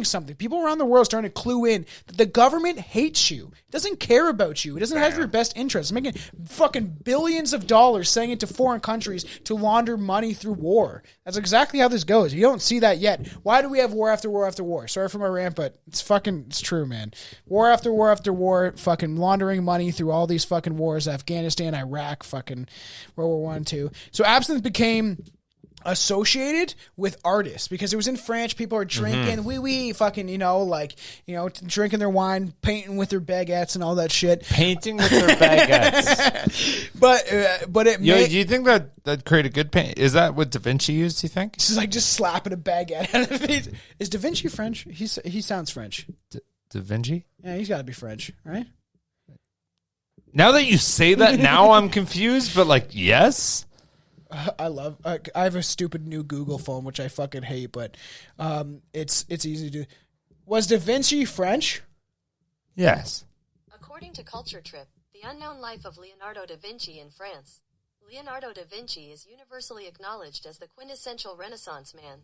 something. People around the world are starting to clue in that the government hates you. It doesn't care about you. It doesn't have your best interests. It's making fucking billions of dollars, sending it to foreign countries to launder money through war. That's exactly how this goes. You don't see that yet. Why do we have war after war after war? Sorry for my rant, but it's true, man. War after war after war, fucking laundering money through all these fucking wars, Afghanistan, Iraq, fucking World War I, II. So absinthe became associated with artists because it was in French. People are drinking, fucking, drinking their wine, painting with their baguettes and all that shit. Painting with their baguettes. but it do you think that created good paint? Is that what Da Vinci used, do you think? This is like just slapping a baguette out of it. Is Da Vinci French? He sounds French. Da Vinci? Yeah, he's got to be French, right? Now that you say that, now I'm confused, but yes. I have a stupid new Google phone, which I fucking hate, but it's easy to do. Was Da Vinci French? Yes. According to Culture Trip, The Unknown Life of Leonardo da Vinci in France, Leonardo da Vinci is universally acknowledged as the quintessential Renaissance man.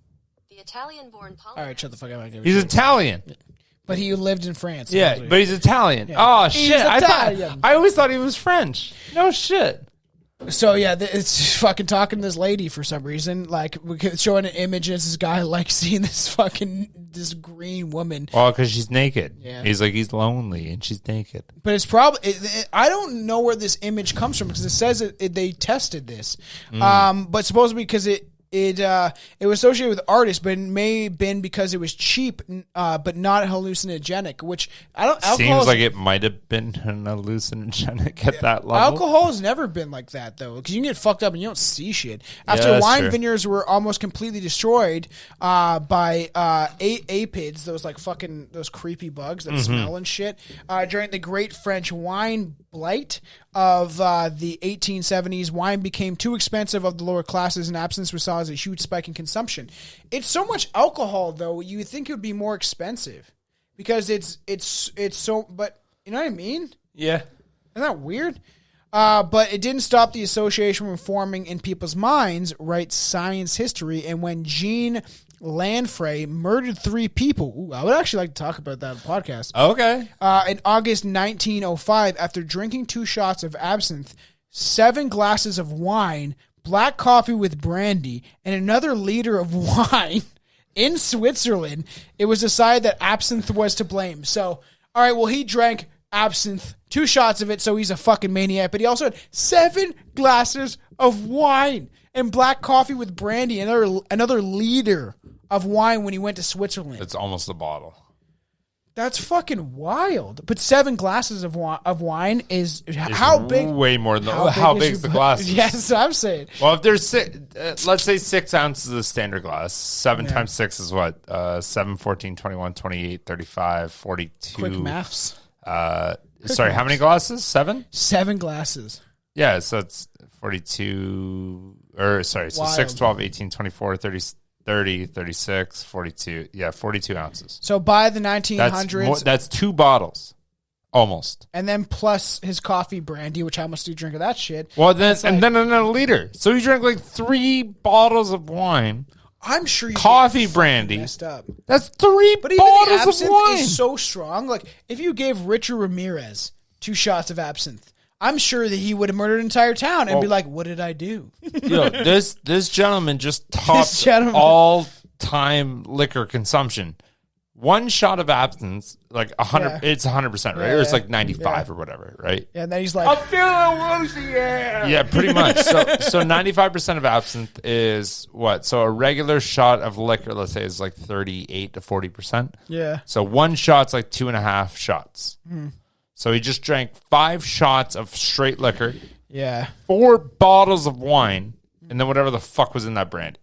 The Italian-born All right, shut the fuck up. He's Italian. But he lived in France. Yeah, but he's Italian. Yeah. Oh, shit. I always thought he was French. No shit. So yeah, it's fucking talking to this lady for some reason, like showing an image, and it's this guy like seeing this green woman. Oh, because she's naked. Yeah. He's lonely and she's naked. But it's probably I don't know where this image comes from because it says they tested this, but supposedly because it was associated with artists, but it may have been because it was cheap, but not hallucinogenic. Which seems like it might have been an hallucinogenic at that level. Alcohol has never been like that though, because you can get fucked up and you don't see shit. After wine vineyards were almost completely destroyed by apids, those creepy bugs that smell and shit, during the Great French Wine Blight of the 1870s, wine became too expensive of the lower classes, and absinthe was saw as a huge spike in consumption. It's so much alcohol, though, you would think it would be more expensive because it's so. But you know what I mean? Yeah, isn't that weird? But it didn't stop the association from forming in people's minds, writes Science History. And when Jean Lanfray murdered 3 people. Ooh, I would actually like to talk about that on the podcast. Okay. In August 1905, after drinking 2 shots of absinthe, 7 glasses of wine, black coffee with brandy, and another liter of wine in Switzerland, it was decided that absinthe was to blame. So, all right, well, he drank absinthe, 2 shots of it, so he's a fucking maniac. But he also had 7 glasses of wine and black coffee with brandy, another liter of wine when he went to Switzerland. It's almost a bottle. That's fucking wild. But 7 glasses of wine is how big? Way more than how big is the glass? Yes, I'm saying. Well, if there's let's say 6 ounces of standard glass, 7 times 6 is what? 7, 14, 21, 28, 35, 42. Quick maths. Sorry, how many glasses? 7? 7 glasses. Yeah, so it's 42, so 6, 12, 18, 24, 30, 36, 42. Yeah, 42 ounces. So by the 1900s. That's 2 bottles. Almost. And then plus his coffee brandy, which how much do you drink of that shit? Well, then another liter. So you drank like 3 bottles of wine. I'm sure you coffee brandy. Messed up. That's 3 but bottles of wine. Is so strong. Like if you gave Richard Ramirez 2 shots of absinthe, I'm sure that he would have murdered an entire town and be like, "What did I do?" Yo, this gentleman just topped all-time liquor consumption. 1 shot of absinthe, like 100, yeah. It's 100%, right? Or it's like 95 or whatever, right? Yeah, and then he's like, I'm feeling woozy, yeah. Yeah, pretty much. So 95% of absinthe is what? So a regular shot of liquor, let's say, is like 38 to 40%. Yeah. So 1 shot's like 2.5 shots. Mm. So he just drank 5 shots of straight liquor. Yeah. 4 bottles of wine, and then whatever the fuck was in that brandy.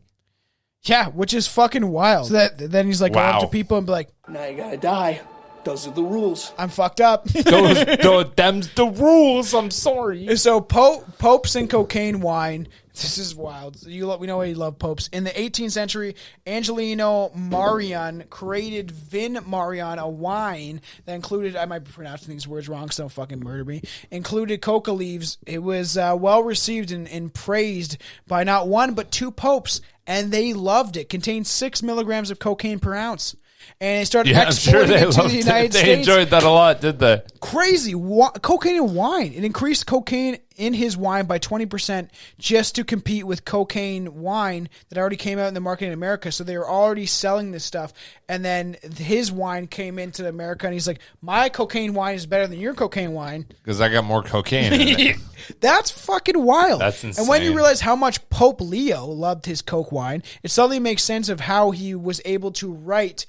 Yeah, which is fucking wild. So then he's like going up to people and be like, now you gotta die. Those are the rules. I'm fucked up. Them's the rules. I'm sorry. So popes and cocaine wine. This is wild. We know why you love popes. In the 18th century, Angelino Marion created Vin Marion, a wine that included, I might be pronouncing these words wrong, so don't fucking murder me, included coca leaves. It was well received and praised by not one but two popes, and they loved it. Contained 6 milligrams of cocaine per ounce. And they started exporting it to the United States. They enjoyed that a lot, did they? Crazy. Cocaine and wine. It increased cocaine in his wine by 20% just to compete with cocaine wine that already came out in the market in America. So they were already selling this stuff. And then his wine came into America, and he's like, my cocaine wine is better than your cocaine wine. Because I got more cocaine in it. That's fucking wild. That's insane. And when you realize how much Pope Leo loved his coke wine, it suddenly makes sense of how he was able to write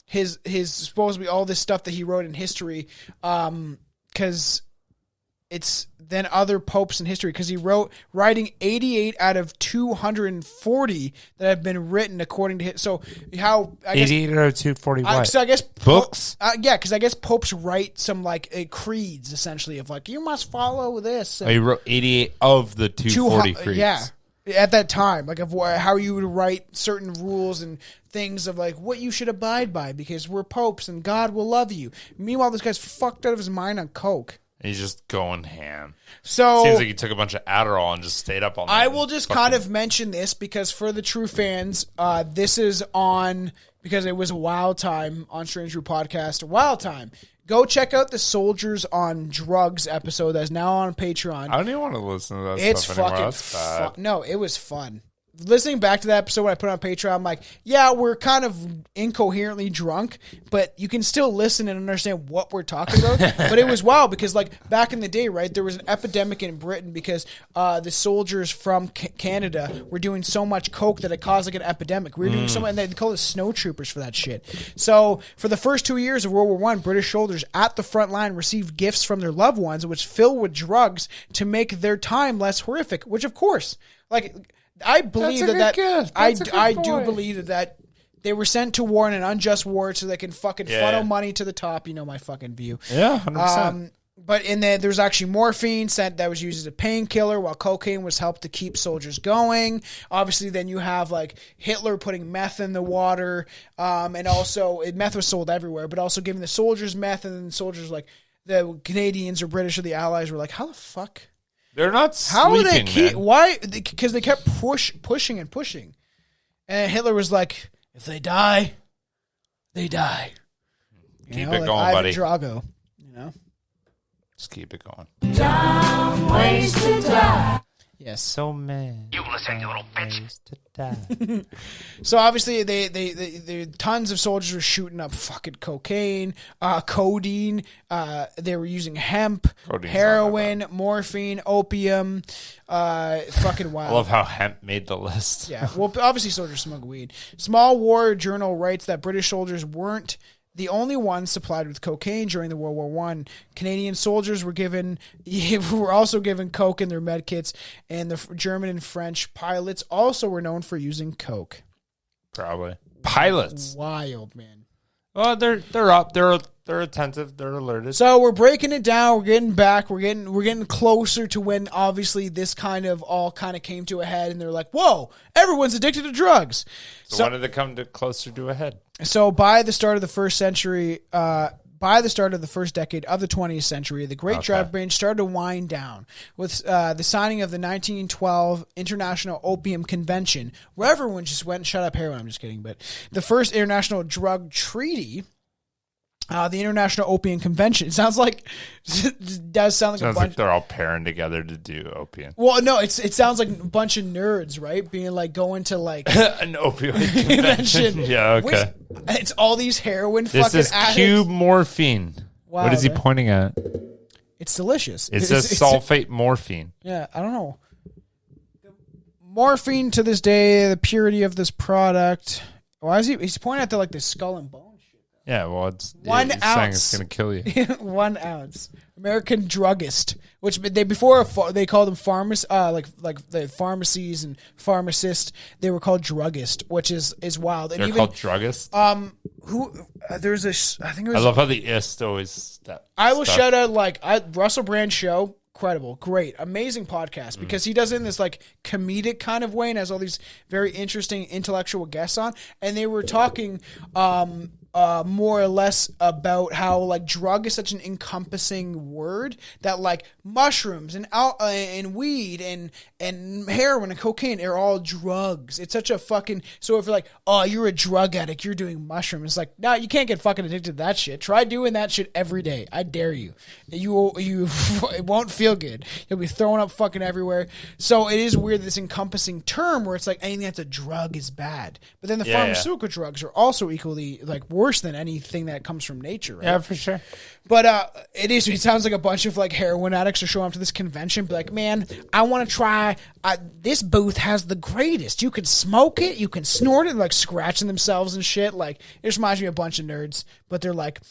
his supposedly all this stuff that he wrote in history, because it's then other popes in history, because he writing 88 out of 240 that have been written according to his. So how 88 out of 240 what? So I guess books. Yeah, because I guess popes write some like creeds essentially of like, you must follow this. He wrote 88 of the 240 creeds. Yeah. At that time, like of how you would write certain rules and things of like what you should abide by because we're popes and God will love you. Meanwhile, this guy's fucked out of his mind on coke. He's just going ham. So seems like he took a bunch of Adderall and just stayed up all night. I will just kind of mention this because for the true fans, this is on because it was a wild time on Strange Brew Podcast. A wild time. Go check out the Soldiers on Drugs episode that's now on Patreon. I don't even want to listen to that it's stuff anymore. It's fucking fun. No, it was fun. Listening back to that episode when I put it on Patreon, I'm like, yeah, we're kind of incoherently drunk, but you can still listen and understand what we're talking about. But it was wild because, like, back in the day, right, there was an epidemic in Britain because the soldiers from Canada were doing so much coke that it caused, like, an epidemic. We were doing so much, and they called us snow troopers for that shit. So for the first 2 years of World War I, British soldiers at the front line received gifts from their loved ones, which filled with drugs to make their time less horrific, which, of course, like... I believe I do believe that they were sent to war in an unjust war so they can fucking funnel money to the top. You know my fucking view. Yeah, 100%. But in there's actually morphine that was used as a painkiller, while cocaine was helped to keep soldiers going. Obviously, then you have like Hitler putting meth in the water, and also meth was sold everywhere, but also giving the soldiers meth, and then soldiers like the Canadians or British or the Allies were like, how the fuck? They're not How sleeping, are they keep? man. Why? Because they kept pushing and pushing, and Hitler was like, "If they die, they die." Keep it going, buddy. Drago, you know. Just keep it going. Dumb ways to die. Yes. So many. You listen, you little bitch. To die. So obviously, they tons of soldiers were shooting up fucking cocaine, codeine. They were using hemp, heroin, morphine, opium. Fucking wild. I love how hemp made the list. Yeah. Well, obviously, soldiers smoke weed. Small War Journal writes that British soldiers weren't the only ones supplied with cocaine during the World War I. Canadian soldiers were also given coke in their med kits, and the German and French pilots also were known for using coke. Probably pilots. Wild, man. Oh, they're up. They're attentive. They're alerted. So we're breaking it down. We're getting back. We're getting closer to when obviously this kind of came to a head, and they're like, "Whoa, everyone's addicted to drugs." So when did it come closer to a head? So by the start of the first century, by the start of the first decade of the 20th century, the Great Binge started to wind down with the signing of the 1912 International Opium Convention, where everyone just went and shut up heroin. I'm just kidding, but the first international drug treaty. The International Opium Convention. It sounds like it does sound like sounds like they're all pairing together to do opium. Well, no, it sounds like a bunch of nerds, right? Being like going to like an opioid convention. Yeah, okay. It's all these heroin. This fucking is addicts. cube morphine. Wow, what is he pointing at? It's delicious. It says sulfate morphine. Yeah, I don't know. Morphine to this day, the purity of this product. Why is he's pointing at the skull and bone shit? Yeah, well, it's 1 saying ounce. it's going to kill you. 1 ounce. American druggist, which they before they called them like the pharmacies and pharmacists. They were called druggist, which is wild. And They're even, called druggist. There's a I think it was. I love how the ist always. I will shout out Russell Brand show. Incredible, great, amazing podcast because he does it in this like comedic kind of way and has all these very interesting intellectual guests on, and they were talking more or less about how like drug is such an encompassing word that like mushrooms and weed and heroin and cocaine are all drugs. It's such a fucking, so if you're like, oh, you're a drug addict, you're doing mushrooms, it's like, no, you can't get fucking addicted to that shit. Try doing that shit every day. I dare you. It won't feel good. You'll be throwing up fucking everywhere. So it is weird, this encompassing term where it's like anything that's a drug is bad. But then the pharmaceutical drugs are also equally like worse than anything that comes from nature, right? Yeah, for sure. But it sounds like a bunch of like heroin addicts are showing up to this convention, be like, man, I want to try, this booth has the greatest. You can smoke it, you can snort it, like scratching themselves and shit. Like, it just reminds me of a bunch of nerds, but they're like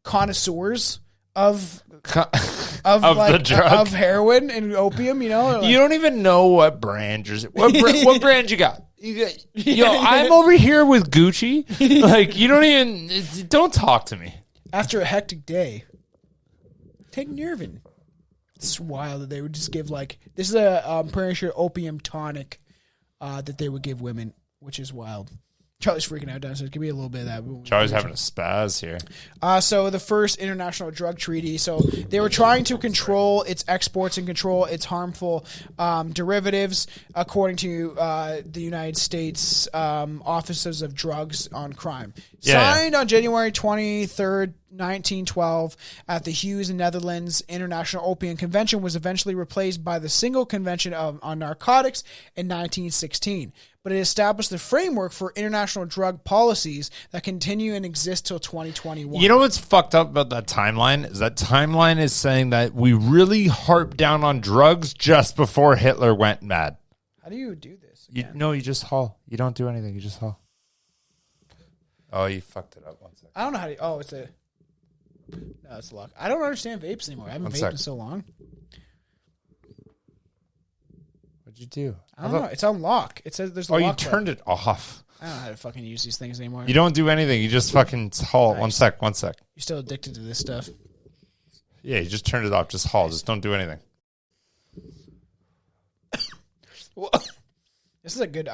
connoisseurs of the drug, of heroin and opium, you know? You don't even know what brand what brand you got. I'm over here with Gucci. Like, don't talk to me. After a hectic day, take Nervin. It's wild that they would just give this is I'm pretty sure opium tonic that they would give women, which is wild. Charlie's freaking out downstairs. Give me a little bit of that. Charlie's having a spaz here. So the first international drug treaty. So they were trying to control its exports and control its harmful derivatives, according to the United States Offices of Drugs on Crime. Signed on January 23rd, 1912 at the Hughes in Netherlands. International Opium Convention was eventually replaced by the Single Convention on Narcotics in 1916. But it established the framework for international drug policies that continue and exist till 2021. You know what's fucked up about that timeline? Is that timeline is saying that we really harped down on drugs just before Hitler went mad. How do you do this? You just haul. You don't do anything. You just haul. Oh, you fucked it up. 1 second. I don't know how to... Oh, it's a... No, it's a lock. I don't understand vapes anymore. I haven't vaped in so long. What'd you do? I don't know. It's on lock. It says there's a lock. Oh, you turned it off. I don't know how to fucking use these things anymore. You don't do anything. You just fucking haul. Nice. One sec. You're still addicted to this stuff. Yeah, you just turned it off. Just haul. Just don't do anything. Well, this is a good...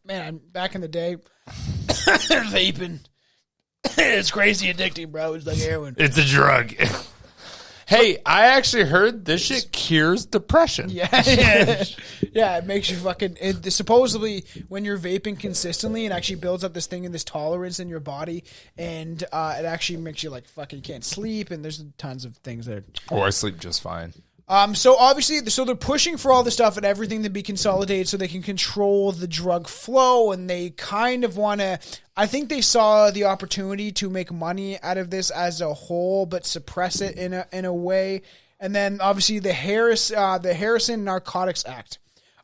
man, I'm back in the day. Vaping. It's crazy addicting, bro. It's like heroin. It's a drug. Hey, I actually heard this shit cures depression. Yeah, it makes you fucking... supposedly, when you're vaping consistently, it actually builds up this thing and this tolerance in your body, and it actually makes you like fucking can't sleep, and there's tons of things that... I sleep just fine. So obviously, they're pushing for all this stuff and everything to be consolidated so they can control the drug flow, and they kind of want to... I think they saw the opportunity to make money out of this as a whole, but suppress it in a way. And then obviously the Harrison Narcotics Act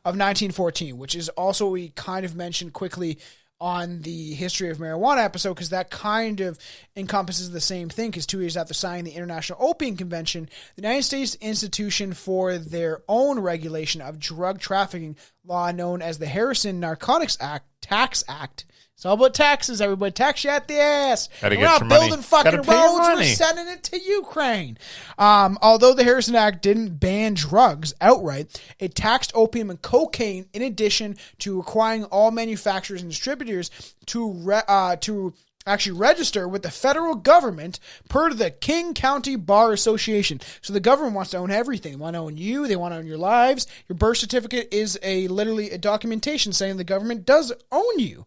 of 1914, which is also what we kind of mentioned quickly on the history of marijuana episode, because that kind of encompasses the same thing, because 2 years after signing the International Opium Convention, the United States institution for their own regulation of drug trafficking law known as the Harrison Narcotics Act, Tax Act. It's all about taxes, everybody. Tax you at the ass. Gotta We're get not your money. building fucking Gotta pay your roads. We're money. sending it to Ukraine. Although the Harrison Act didn't ban drugs outright, it taxed opium and cocaine in addition to requiring all manufacturers and distributors to actually register with the federal government per the King County Bar Association. So the government wants to own everything. They want to own you. They want to own your lives. Your birth certificate is literally a documentation saying the government does own you.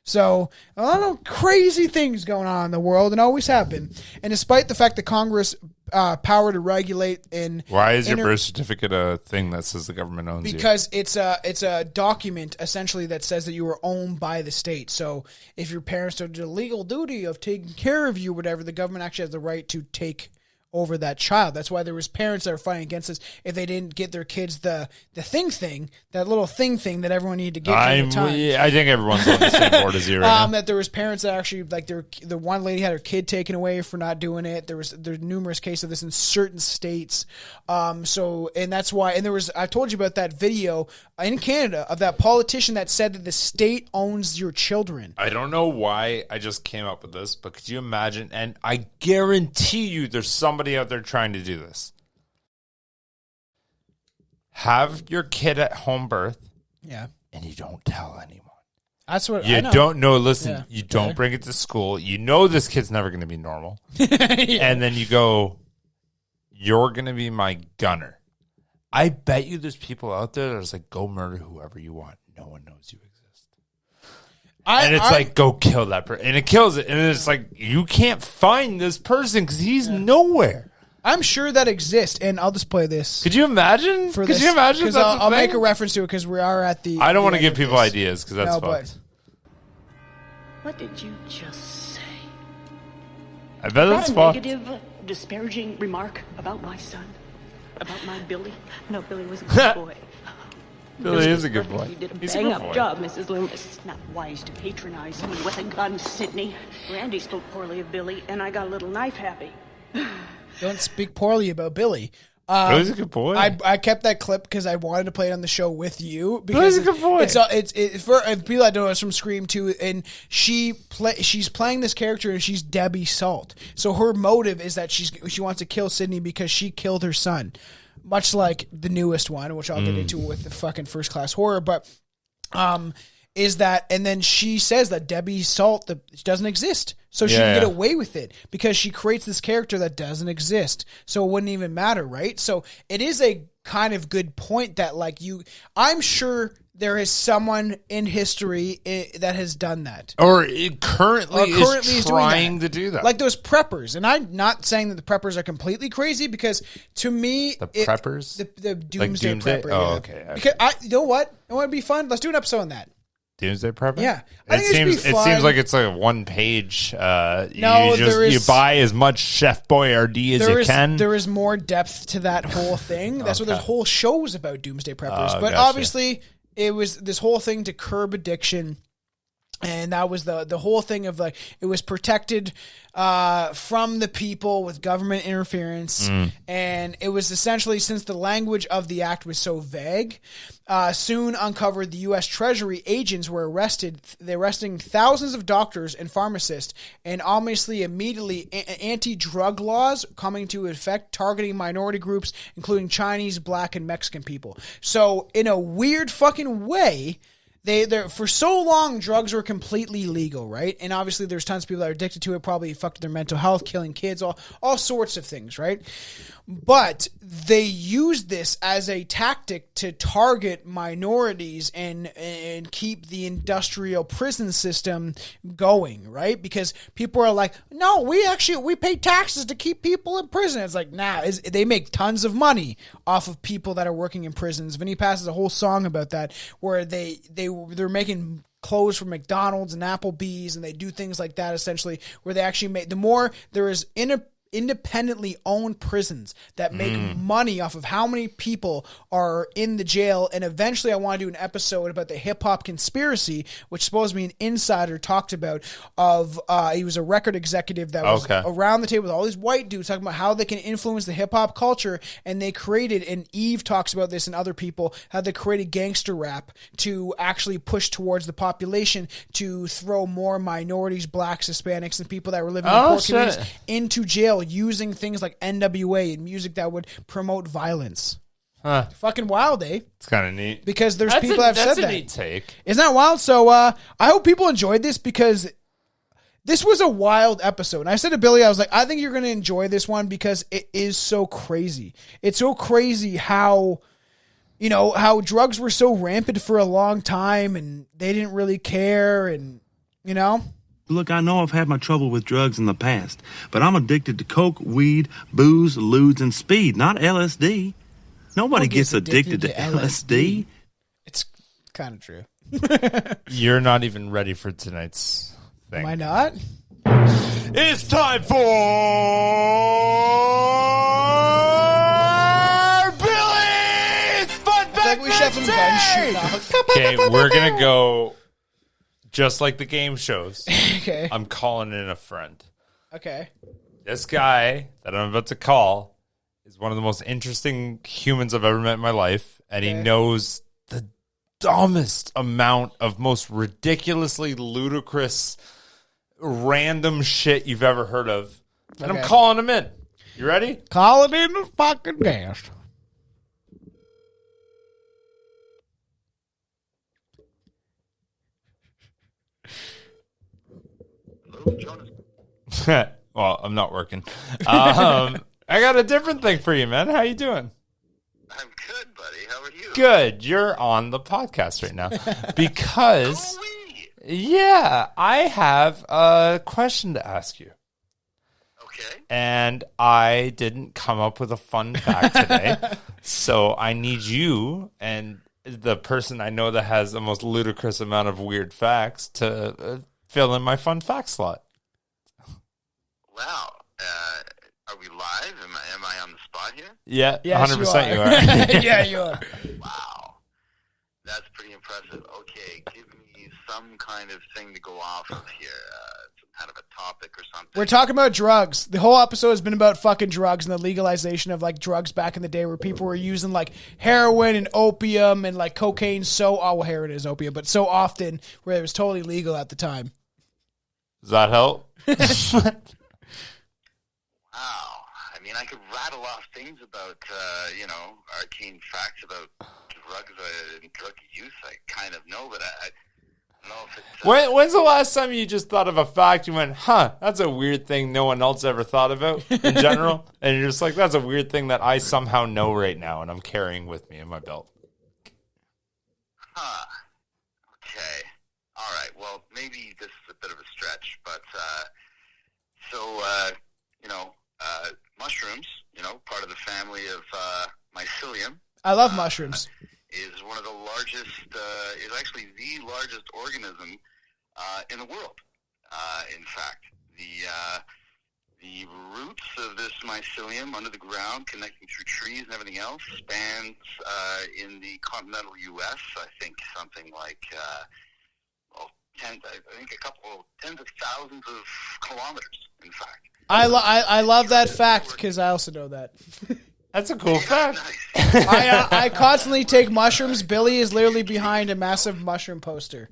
So, a lot of crazy things going on in the world and always have been. And despite the fact that Congress power to regulate in... Why is your birth certificate a thing that says the government owns you? Because it's a document, essentially, that says that you are owned by the state. So, if your parents are the legal duty of taking care of you, whatever, the government actually has the right to take over that child. That's why there was parents that were fighting against this if they didn't get their kids the thing, that little thing that everyone needed to get at the time. Yeah, I think everyone's on the same board as you right now. That there was parents that actually, like, the one lady had her kid taken away for not doing it. There's numerous cases of this in certain states. And that's why, and I told you about that video in Canada of that politician that said that the state owns your children. I don't know why I just came up with this, but could you imagine? And I guarantee you there's somebody out there trying to do this. Have your kid at home birth. Yeah. And you don't tell anyone. That's what you I know. don't know. Listen, Yeah. you don't bring it to school. You know this kid's never going to be normal. Yeah. And then you go, you're going to be my gunner. I bet you there's people out there that's like, go murder whoever you want. No one knows you exist. And it's like, go kill that person. And it kills it. And it's like, you can't find this person because he's nowhere. I'm sure that exists, and I'll just play this. Could you imagine? Could you imagine? Because I'll make a reference to it because we are at the. I don't want to give people ideas because that's fucked. What did you just say? I bet that's Not a fucked. negative, disparaging remark about my son, about my Billy. No, Billy was a good boy. Billy is a good boy. You did a He's a bang good up boy. job, Mrs. Loomis. Not wise to patronize me with a gun, Sydney. Randy spoke poorly of Billy, and I got a little knife happy. Don't speak poorly about Billy. Billy's a good boy. I kept that clip because I wanted to play it on the show with you. Billy's Because a good boy. It's for people that don't know, it's from Scream 2, and she's playing this character, and she's Debbie Salt. So her motive is that she wants to kill Sydney because she killed her son, much like the newest one, which I'll get into with the fucking First Class Horror. But is that, and then she says that Debbie Salt doesn't exist. So she can get away with it because she creates this character that doesn't exist. So it wouldn't even matter, right? So it is a kind of good point that, like, I'm sure there is someone in history that has done that. Or it currently is trying doing to do that. Like those preppers. And I'm not saying that the preppers are completely crazy because to me... preppers? The doomsday prepper. Oh, yeah. okay. Because you know what? It would be fun. Let's do an episode on that. Doomsday prepper? Yeah. I think it seems like it's like a one page. No, you buy as much Chef Boyardee as you can. There is more depth to that whole thing. That's what this whole show was about, doomsday preppers. But gotcha. obviously, it was this whole thing to curb addiction. And that was the whole thing of, like, it was protected from the people with government interference. And it was essentially, since the language of the act was so vague, soon uncovered the U.S. Treasury agents were arrested. They're arresting thousands of doctors and pharmacists, and obviously immediately anti-drug laws coming to effect, targeting minority groups, including Chinese, black, and Mexican people. So in a weird fucking way, for so long, drugs were completely legal, right? And obviously there's tons of people that are addicted to it, probably fucked their mental health, killing kids, all sorts of things, right? But they used this as a tactic to target minorities and keep the industrial prison system going, right? Because people are like, no, we pay taxes to keep people in prison. It's like, nah, they make tons of money off of people that are working in prisons. Vinny Paz has a whole song about that where they're making clothes for McDonald's and Applebee's, and they do things like that essentially, where they actually make, the more there is independently owned prisons that make money off of how many people are in the jail. And eventually I want to do an episode about the hip hop conspiracy, which supposed to be an insider talked about he was a record executive that was around the table with all these white dudes talking about how they can influence the hip hop culture. And they created, and Eve talks about this and other people, how they created gangster rap to actually push towards the population to throw more minorities, blacks, Hispanics, and people that were living in poor communities into jail, using things like NWA and music that would promote violence. Fucking wild, eh? It's kind of neat. Because there's people that have said that. That's a neat take. Isn't that wild? So I hope people enjoyed this because this was a wild episode. And I said to Billy, I was like, I think you're going to enjoy this one because it is so crazy. It's so crazy how drugs were so rampant for a long time and they didn't really care and, Look, I know I've had my trouble with drugs in the past, but I'm addicted to coke, weed, booze, lewds, and speed, not LSD. Nobody gets addicted to LSD. It's kind of true. You're not even ready for tonight's thing. Am I not? It's time for Billy's Fun Fact. Like we should have some gun shooting. Okay, we're going to go just like the game shows. Okay. I'm calling in a friend. Okay. This guy that I'm about to call is one of the most interesting humans I've ever met in my life, and he knows the dumbest amount of most ridiculously ludicrous, random shit you've ever heard of. And I'm calling him in. You ready? Calling in the fucking guest. Well, I'm not working. I got a different thing for you, man. How you doing? I'm good, buddy. How are you? Good. You're on the podcast right now. Because, yeah, I have a question to ask you. Okay. And I didn't come up with a fun fact today. So I need you and the person I know that has the most ludicrous amount of weird facts to fill in my fun fact slot. Wow. Are we live? Am I on the spot here? Yeah, yes, 100% you are. Yeah, you are. Wow. That's pretty impressive. Okay, give me some kind of thing to go off of here. Some kind of a topic or something. We're talking about drugs. The whole episode has been about fucking drugs and the legalization of like drugs back in the day where people were using like heroin and opium and like cocaine heroin is opium, but so often where it was totally legal at the time. Does that help? Wow. I mean, I could rattle off things about, arcane facts about drugs and drug use. I kind of know, but I don't know if it's... When's the last time you just thought of a fact you went, that's a weird thing no one else ever thought about in general? And you're just like, that's a weird thing that I somehow know right now and I'm carrying with me in my belt. Okay. All right. Well, maybe this is a bit of a stretch, but mushrooms, part of the family of mycelium. I love mushrooms. Is one of the largest, is actually the largest organism in the world. In fact, the roots of this mycelium under the ground, connecting through trees and everything else, spans in the continental U.S. I think something like a couple tens of thousands of kilometers. In fact, I love that fact because I also know that. That's a cool fact. Nice. I constantly take mushrooms. Billy is literally behind a massive mushroom poster.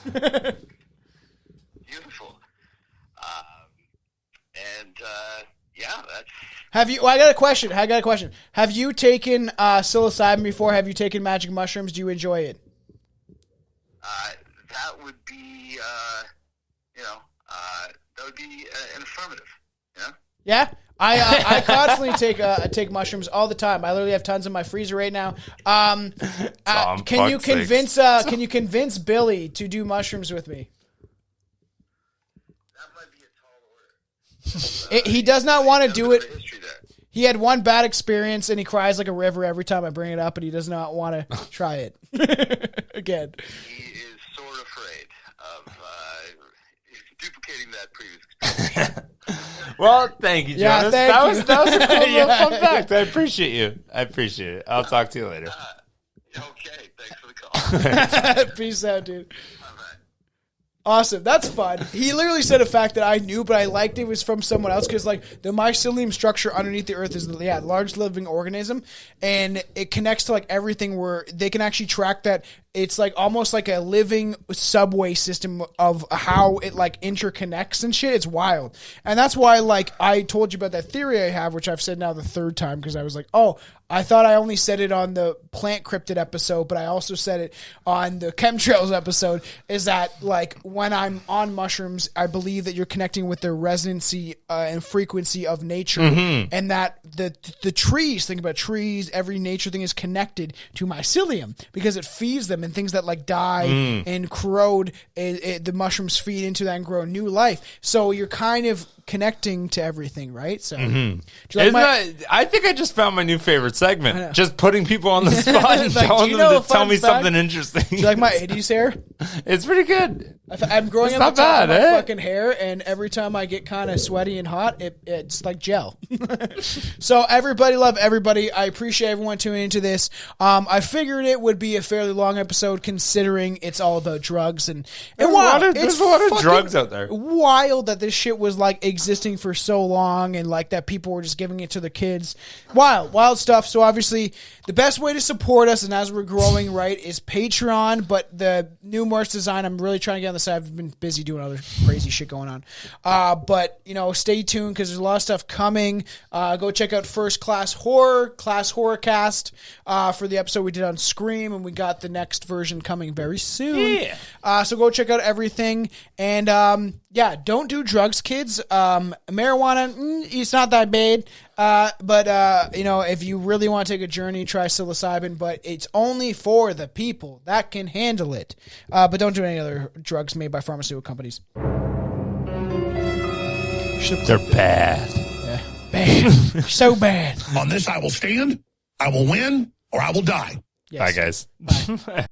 Beautiful. That's... Have you? Well, I got a question. Have you taken psilocybin before? Have you taken magic mushrooms? Do you enjoy it? That would be, that would be an affirmative. Yeah. Yeah. I constantly take mushrooms all the time. I literally have tons in my freezer right now. Can you convince Billy to do mushrooms with me? That might be a tall order. He does not want to do it. He had one bad experience and he cries like a river every time I bring it up, and he does not want to try it again. He is sort of afraid of duplicating that previous experience. Well, thank you, Jonas. Yeah, that was a cool little fun Yeah. fact. I appreciate you. I'll talk to you later. Okay, thanks for the call. Peace out, dude. Awesome. That's fun. He literally said a fact that I knew, but I liked it was from someone else because, like, the mycelium structure underneath the earth is, large living organism, and it connects to, like, everything where they can actually track that. It's, like, almost like a living subway system of how it, like, interconnects and shit. It's wild. And that's why, like, I told you about that theory I have, which I've said now the third time because I was like, oh, I thought I only said it on the plant cryptid episode, but I also said it on the chemtrails episode, is that, like, when I'm on mushrooms, I believe that you're connecting with the resonancy and frequency of nature, and that the trees, think about trees, every nature thing is connected to mycelium because it feeds them, and things that, like, die and corrode, the mushrooms feed into that and grow new life. So you're kind of connecting to everything, right? So, Mm-hmm. do you like I think I just found my new favorite segment. Just putting people on the spot and Like, telling do you them know to a tell fun me fact? something interesting. Do you like my 80s hair? It's pretty good. I'm growing It's up not the top of bad, my eh? fucking hair, and every time I get kind of sweaty and hot, it's like gel. So everybody love everybody. I appreciate everyone tuning into this. I figured it would be a fairly long episode considering it's all about drugs and There's wow, a lot of fucking drugs out there. Wild that this shit was like existing for so long and like that people were just giving it to their kids. Wild stuff. So obviously the best way to support us and as we're growing, right, is Patreon. But the new merch design, I'm really trying to get on the side. I've been busy doing other crazy shit going on. But stay tuned because there's a lot of stuff coming. Go check out First Class Horrorcast for the episode we did on Scream, and we got the next version coming very soon. Yeah. So go check out everything. And don't do drugs, kids. Marijuana, it's not that bad. But if you really want to take a journey, try psilocybin, but it's only for the people that can handle it. But don't do any other drugs made by pharmaceutical companies. They're bad. Yeah. Bad. So bad. On this I will stand, I will win, or I will die. Yes. Bye, guys. Bye.